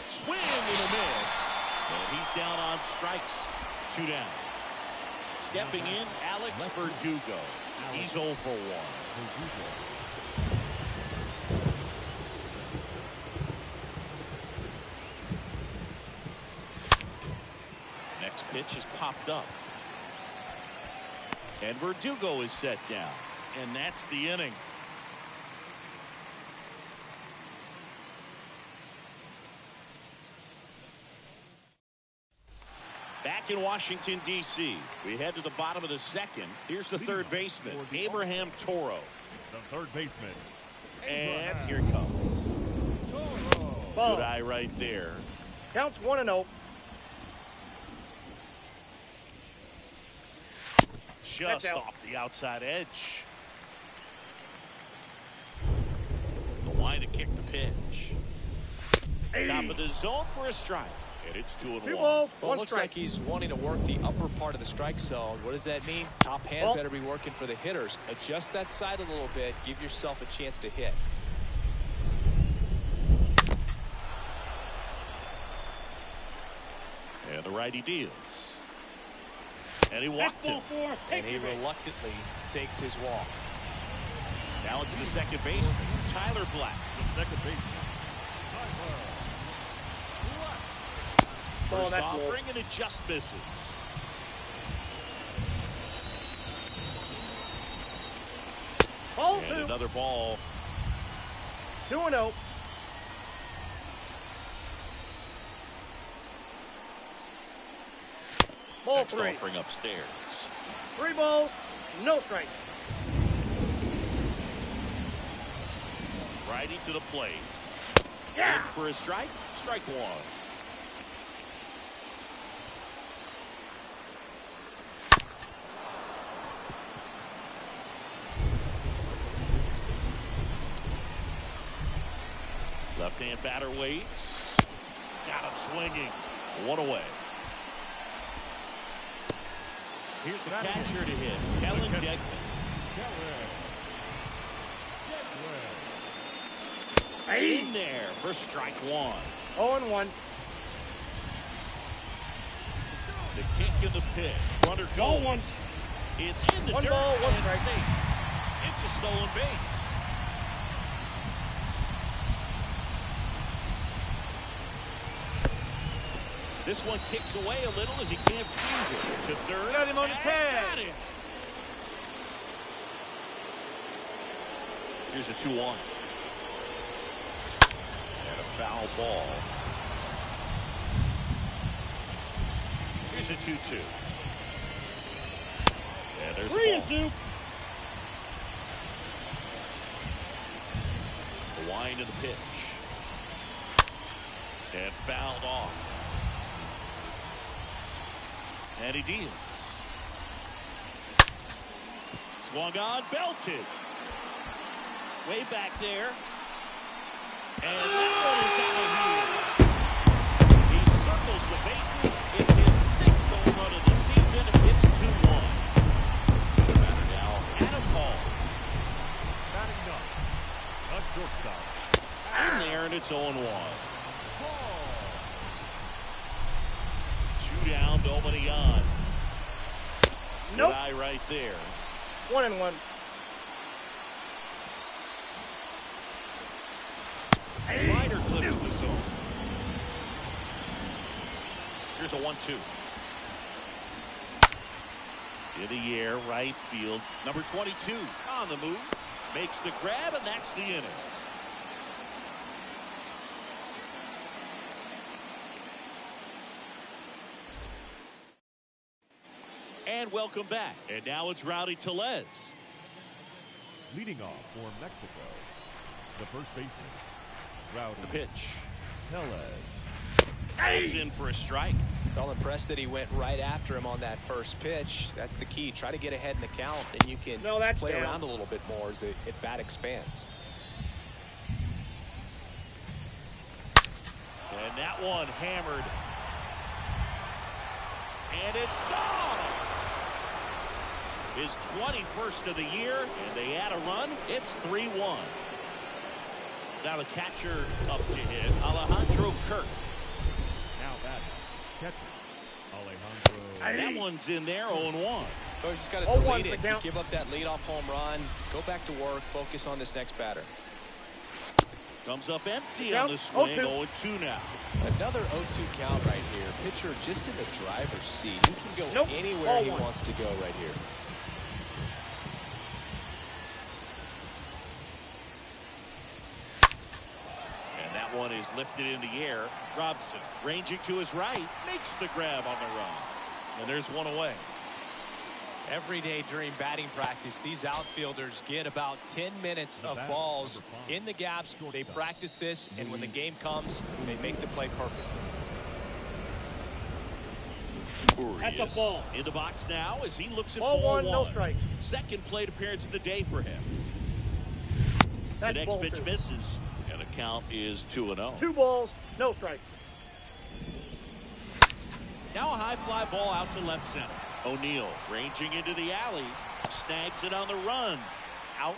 Swing and a miss. And he's down on strikes. 2 down. Stepping in, Alex Verdugo. He's 0 for 1. Next pitch is popped up. And Verdugo is set down. And that's the inning. Back in Washington, D.C., we head to the bottom of the second. Here's the third baseman, Abraham Toro. The third baseman. And here it comes. Ball. Good eye right there. Counts 1-0. Just out. off the outside edge. The line to kick the pitch. Top of the zone for a strike. And it's 2-1. 2 balls, Well, 1 it looks strike. like he's wanting to work the upper part of the strike zone. What does that mean? Top hand Ball. better be working for the hitters. Adjust that side a little bit. Give yourself a chance to hit. And the righty deals. And he walked him. And he reluctantly takes his walk. Now it's the second baseman, Tyler Black. The second baseman. Ball, First that's low. offering, and it just misses. Ball And 2. another ball. 2-0. Ball Next 3. offering upstairs. 3 balls, no strikes. Righty to the plate. Yeah. In for a strike. Strike one. Left-hand batter waits. Got him swinging. One away. Here's the catcher to hit. Kellen Deckman. In there for strike one. 0-1. The kick and the pitch. Runner Ball goes. 1. It's in the 1 dirt ball, 1 and strike. safe. It's a stolen base. This one kicks away a little as he can't squeeze it. To third. Got him on the and tag. got him. Here's a 2-1. And a foul ball. Here's a 2-2. And there's a ball. 3-2. The wind of the pitch. And fouled off. And he deals. Swung on, belted. Way back there. And that one is out of here. He circles the bases. It's his 6th home run of the season. It's 2-1. Batter now, Adam Hall. Batting up. A shortstop. In there, and it's 0-1. Two down, nobody on. Nope. Good eye right there. 1-1. Slider clips the zone. Here's a 1-2. In the air, right field. Number 22 on the move. Makes the grab, and that's the inning. And welcome back. And now it's Rowdy Tellez. Leading off for Mexico, the first baseman, Rowdy The pitch. Tellez. That's in for a strike. Felt impressed that he went right after him on that first pitch. That's the key. Try to get ahead in the count, and you can No, that's play down. around a little bit more as the at-bat expands. And that one hammered. And it's gone. His 21st of the year, and they add a run. It's 3-1. Now the catcher up to hit, Alejandro Kirk. Now batting, catcher, Alejandro. That one's in there, 0-1. So you just got to 0-1 delete the it. count. Give up that leadoff home run. Go back to work. Focus on this next batter. Comes up empty Count, on the swing, 0-2. 0-2 now. Another 0-2 count right here. Pitcher just in the driver's seat. He can go Nope. anywhere he 0-1. wants to go right here. And that one is lifted in the air. Robson ranging to his right, makes the grab on the run. And there's one away. Every day during batting practice, these outfielders get about 10 minutes of balls in the gaps. They practice this, and when the game comes, they make the play perfect. That's a ball. In the box now as he looks at Ball ball 1, no strike. Second plate appearance of the day for him. The That's next ball pitch 2. misses, and the count is 2-0. 2 balls, no strike. Now a high fly ball out to left center. O'Neal ranging into the alley, snags it on the run. Out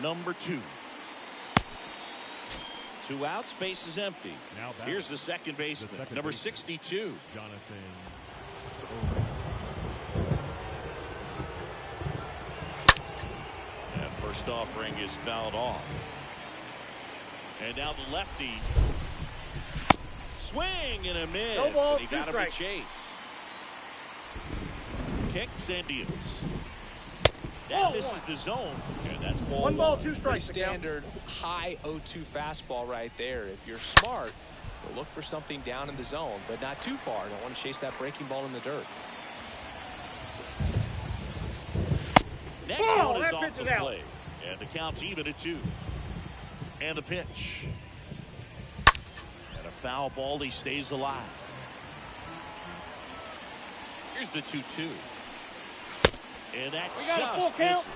number 2. 2 outs, base is empty. Now batting, Here's the second baseman, second number baseman. 62. Jonathan. next offering is fouled off. And now the lefty. Swing and a miss. No ball, and he got him to chase. Kicks and deals. That misses the zone. And that's ball one. Ball, two strikes. Standard high 0-2 fastball right there. If you're smart, you'll look for something down in the zone, but not too far. Don't want to chase that breaking ball in the dirt. Next one is off the plate. And the count's even at 2. And the pitch. And a foul ball. He stays alive. Here's the 2-2. And that just misses.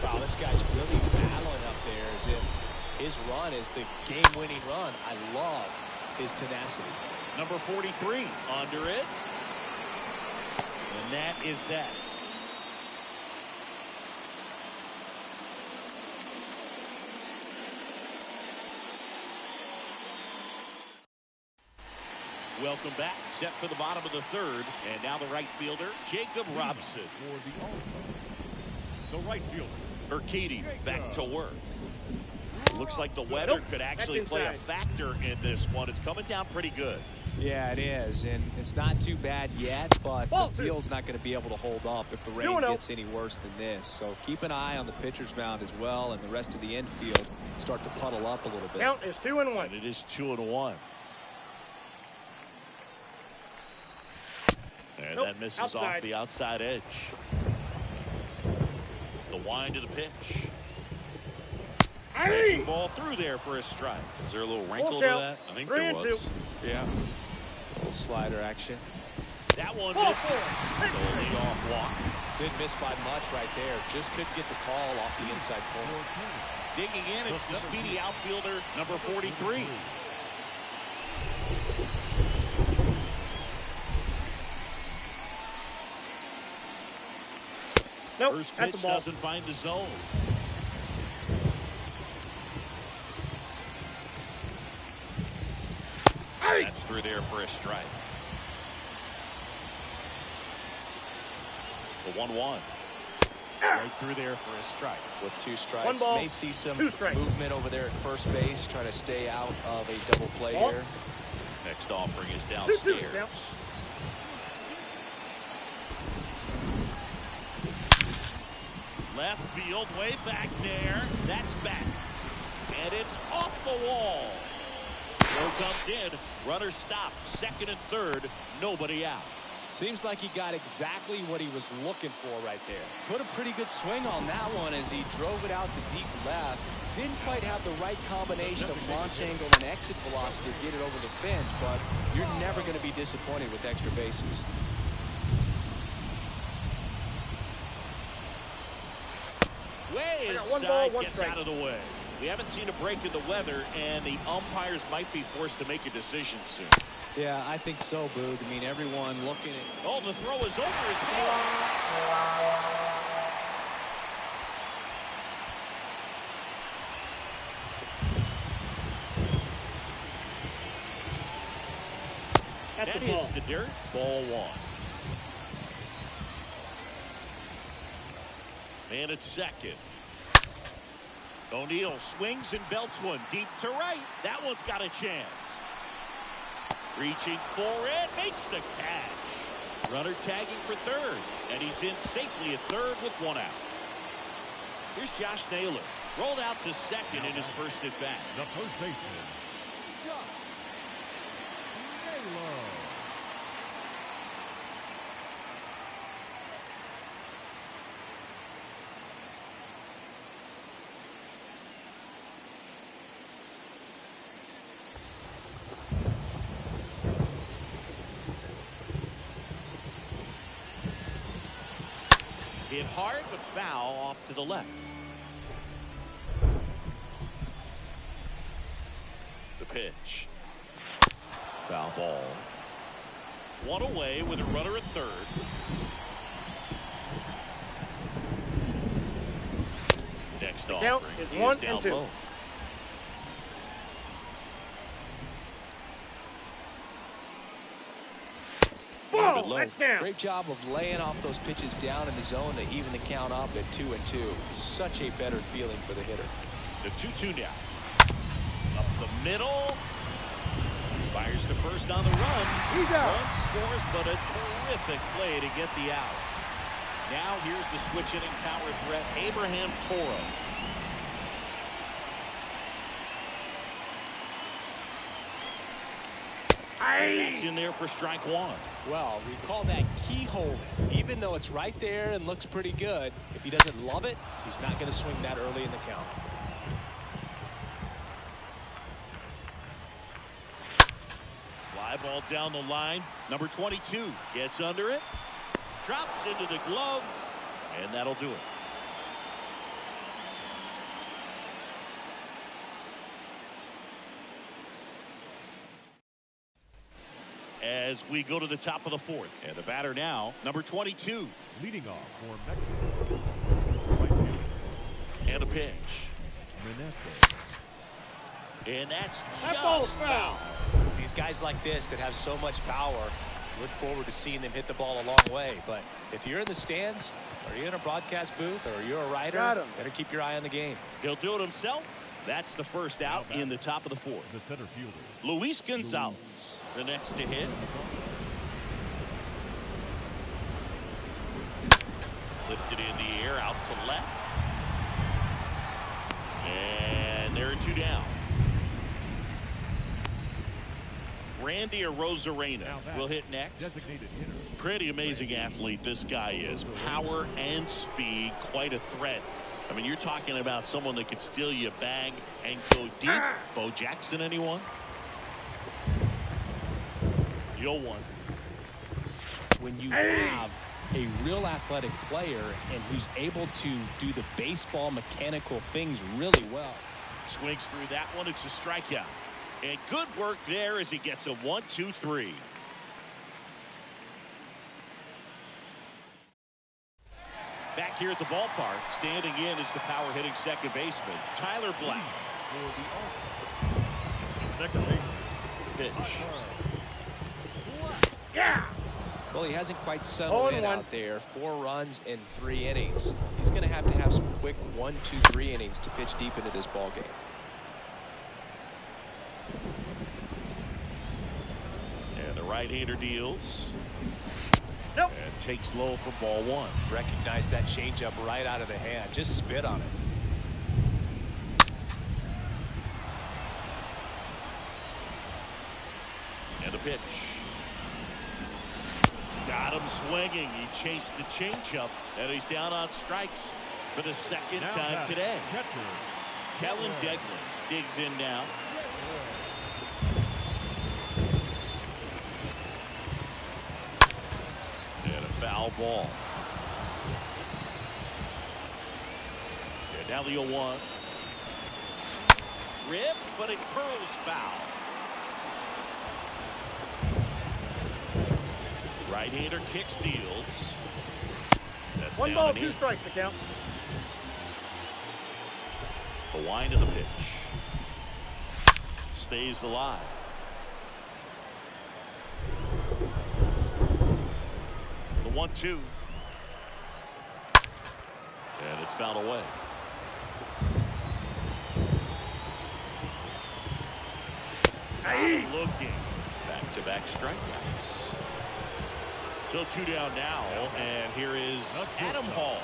Wow, this guy's really battling up there as if his run is the game-winning run. I love his tenacity. Number 43 under it. And that is that. Welcome back. Set for the bottom of the third. And now the right fielder, Jacob Robson. For the All-Star, the right fielder, Urquidy back to work. Looks like the weather could actually play a factor in this one. It's coming down pretty good. Yeah, it is. And it's not too bad yet, but the field's not going to be able to hold up if the rain gets any worse than this. So keep an eye on the pitcher's mound as well, and the rest of the infield start to puddle up a little bit. Count is 2-1. And it is 2-1. And that misses off the outside edge. The wind of the pitch. Breaking ball through there for a strike. Is there a little wrinkle to that? I think there was. Yeah. A little slider action. That one misses. So a leadoff walk. Didn't miss by much right there. Just couldn't get the call off the inside corner. Digging in, it's the speedy outfielder, number 43. Nope, First that's pitch a ball. doesn't find the zone. That's through there for a strike. The 1-1. Right through there for a strike. With 2 strikes. One ball, May see some 2 strikes. movement over there at first base, trying to stay out of a double play here. Next offering is downstairs. 2-2. Left field, way back there. That's back. And it's off the wall. Throw comes in. Runner stopped. Second and third. Nobody out. Seems like he got exactly what he was looking for right there. Put a pretty good swing on that one as he drove it out to deep left. Didn't quite have the right combination of launch angle and exit velocity to get it over the fence, but you're never going to be disappointed with extra bases. Way inside, gets out of the way. We haven't seen a break in the weather, and the umpires might be forced to make a decision soon. Yeah, I think so, Boog. I mean, everyone looking at... Oh, the throw is over his head. That's that a ball. hits the dirt. Ball 1. Man at second. O'Neill swings and belts one deep to right. That one's got a chance. Reaching for it, makes the catch. Runner tagging for third, and he's in safely at third with 1 out. Here's Josh Naylor. Rolled out to second in his first at bat. the first baseman, Josh Naylor. Hit hard, but foul off to the left. The pitch. Foul ball. 1 away with a runner at third. Next Count offering is is 1 down and 2. low. grounded low. That's down. Great job of laying off those pitches down in the zone to even the count up at 2-2. Such a better feeling for the hitter. The 2-2 now. Up the middle. Fires to first on the run. He's out. Run scores, but a terrific play to get the out. Now here's the switch hitting power threat, Abraham Toro. That's in there for strike one. Well, we call that keyhole. Even though it's right there and looks pretty good, if he doesn't love it, he's not going to swing that early in the count. Fly ball down the line. Number 22 gets under it. Drops into the glove. And that'll do it. As we go to the top of the fourth. And the batter now, number 22. Leading off for Mexico. Right fielder, And a pitch. Meneses. And that's That ball's just foul. foul. These guys like this that have so much power, look forward to seeing them hit the ball a long way. But if you're in the stands, or you're in a broadcast booth, or you're a writer, Got him. better keep your eye on the game. He'll do it himself. That's the first out in the top of the fourth. The center fielder. Luis Gonzalez, the next to hit. Lifted in the air, out to left. And there are two down. Randy Arozarena will hit next. Designated hitter. Pretty amazing athlete this guy is. Power and speed, quite a threat. I mean, you're talking about someone that could steal you a bag and go deep. Bo Jackson, anyone? You'll one. When you have a real athletic player and who's able to do the baseball mechanical things really well. Swings through that one. It's a strikeout. And good work there as he gets a 1-2-3. Back here at the ballpark, standing in is the power hitting second baseman, Tyler Black. For the second baseman. Pitch. Yeah. Well, he hasn't quite settled in 0-1. out there. 4 runs in 3 innings. He's going to have some quick 1, 2, 3 innings to pitch deep into this ball game. And the right-hander deals. Nope. And takes low for ball one. Recognize that changeup right out of the hand. Just spit on it. And a pitch. Got him swinging. He chased the changeup, and he's down on strikes for the second Now time batting, today. catcher, Kellen Degler digs in now. And a foul ball. And now the 0-1. Rip, but it curls foul. Right-hander kicks, deals. That's 1 down ball, and 2 in. strikes to count. The wind of the pitch. Stays alive. The 1-2. And it's fouled away. Looking. Back-to-back strikeouts. So 2 down now, and here is Adam Hall.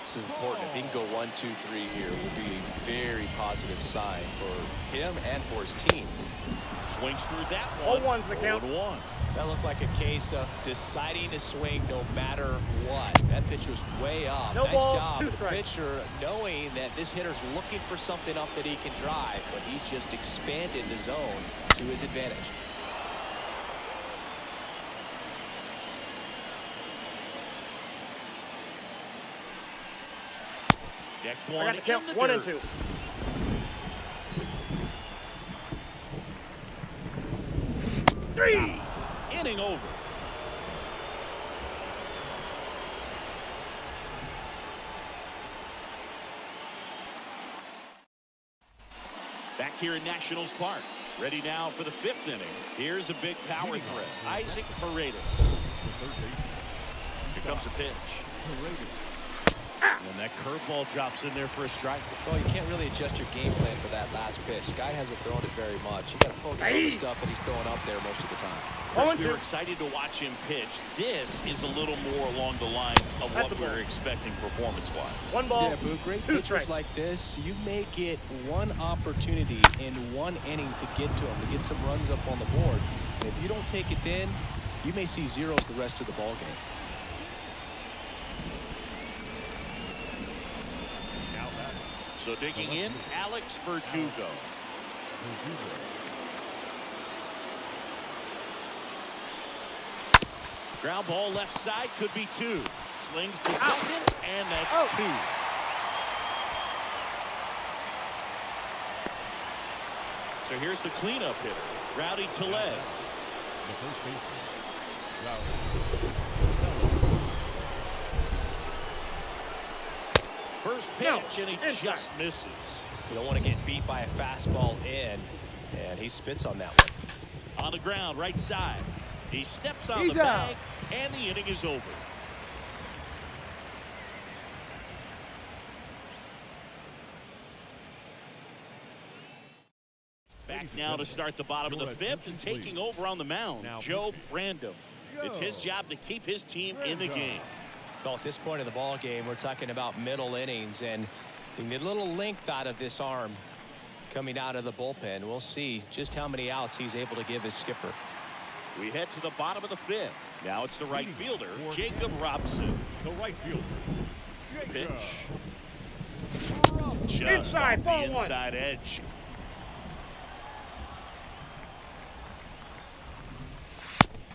This is important. If he can go 1, 2, 3 here, will be a very positive sign for him and for his team. Swings through that one. 0-1's the count. 0-1. That looked like a case of deciding to swing no matter what. That pitch was way up. No Nice ball, job. 2 The strikes. pitcher knowing that this hitter's looking for something up that he can drive, but he just expanded the zone to his advantage. Next I one got to count in the 1 dirt. and 2. Three. Inning over. Back here in Nationals Park, Ready now for the 5th inning. Here's a big power threat. Isaac Paredes. Here comes a pitch. And that curveball drops in there for a strike. Well, you can't really adjust your game plan for that last pitch. Guy hasn't thrown it very much. You got to focus on the stuff that he's throwing up there most of the time. Chris, we were excited to watch him pitch. This is a little more along the lines of what we're expecting performance-wise. One ball. Yeah, Boo, great pitchers like this, you may get one opportunity in one inning to get to him, to get some runs up on the board. And if you don't take it then, you may see zeros the rest of the ball game. So digging in, Alex Verdugo. Ground ball left side, could be 2. Slings to second, and that's 2. So here's the cleanup hitter, Rowdy Tellez. First pitch, and he just misses. You don't want to get beat by a fastball in, and he spits on that one. On the ground, right side. He steps on the bag, and the inning is over. Back now to start the bottom of the 5th, and taking over on the mound, Joe Brandom. It's his job to keep his team in the game. Well, at this point in the ball game, we're talking about middle innings, and you need a little length out of this arm coming out of the bullpen. We'll see just how many outs he's able to give his skipper. We head to the bottom of the 5th. Now it's the right fielder, Jacob Robson. The right fielder. Pitch. Just Inside, off the inside edge.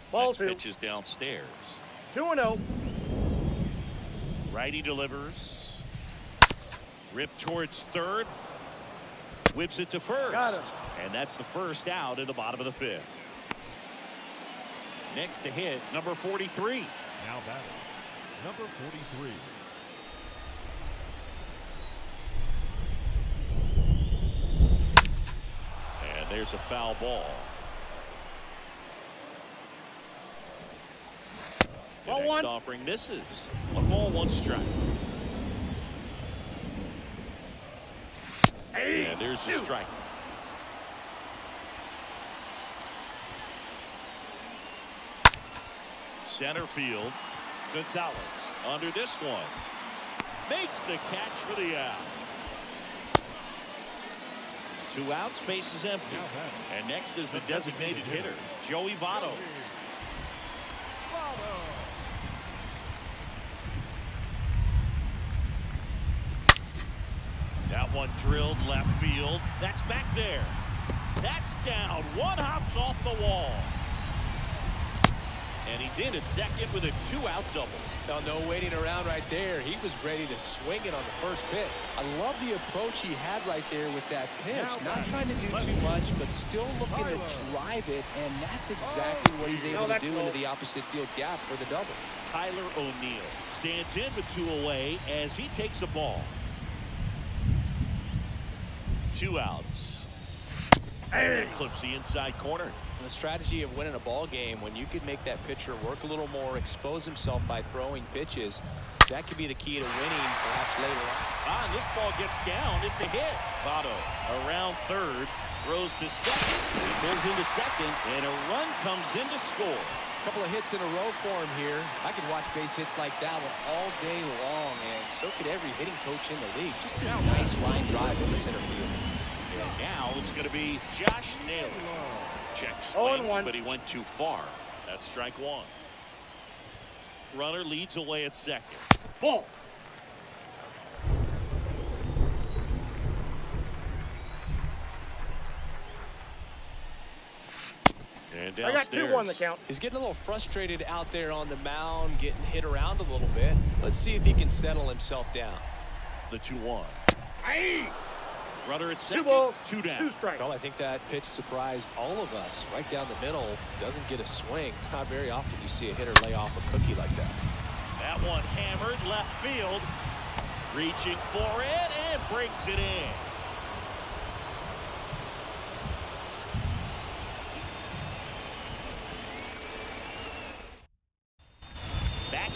Ball Next 2. pitch is downstairs. 2-0. Righty delivers. Rip towards third. Whips it to first. Got it. And that's the first out in the bottom of the 5th. Next to hit, number 43. Now batting, number 43. And there's a foul ball. The Ball next 1. offering misses. 1 ball, 1 strike. And there's the strike. Center field. Gonzalez under this one. Makes the catch for the out. 2 outs, base is empty. And next is the designated hitter, Joey Votto. That one drilled left field. That's back there. That's down. 1 hops off the wall. And he's in at second with a 2-out double. Now, no waiting around right there. He was ready to swing it on the first pitch. I love the approach he had right there with that pitch. Not trying to do too much, but still looking to drive it, and that's exactly what he's able to do into the opposite field gap for the double. Tyler O'Neill stands in with 2 away as he takes a ball. 2 outs. And clips the inside corner. The strategy of winning a ball game, when you could make that pitcher work a little more, expose himself by throwing pitches, that could be the key to winning perhaps later on. And this ball gets down. It's a hit. Votto around third, throws to second. He pulls into second, and a run comes in to score. A couple of hits in a row for him here. I could watch base hits like that one all day long, and so could every hitting coach in the league. Just a nice line drive into center field. And now it's going to be Josh Naylor. Check swing, but he went too far. That's strike 1. Runner leads away at second. Ball. And I got downstairs. 2 on the count. He's getting a little frustrated out there on the mound, getting hit around a little bit. Let's see if he can settle himself down. The 2-1. Aye. Runner at 2 second, balls, 2 down. 2 strikes. Well, I think that pitch surprised all of us. Right down the middle, doesn't get a swing. Not very often you see a hitter lay off a cookie like that. That one hammered left field. Reaching for it and brings it in.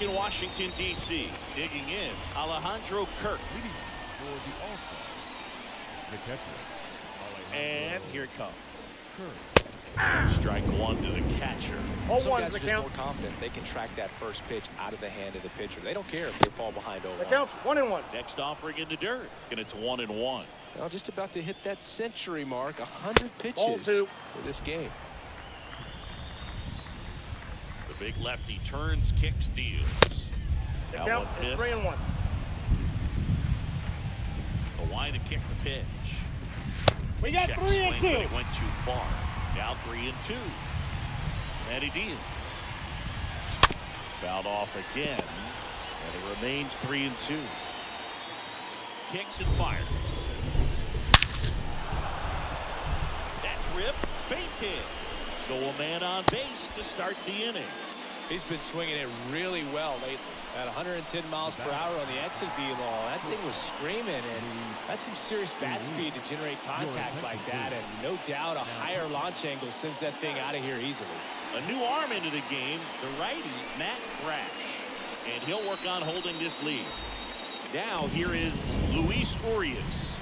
back in Washington, D.C. Digging in, Alejandro Kirk. Leading for the All-Star, the catcher. And here it comes. Kirk. Strike one to the catcher. Some guys are just more confident they can track that first pitch out of the hand of the pitcher. They don't care if they fall behind 0-1. The count's 1-1. Next offering in the dirt, and it's 1-1. Well, just about to hit that century mark, 100 pitches Ball two. for this game. The big lefty turns, kicks, deals. The That count one is missed. 3-1. The line to kick the pitch. We got Check 3 swing, and but 2. he went too far. Now 3-2. And he deals. Fouled off again. And it remains 3-2. Kicks and fires. That's ripped. Base hit. So a man on base to start the inning. He's been swinging it really well lately. At 110 miles per hour on the exit velo, that thing was screaming, and that's some serious bat speed to generate contact like that, and no doubt a higher launch angle sends that thing out of here easily. A new arm into the game, the righty, Matt Brash. And he'll work on holding this lead. Now here is Luis Urias.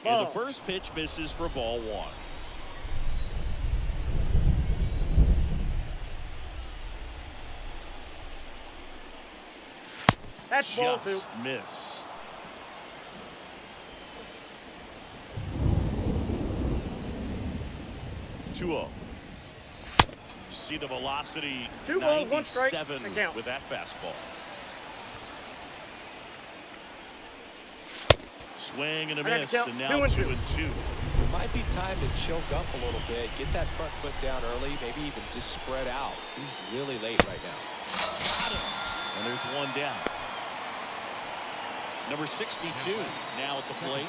And the first pitch misses for ball one. That's ball 2. Just missed. Two-0. See the velocity. 2 balls, 1 strike. 97 The count. with that fastball. Swing and a miss, count. and now 2-2. 2-2. It might be time to choke up a little bit, get that front foot down early, maybe even just spread out. He's really late right now. Got him. And there's one down. Number 62 now at the plate.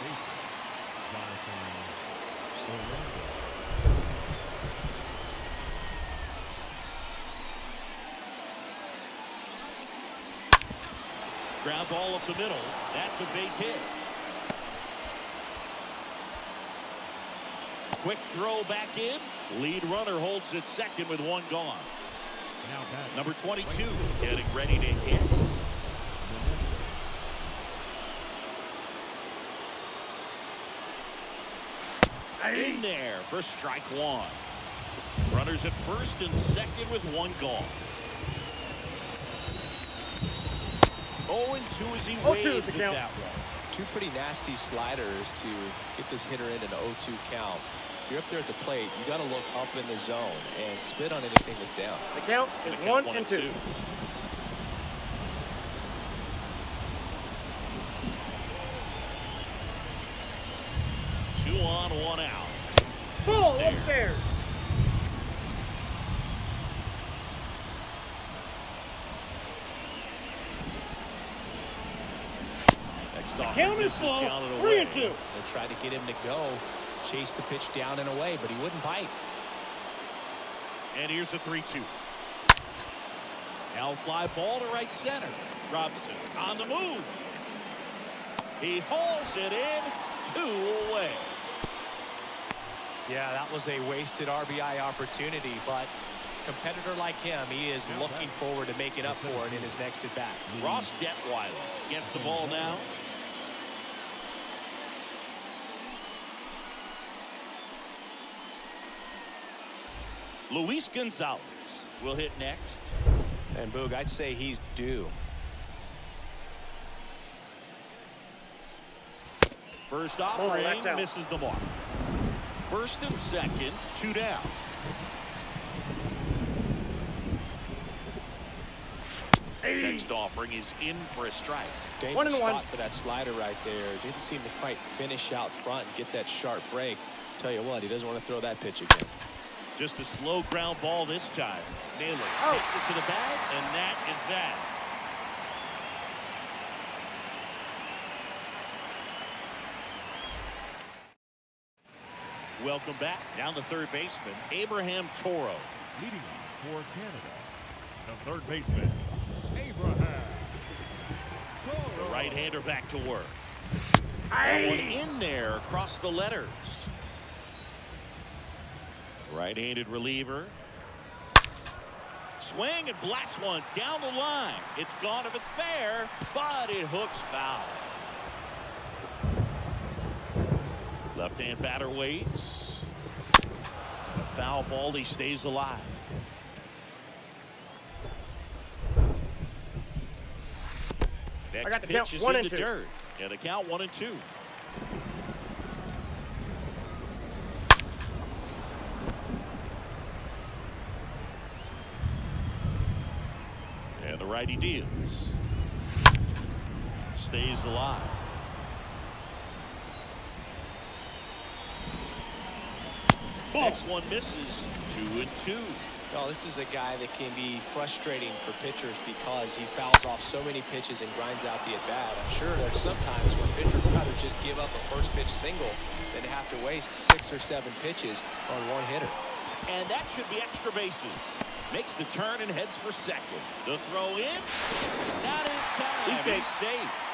Ground ball up the middle. That's a base hit. Quick throw back in. Lead runner holds it second with one gone. Number 22 getting ready to hit. In there for strike one. Runners at first and second with one gone. 0-2 as he waves it that way. Two pretty nasty sliders to get this hitter in an 0-2 count. If you're up there at the plate, you got to look up in the zone and spit on anything that's down. The count is 1-2. Two on, one out. Ball upstairs. Next off, Count is misses full. down and away. 3-2. They tried to get him to go, chase the pitch down and away, but he wouldn't bite. And here's a 3-2. Now fly ball to right center. Robson on the move. He hauls it in, 2 away. Yeah, that was a wasted RBI opportunity, but competitor like him, he is looking forward to making up for it in his next at bat. Ross Detweiler gets the ball now. Luis Gonzalez will hit next. And Boog, I'd say he's due. First that's offering out. misses the mark. First and second, 2 down. Next offering is in for a strike. Dangerous 1-1. spot for that slider right there. Didn't seem to quite finish out front and get that sharp break. Tell you what, he doesn't want to throw that pitch again. Just a slow ground ball this time. Naylor takes it to the bag, and that is that. Welcome back. Down the third baseman, Abraham Toro. Leading for Canada, the third baseman, Abraham. The right-hander back to work. That one in there across the letters. Right-handed reliever. Swing and blast one down the line. It's gone if it's fair, but it hooks foul. Left-hand batter waits. A foul ball, he stays alive. Next I got the pitch count is 1 in and the 2. dirt. Yeah, the count 1-2. And the righty deals. Stays alive. Next one misses. 2-2. Well, this is a guy that can be frustrating for pitchers because he fouls off so many pitches and grinds out the at-bat. I'm sure there's sometimes when pitchers would rather just give up a first pitch single than to have to waste 6 or 7 pitches on one hitter. And that should be extra bases. Makes the turn and heads for second. The throw in. Not in time. He's safe.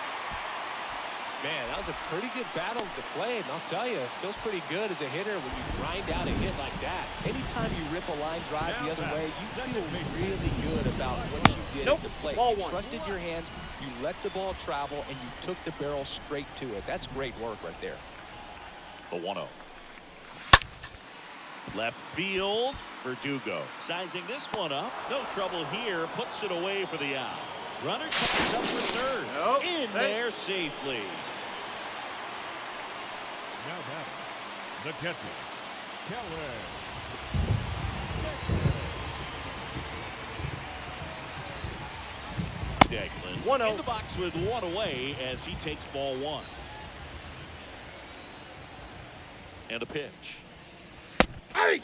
Man, that was a pretty good battle at the plate, and I'll tell you, it feels pretty good as a hitter when you grind out a hit like that. Anytime you rip a line drive the other way, you feel really good about what you did at the plate. You trusted your hands, you let the ball travel, and you took the barrel straight to it. That's great work right there. The 1-0. Left field, Verdugo. Sizing this one up. No trouble here. Puts it away for the out. Runner comes up for third. In there safely. Now batting, the catcher, Keller. Declan 1-0. in the box with one away as he takes ball 1. And a pitch. Hey!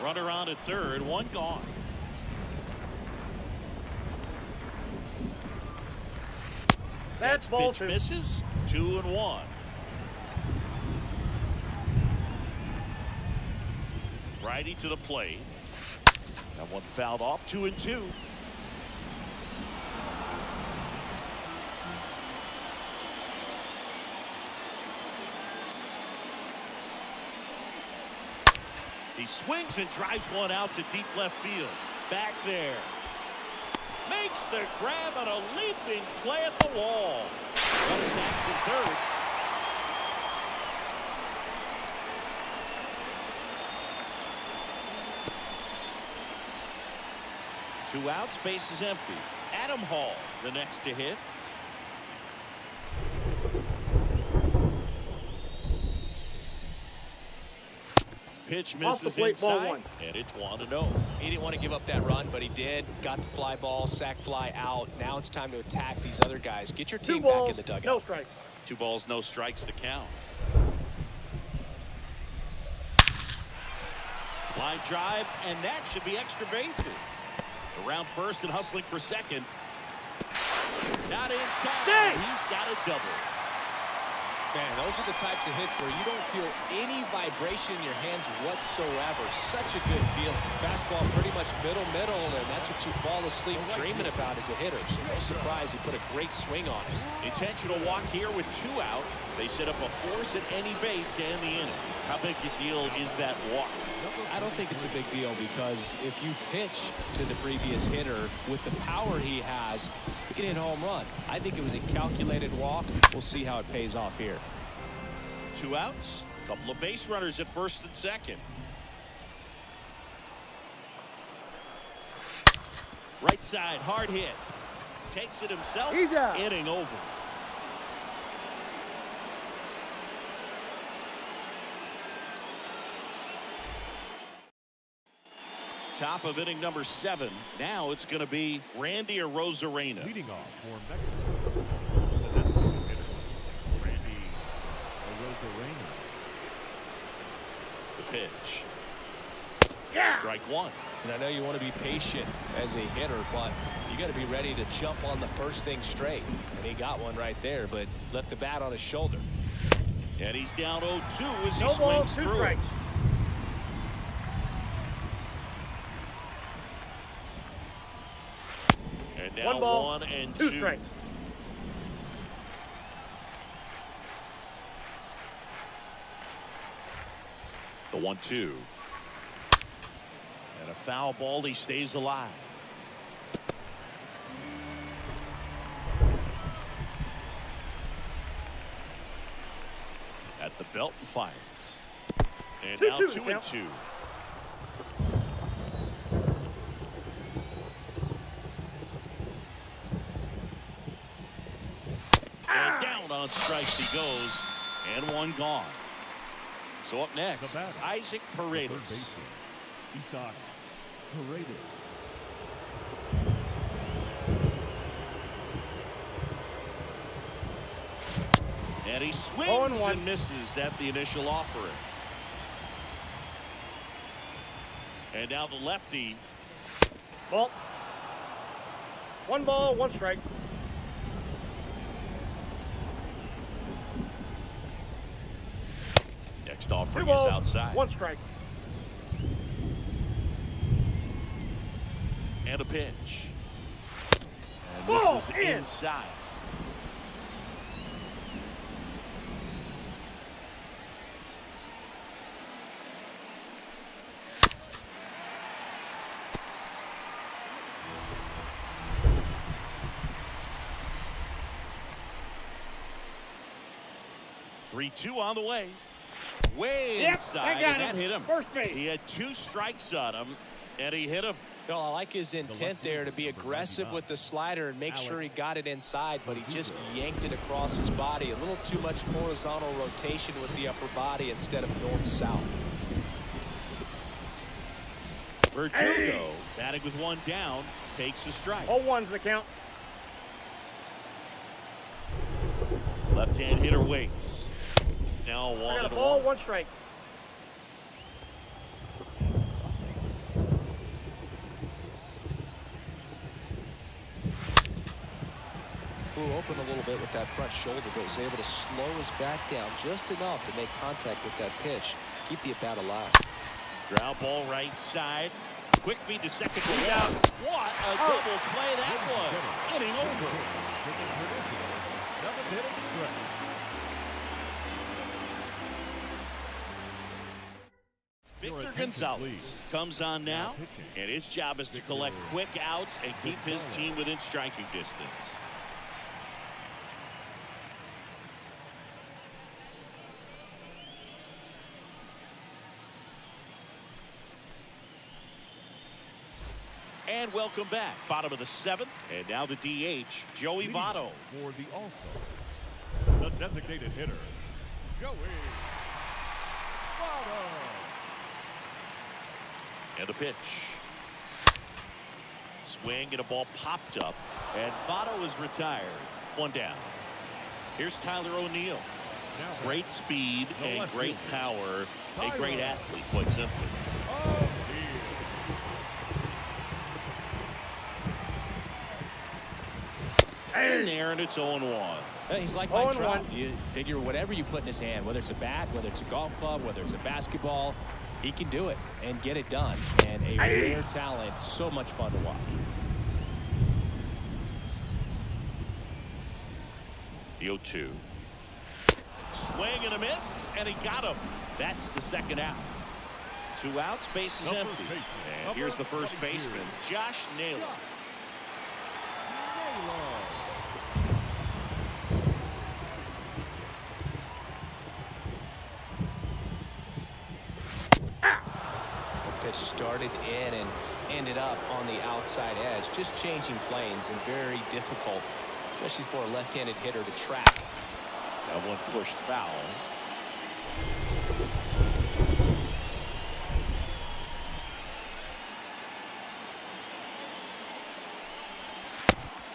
Runner on at third, 1 gone. That's Next ball pitch 2. misses. 2-1. Righty to the plate. That one fouled off. 2-2. He swings and drives one out to deep left field. Back there. Makes the grab on a leaping play at the wall. One attacks the third. Two outs, base is empty. Adam Hall, the next to hit. Pitch Off the misses plate, ball inside, 1. and it's 1-0. He didn't want to give up that run, but he did. Got the fly ball, sac fly out. Now it's time to attack these other guys. Get your 2 team balls, back in the dugout. no strike. 2 balls, no strikes to count. Line drive, and that should be extra bases. Around first and hustling for second. Not in time. Dang. He's got a double. Man, those are the types of hits where you don't feel any vibration in your hands whatsoever. Such a good feeling. Fastball pretty much middle, and that's what you fall asleep dreaming about as a hitter. So no surprise he put a great swing on it. Intentional walk here with 2 out. They set up a force at any base to end the inning. How big a deal is that walk? I don't think it's a big deal because if you pitch to the previous hitter with the power he has, you can hit a home run. I think it was a calculated walk. We'll see how it pays off here. 2 outs. Couple of base runners at first and second. Right side, hard hit. Takes it himself. He's out. Inning over. Top of inning number 7. Now it's going to be Randy Arozarena. Leading off for Mexico, the designated hitter, Randy Arozarena. The pitch. Yeah. Strike 1. And I know you want to be patient as a hitter, but you got to be ready to jump on the first thing straight. And he got one right there, but left the bat on his shoulder. And he's down 0-2 as he No ball, swings 2 through. strikes. And now 1 ball, 1 and 2 2. strikes. The 1-2. And a foul ball, he stays alive. At the belt and fires. And now 2-2. And down on strikes he goes. And one gone. So up next, Isaac Paredes. Isaac Paredes. And he swings and misses at the initial offering. And now the lefty. Ball. 1 ball, 1 strike. Next offering 2 balls, is outside. 1 strike. And a pitch. And Ball this is in. inside. Three-two on the way. Way inside, and that hit him. First base. He had 2 strikes on him, and he hit him. No, I like his intent there to be aggressive with the slider and make sure he got it inside, but he just yanked it across his body. A little too much horizontal rotation with the upper body instead of north-south. Verdugo, batting with 1 down, takes a strike. 0-1's the count. Left-hand hitter waits. Now I 1 got a and ball, 1. 1 strike. Flew open a little bit with that front shoulder, but was able to slow his back down just enough to make contact with that pitch. Keep the at-bat alive. Ground ball right side. Quick feed to second. What a double play that was. Inning over. Victor Gonzalez comes on now, and his job is to collect quick outs and keep his team within striking distance. And welcome back. Bottom of the 7th, and now the DH, Joey Votto. For the All-Star, the designated hitter, Joey Votto. And the pitch. Swing and a ball popped up, and Votto is retired. 1 down. Here's Tyler O'Neill. Great speed and great power. A great athlete, quite simply. In there, and it's 0-1. He's like Mike Trout. You figure whatever you put in his hand, whether it's a bat, whether it's a golf club, whether it's a basketball, he can do it and get it done. And a rare talent, so much fun to watch. The 0-2. Swing and a miss, and he got him. That's the second out. 2 outs, base is empty. And here's the first baseman, Josh Naylor. Pitch started in and ended up on the outside edge, just changing planes and very difficult, especially for a left-handed hitter to track. That one pushed foul.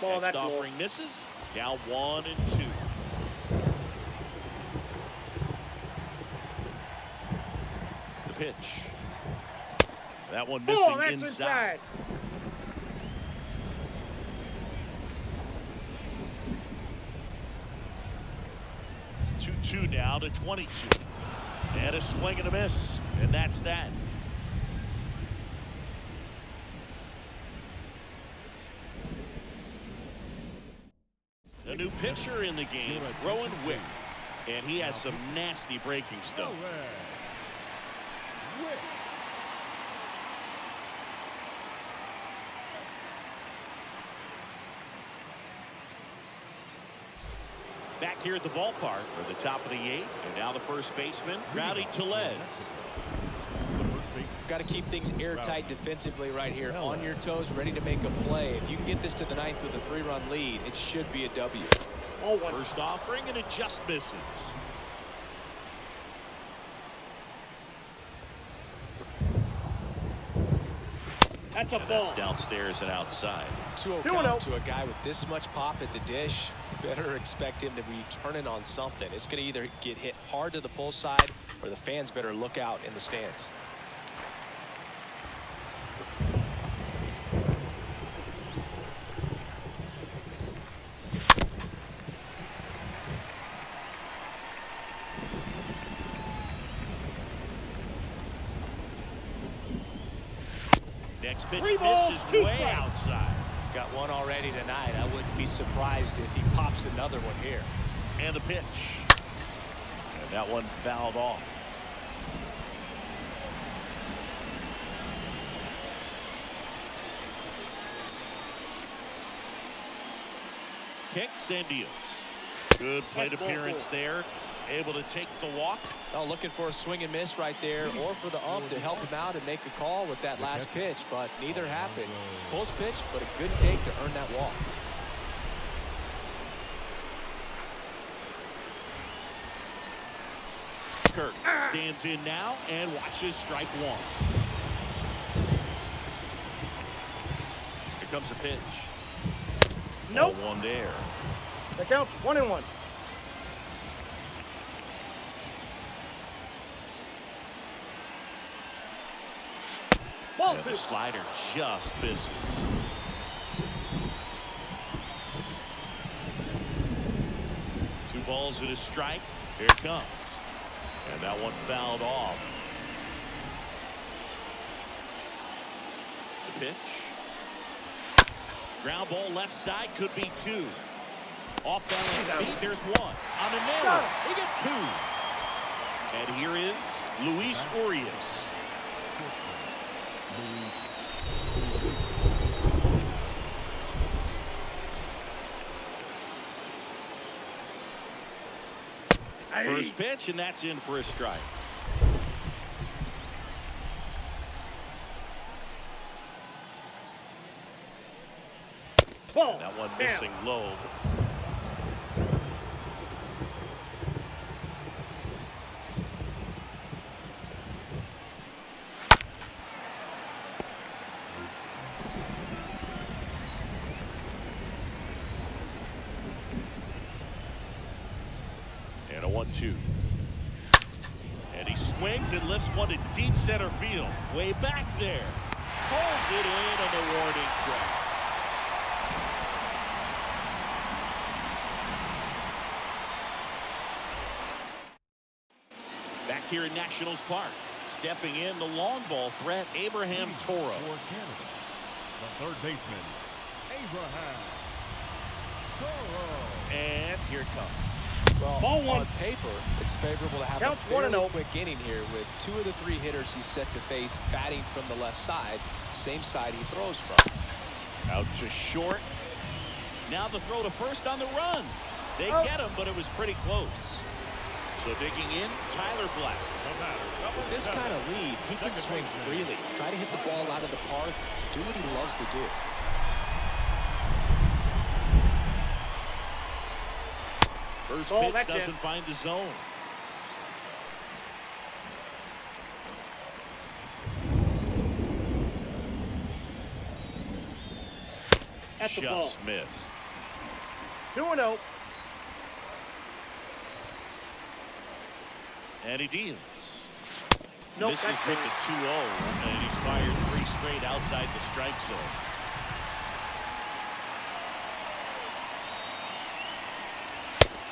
Ball, Next that's offering misses. Now 1-2. The pitch. That one missing that's inside. 2-2 now to 22. And a swing and a miss. And that's that. The new pitcher in the game, Rowan Wick. And he has some nasty breaking stuff. Back here at the ballpark for the top of the 8th, and now the first baseman, Rowdy Tellez. Got to keep things airtight defensively right here, on your toes, ready to make a play. If you can get this to the 9th with a 3-run lead, it should be a W. First offering, and it just misses. That's a And ball. that's downstairs and outside. 2-0 count to a guy with this much pop at the dish. Better expect him to be turning on something. It's going to either get hit hard to the pull side, or the fans better look out in the stands. Next pitch 3 balls, misses 2 way strikes. outside. He's got one already tonight. I wouldn't be surprised if he pops another one here. And the pitch. And that one fouled off. Kicks and deals. Good plate That's ball appearance 4. there. Able to take the walk. Oh, looking for a swing and miss right there, or for the ump to help him out and make a call with that last pitch, but neither happened. Close pitch, but a good take to earn that walk. Kirk stands in now and watches strike 1. Here comes the pitch. Nope. Ball 1 there. That counts 1-1. Ball And 2. the slider just misses. Two balls and a strike. Here it comes. And that one fouled off. The pitch. Ground ball left side, could be 2. Off balance feet, there's 1. On the nail, they get 2. And here is Luis Urias. First pitch, and that's in for a strike. Ball. That one Down. missing low. And a 1-2. And he swings and lifts one to deep center field. Way back there. Pulls it in on the warning track. Back here in Nationals Park. Stepping in the long ball threat, Abraham Toro. For Canada, the third baseman, Abraham Toro. And here it comes. Well, Ball 1. on paper, it's favorable to have Counts a fairly 1-0. quick inning here with 2 of the 3 hitters he's set to face batting from the left side, same side he throws from. Out to short. Now the throw to first on the run. They get him, but it was pretty close. So digging in, Tyler Black. With this kind of lead, he can swing freely, try to hit the ball out of the park, do what he loves to do. First Ball, pitch that's doesn't in. find the zone. At the ball. Just missed. 2-0. And he deals. Nope, Misses that's with good. the 2-0, and he's fired 3 straight outside the strike zone.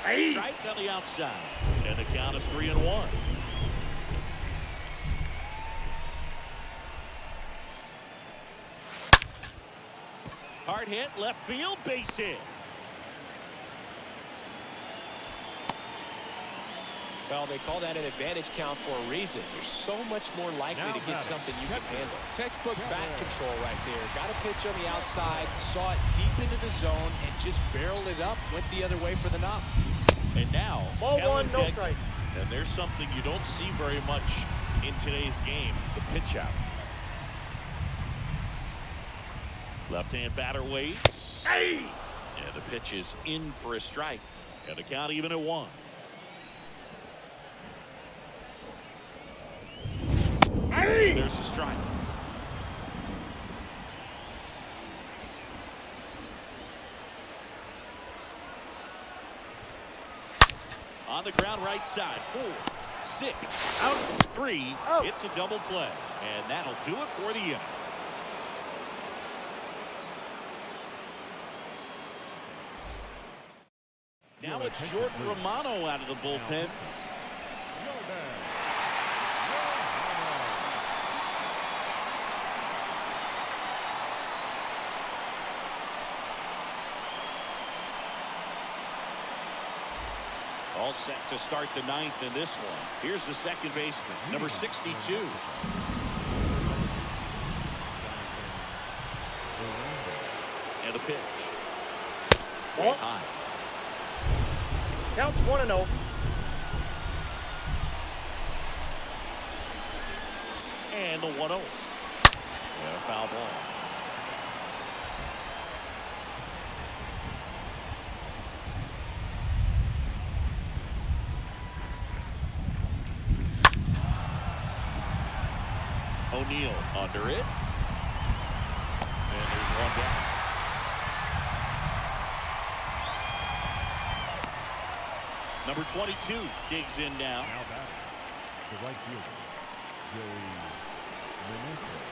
Hey. Strike on the outside, and the count is 3-1. Hard hit, left field, base hit. Well, they call that an advantage count for a reason. You're so much more likely to get something you can handle. Textbook bat control right there. Got a pitch on the outside, saw it deep into the zone, and just barreled it up, went the other way for the knock. And now, Ball one, no strike. And there's something you don't see very much in today's game, the pitch out. Left-hand batter waits. Hey! And the pitch is in for a strike. And the count even at 1. Hey! There's a strike. On the ground right side. 4, 6, out, 3. Out. It's a double play. And that'll do it for the inning. Now it's Jordan Romano out of the bullpen. All set to start the 9th in this one. Here's the second baseman, number 62. And a pitch. Ball. High. Counts 1-0. And the 1-0. And a foul ball. O'Neal under it. And there's one down. Number 22 digs in now. Now batting, the right fielder, Joey Menendez.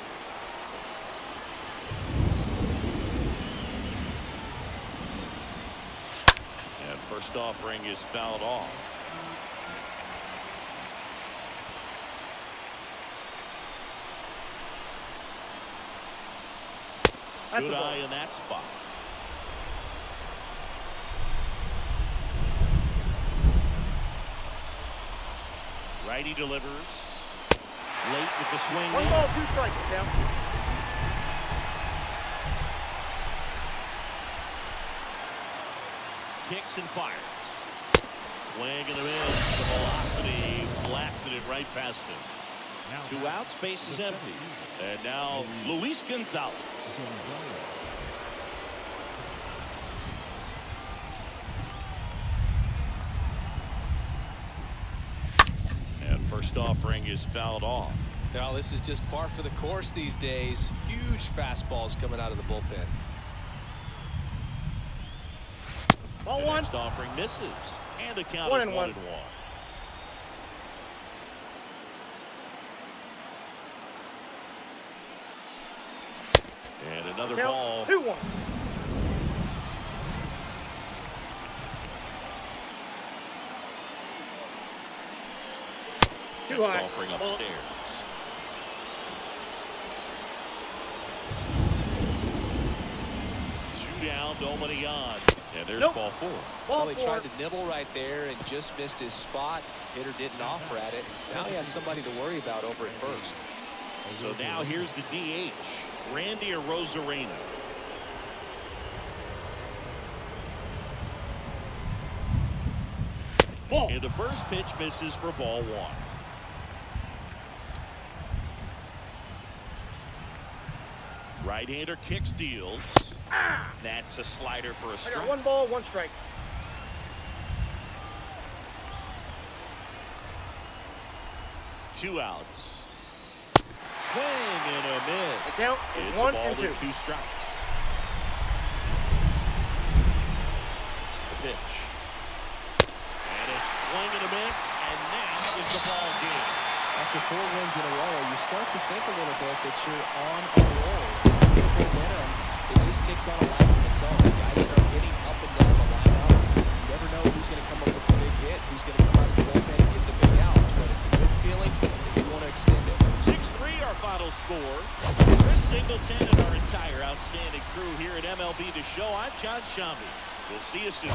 And first offering is fouled off. That's Good a ball. eye in that spot. Righty delivers. Late with the swing. 1 ball, 2 strikes now. Kicks and fires. Swing and a miss. The velocity blasted it right past him. 2 outs, base is empty. And now Luis Gonzalez. And first offering is fouled off. Now, this is just par for the course these days. Huge fastballs coming out of the bullpen. Ball The 1. next offering misses. And the count 1 is and 1 1. and 1. And another ball. Count 2-1. Too Next high. offering Ball. upstairs. Two down, nobody on. And there's Nope. ball 4. Ball Well, he 4. tried to nibble right there and just missed his spot. Hitter didn't offer at it. Now he has somebody to worry about over at first. So now here's the DH, Randy Arozarena. Ball. And the first pitch misses for ball 1. Right-hander kicks, deals. That's a slider for a I strike. got 1 ball, 1 strike. Two outs. Swing and a miss. The count is It's 1 a ball and 2. with 2 strikes. The pitch. And a swing and a miss, and that is the ball game. After 4 wins in a row, you start to think a little bit that you're on a roll. It's the momentum. It just takes on a life of its own. Guys start hitting up and down the lineup. You never know who's going to come up with the big hit, who's going to come out of the bullpen and get the big outs. But it's a good feeling, and you want to extend it. 6-3 our final score. Chris Singleton and our entire outstanding crew here at MLB The Show. I'm John Shambi. We'll see you soon.